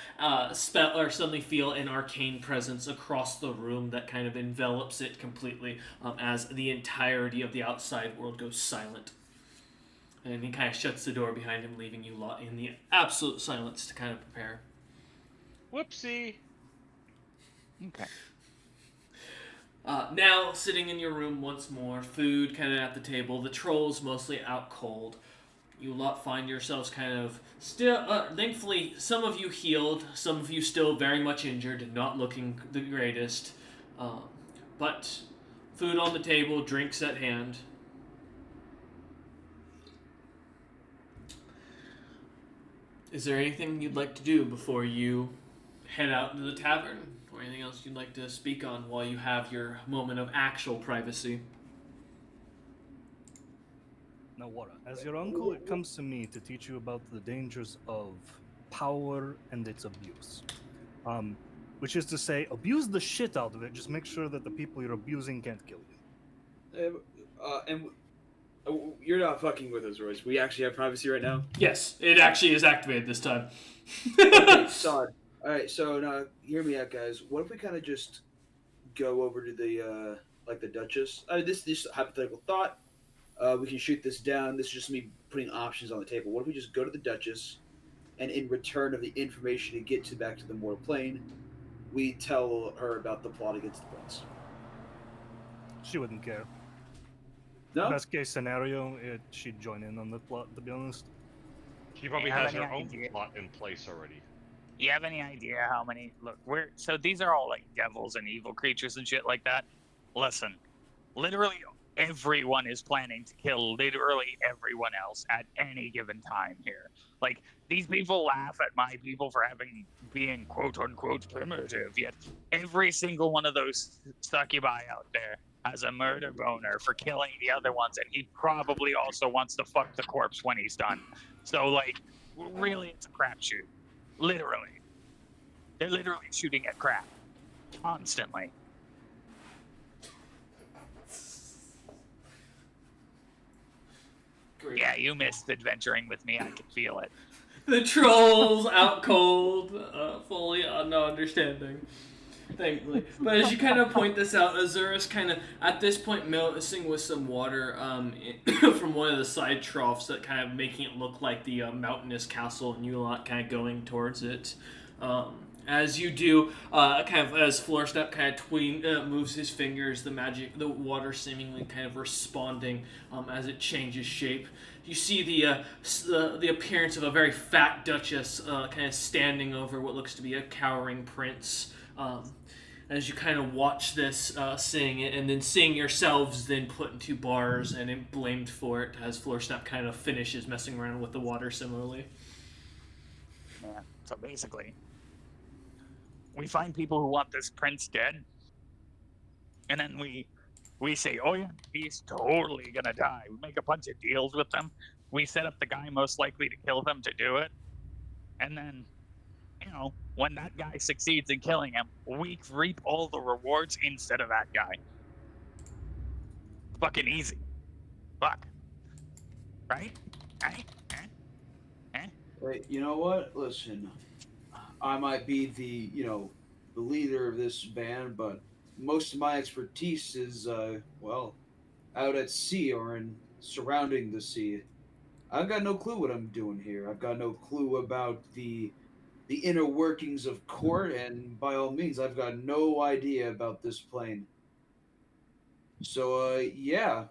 spell, or suddenly feel an arcane presence across the room that kind of envelops it completely, as the entirety of the outside world goes silent. And he kind of shuts the door behind him, leaving you lot in the absolute silence to kind of prepare. Whoopsie. Okay. Now, sitting in your room once more, food kind of at the table, the trolls mostly out cold. You lot find yourselves kind of still. Thankfully, some of you healed, some of you still very much injured and not looking the greatest. But food on the table, drinks at hand. Is there anything you'd like to do before you head out to the tavern? Or anything else you'd like to speak on while you have your moment of actual privacy? Now, Wara, as your uncle, it comes to me to teach you about the dangers of power and its abuse. Which is to say, abuse the shit out of it. Just make sure that the people you're abusing can't kill you. You're not fucking with us, Royce. We actually have privacy right now. Yes, it actually is activated this time. Okay, solid. All right, so now hear me out, guys. What if we kind of just go over to the the Duchess? This is just a hypothetical thought. We can shoot this down. This is just me putting options on the table. What if we just go to the Duchess, and in return of the information to get back to the mortal plane, we tell her about the plot against the prince? She wouldn't care. No. Best case scenario, she'd join in on the plot, to be honest. She probably have has her any own idea? plot in place already. You have any idea how many? Look, so these are all like devils and evil creatures and shit like that. Listen, literally everyone is planning to kill literally everyone else at any given time here. Like, these people laugh at my people for being quote unquote primitive, yet every single one of those succubi out there has a murder boner for killing the other ones, and he probably also wants to fuck the corpse when he's done. So, like, really, it's a crapshoot. Literally. They're literally shooting at crap. Constantly. Great. Yeah, you missed adventuring with me. I can feel it. The trolls out cold, fully no understanding. Thankfully. But as you kind of point this out, Azura's kind of, at this point, noticing with some water from one of the side troughs that kind of making it look like the mountainous castle, and you lot kind of going towards it. As you do, kind of as Floorsnap kind of moves his fingers, the water seemingly kind of responding as it changes shape. You see the appearance of a very fat duchess kind of standing over what looks to be a cowering prince. As you kind of watch this, seeing it, and then seeing yourselves then put into bars and blamed for it as Floorsnap kind of finishes messing around with the water similarly. Yeah, so basically, we find people who want this prince dead, and then we say, oh yeah, he's totally gonna die. We make a bunch of deals with them. We set up the guy most likely to kill them to do it, and then, you know, when that guy succeeds in killing him, we reap all the rewards instead of that guy. Fucking easy. Fuck. Right? Wait, you know what? Listen, I might be the leader of this band, but most of my expertise is out at sea or in surrounding the sea. I've got no clue what I'm doing here. I've got no clue about the inner workings of court, and by all means, I've got no idea about this plane. So, yeah,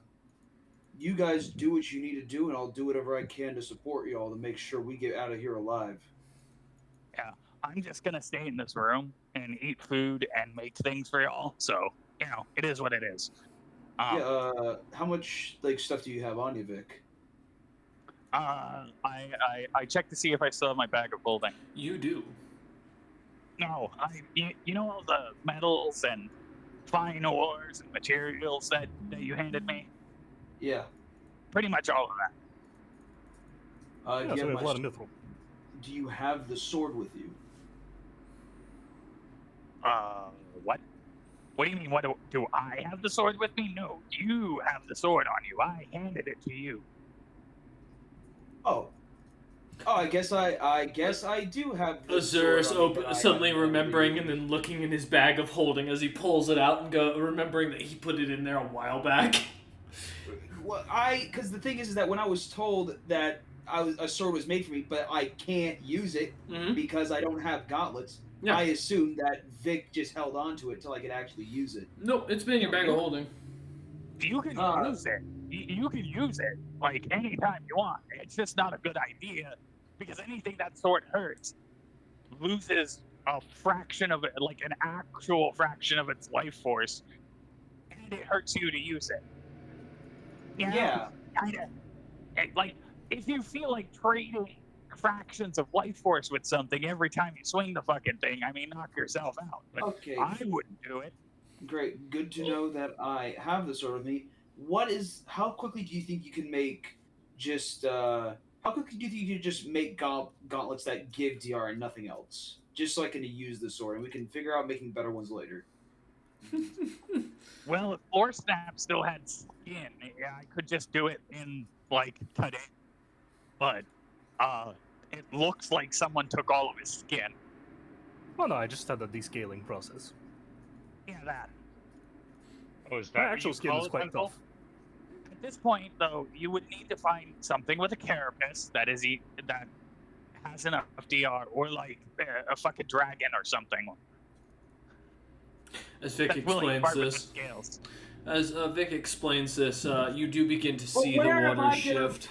you guys do what you need to do, and I'll do whatever I can to support you all to make sure we get out of here alive. Yeah, I'm just gonna stay in this room and eat food and make things for y'all. So, you know, it is what it is. How much stuff do you have on you, Vic? I checked to see if I still have my bag of holding. You do. No, you know all the metals and fine ores and materials that you handed me? Yeah. Pretty much all of that. Do, you So we have have a lot of mithril. do you have the sword with you? What? What do you mean? What do I have the sword with me? No, you have the sword on you. I handed it to you. Oh, I guess I do have. The Azurus sword on me, but suddenly I- remembering and then looking in his bag of holding as he pulls it out and remembering that he put it in there a while back. Well, because the thing is that when I was told that a sword was made for me, but I can't use it Mm-hmm. because I don't have gauntlets, Yeah. I assumed that Vic just held on to it till I could actually use it. Nope, it's been in your bag of holding. You can Ah. use it. you can use it like anytime you want. It's just not a good idea because anything that sort hurts loses a fraction of it, like an actual fraction of its life force, and it hurts you to use it. You know? Yeah. Kinda. Like, if you feel like trading fractions of life force with something every time you swing the fucking thing, I mean, knock yourself out. But Okay. I wouldn't do it. Great. Good to know that I have this sword with me. How quickly do you think you can make how quickly do you think you can just make gauntlets that give DR and nothing else? Just so I can use the sword and we can figure out making better ones later. Well, if Floor Snap still had skin, yeah, I could just do it in, like, today. But, it looks like someone took all of his skin. Oh no, I just had the descaling process. Yeah, that. Oh, is My that what actual you skin call is it, quite Uncle? tough. At this point, though, you would need to find something with a carapace that has enough DR, or like a fucking dragon or something. As Vic That's willing to explains part with the this, scales. Vic explains this, you do begin to But see the where am water I gonna- shift.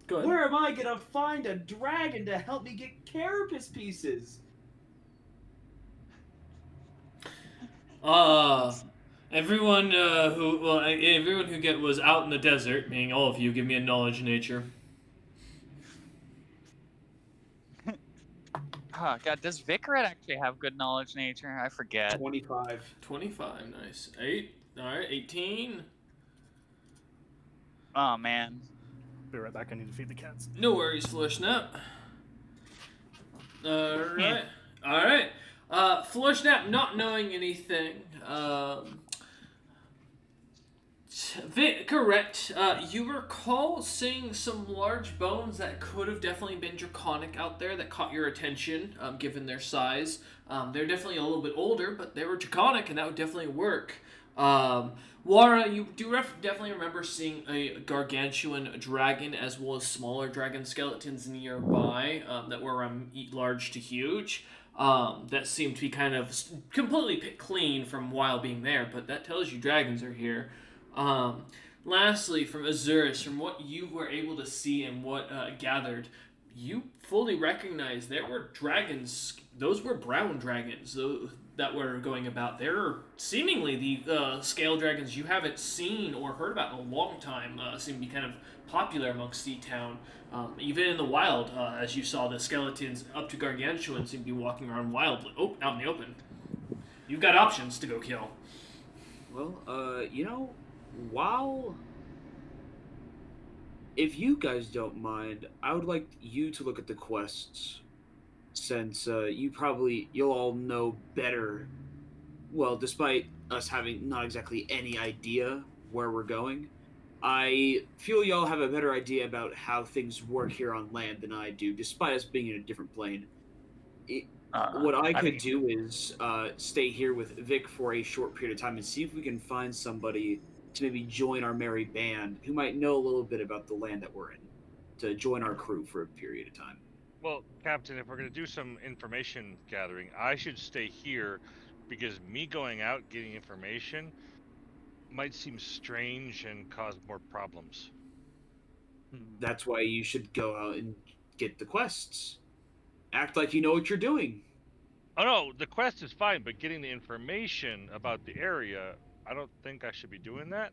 Go ahead. Where am I gonna find a dragon to help me get carapace pieces? Everyone everyone who was out in the desert, meaning all of you, give me a knowledge nature. Oh god, does Vicaret actually have good knowledge nature? I forget. 25. 25, nice. 8, alright, 18. Oh man. Be right back. I need to feed the cats. No worries, Floor Snap. Alright. Alright. Floor Snap, not knowing anything, correct. You recall seeing some large bones that could have definitely been draconic out there that caught your attention, given their size. They're definitely a little bit older, but they were draconic, and that would definitely work. Wara, you do definitely remember seeing a gargantuan dragon as well as smaller dragon skeletons nearby that were large to huge. That seemed to be kind of completely picked clean from while being there, but that tells you dragons are here. Lastly, from Azurus, from what you were able to see and what gathered, you fully recognize there were dragons. Those were brown dragons that were going about. They're seemingly the scale dragons you haven't seen or heard about in a long time. Seem to be kind of popular amongst Sea-Town. Even in the wild, as you saw, the skeletons up to gargantuan seem to be walking around wildly, out in the open. You've got options to go kill. Well, if you guys don't mind, I would like you to look at the quests, since you'll all know better. Well, despite us having not exactly any idea where we're going, I feel y'all have a better idea about how things work here on land than I do, despite us being in a different plane. What I could do is stay here with Vic for a short period of time and see if we can find somebody to maybe join our merry band who might know a little bit about the land that we're in, to join our crew for a period of time. Well, Captain, if we're going to do some information gathering, I should stay here because me going out getting information might seem strange and cause more problems. That's why you should go out and get the quests. Act like you know what you're doing. Oh no, the quest is fine, but getting the information about the area, I don't think I should be doing that.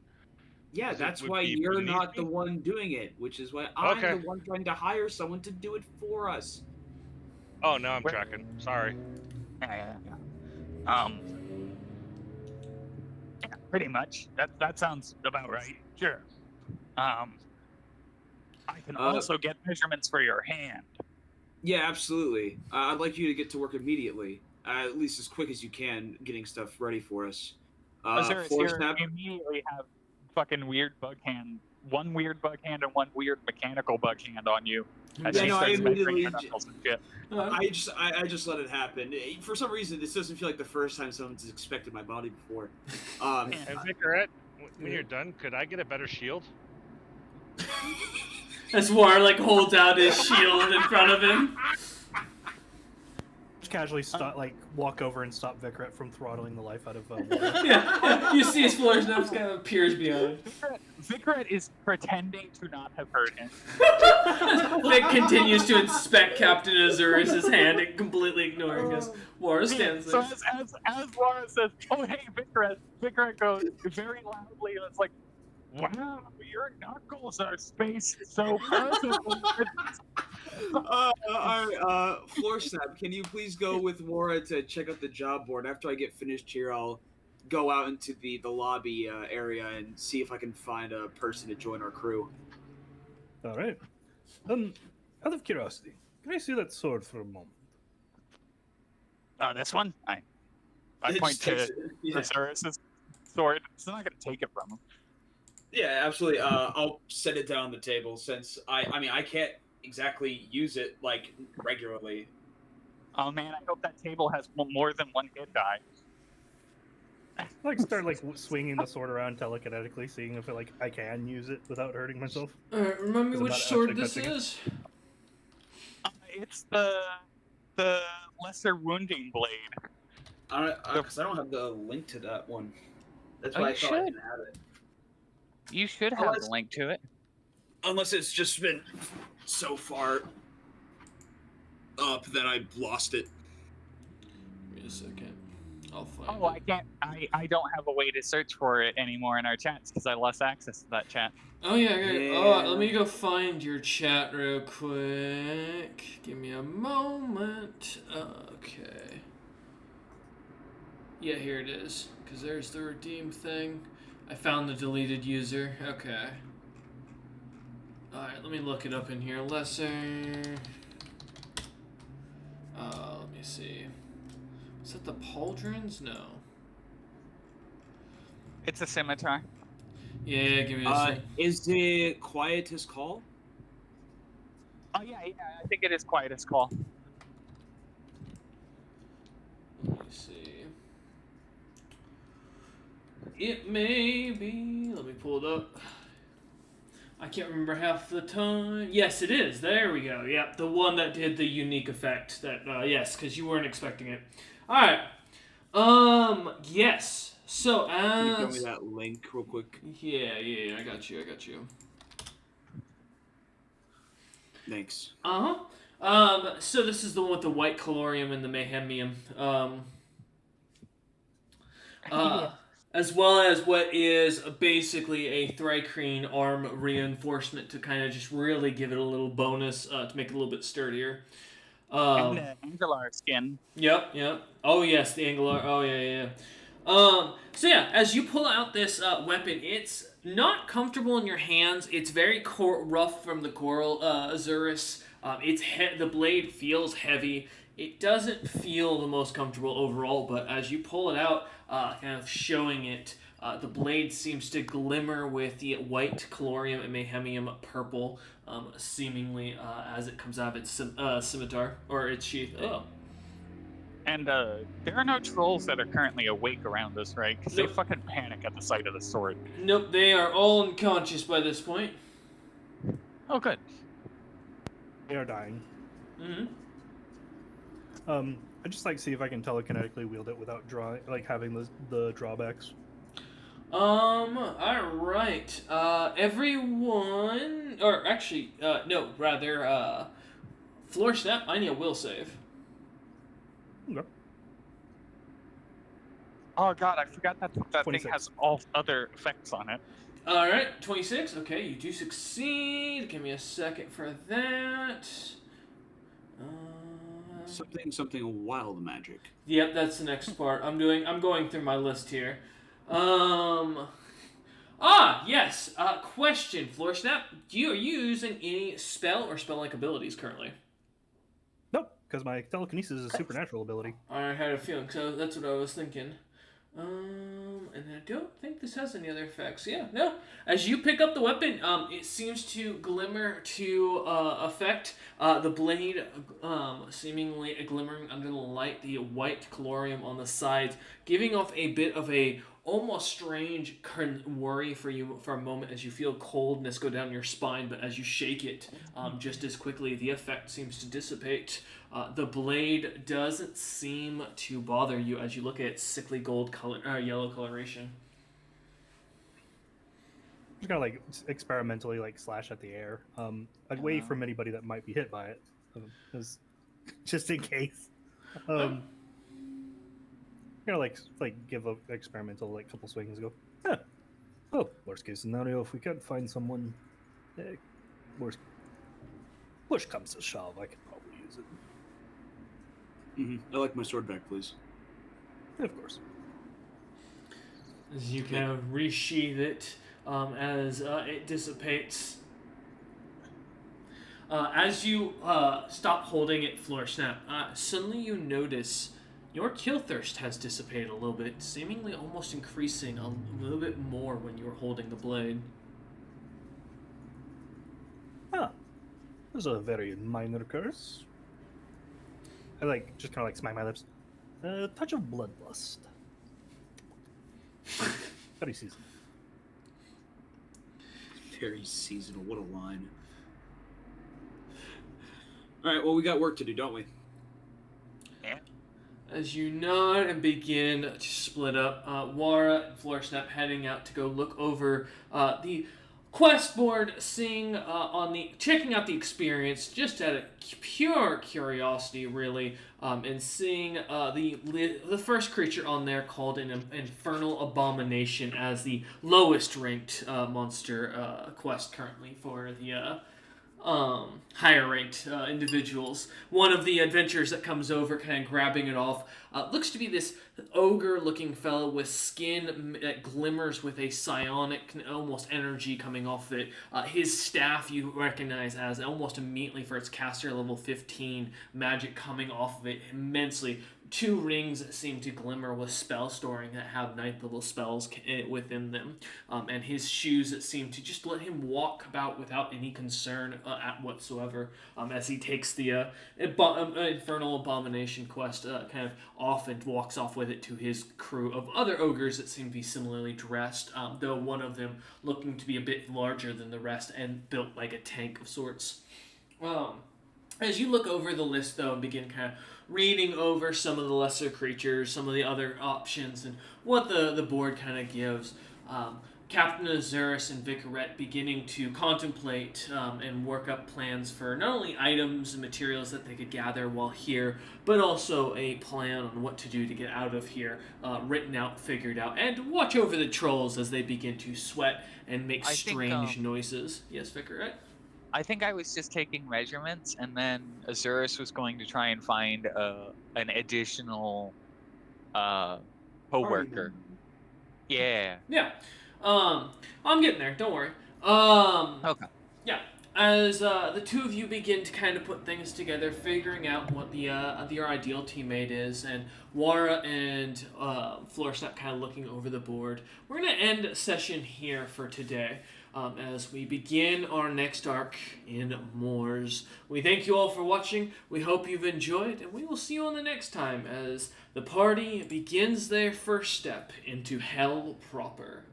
Yeah, that's why you're not the one doing it, which is why I'm the one trying to hire someone to do it for us. Oh, no, I'm tracking. Sorry. Yeah. Pretty much. That sounds about right. Sure. I can also get measurements for your hand. Yeah, absolutely. I'd like you to get to work immediately, at least as quick as you can, getting stuff ready for us. Azurus, you immediately have fucking weird bug hand. One weird bug hand and one weird mechanical bug hand on you. As she starts measuring your knuckles and shit. I just let it happen. For some reason, this doesn't feel like the first time someone's expected my body before. And Vicaret, when you're done, could I get a better shield? As War holds out his shield in front of him. casually stop, walk over and stop Vikret from throttling the life out of Wara. Yeah, you see his floor snaps kind of appears beyond. Vicret is pretending to not have heard him. Vic continues to inspect Captain Azurus' hand and completely ignoring us. Wara stands So there. as Laura says, "Oh hey, Vicret goes very loudly, and it's like, wow, your knuckles are spaced so perfectly." Floor Snap, can you please go with Wara to check out the job board? After I get finished here, I'll go out into the lobby area and see if I can find a person to join our crew. All right. Out of curiosity, can I see that sword for a moment? Oh, this one? I It point just takes to it. Yeah. Osiris' sword. It's not gonna take it from him. Yeah, absolutely. I'll set it down on the table since I can't exactly use it regularly. Oh man, I hope that table has more than one hit die. Start swinging the sword around telekinetically, seeing if I can use it without hurting myself. Alright, remind me I'm which not sword actually this touching it. is? It's the lesser wounding blade. Because I don't have the link to that one. That's Oh, why I you thought I should. didn't have it. You should have a link to it. Unless it's just been so far up that I lost it. Give me a second. I'll find Oh, it. I can't. I don't have a way to search for it anymore in our chats because I lost access to that chat. Oh yeah, okay. Yeah. Oh, let me go find your chat real quick. Give me a moment. Okay. Yeah, here it is. Because there's the redeem thing. I found the deleted user. Okay. Alright, let me look it up in here. Lesser. Let me see. Is that the pauldrons? No. It's a scimitar. Yeah, give me a sec. Is it Quietus Call? Oh yeah, I think it is Quietus Call. Let me see. It may be. Let me pull it up. I can't remember half the time. Yes, it is. There we go. Yep, the one that did the unique effect. That yes, because you weren't expecting it. All right. Yes. So Can you give me that link real quick? Yeah. I got you. Thanks. So this is the one with the white colorium and the mayhemium. Yeah. As well as what is basically a Thrycreen arm reinforcement to kind of just really give it a little bonus to make it a little bit sturdier. And the Angular skin. Yep. Oh yes, the Angular. Oh yeah. So yeah, as you pull out this weapon, it's not comfortable in your hands. It's very rough from the coral Azurus. The blade feels heavy. It doesn't feel the most comfortable overall, but as you pull it out, kind of showing it, the blade seems to glimmer with the white colorium and mayhemium purple, seemingly as it comes out of its scimitar or its sheath. Oh. And there are no trolls that are currently awake around us, right? Because Nope. they fucking panic at the sight of the sword. Nope, they are all unconscious by this point. Oh, good. They are dying. Mm-hmm. I'd just like to see if I can telekinetically wield it without having the drawbacks. Alright. Everyone, or actually, no, rather, Floor Snap, I need a will save. Okay. Oh god, I forgot that thing 26. has all other effects on it. Alright, 26. Okay, you do succeed. Give me a second for that. Something wild magic. Yep, that's the next part. I'm going through my list here. Yes. Question, Floor Snap. Are you using any spell or spell-like abilities currently? Nope, because my telekinesis is a supernatural ability. I had a feeling, so that's what I was thinking. And I don't think this has any other effects. Yeah, no. As you pick up the weapon, it seems to glimmer to affect the blade, seemingly glimmering under the light, the white colorium on the sides, giving off a bit of a almost strange worry for you for a moment as you feel coldness go down your spine, but as you shake it just as quickly, the effect seems to dissipate. The blade doesn't seem to bother you as you look at its sickly gold color, yellow coloration. Just kind of like experimentally like slash at the air, away from anybody that might be hit by it, just in case. Kind of like give a experimental like couple swings and go. Huh. Oh, worst case scenario, if we can't find someone, worst push comes to shove, I could probably use it. I like my sword back, please. Yeah, of course. As you kind of resheath it, as it dissipates. As you stop holding it, Floor Snap, suddenly you notice your kill thirst has dissipated a little bit, seemingly almost increasing a little bit more when you were holding the blade. Ah, this is a very minor curse. I like just kind of like smack my lips. A touch of bloodlust. Very seasonal. Very seasonal. What a line. All right, well, we got work to do, don't we? Yeah. As you nod and begin to split up, Wara and Floorsnap heading out to go look over the quest board, checking out the experience just out of pure curiosity, really, and seeing the first creature on there called an infernal abomination as the lowest ranked monster quest currently for the higher ranked individuals. One of the adventurers that comes over, kind of grabbing it off, looks to be this ogre looking fellow with skin that glimmers with a psionic almost energy coming off of it. His staff you recognize as almost immediately for its caster level 15 magic coming off of it immensely. 2 rings that seem to glimmer with spell storing that have 9th level spells within them, and his shoes that seem to just let him walk about without any concern whatsoever, as he takes the infernal abomination quest kind of off and walks off with it to his crew of other ogres that seem to be similarly dressed, though one of them looking to be a bit larger than the rest and built like a tank of sorts. As you look over the list, though, and begin kind of reading over some of the lesser creatures, some of the other options, and what the board kind of gives, Captain Azurus and Vicaret beginning to contemplate and work up plans for not only items and materials that they could gather while here, but also a plan on what to do to get out of here, written out, figured out, and watch over the trolls as they begin to sweat and make strange noises. Yes, Vicaret? I think I was just taking measurements, and then Azurus was going to try and find an additional co-worker. Yeah. Yeah. I'm getting there. Don't worry. Okay. Yeah. As the two of you begin to kind of put things together, figuring out what your ideal teammate is, and Wara and Floorsnap kind of looking over the board, we're going to end session here for today. As we begin our next arc in Moors. We thank you all for watching. We hope you've enjoyed, and we will see you on the next time as the party begins their first step into Hell proper.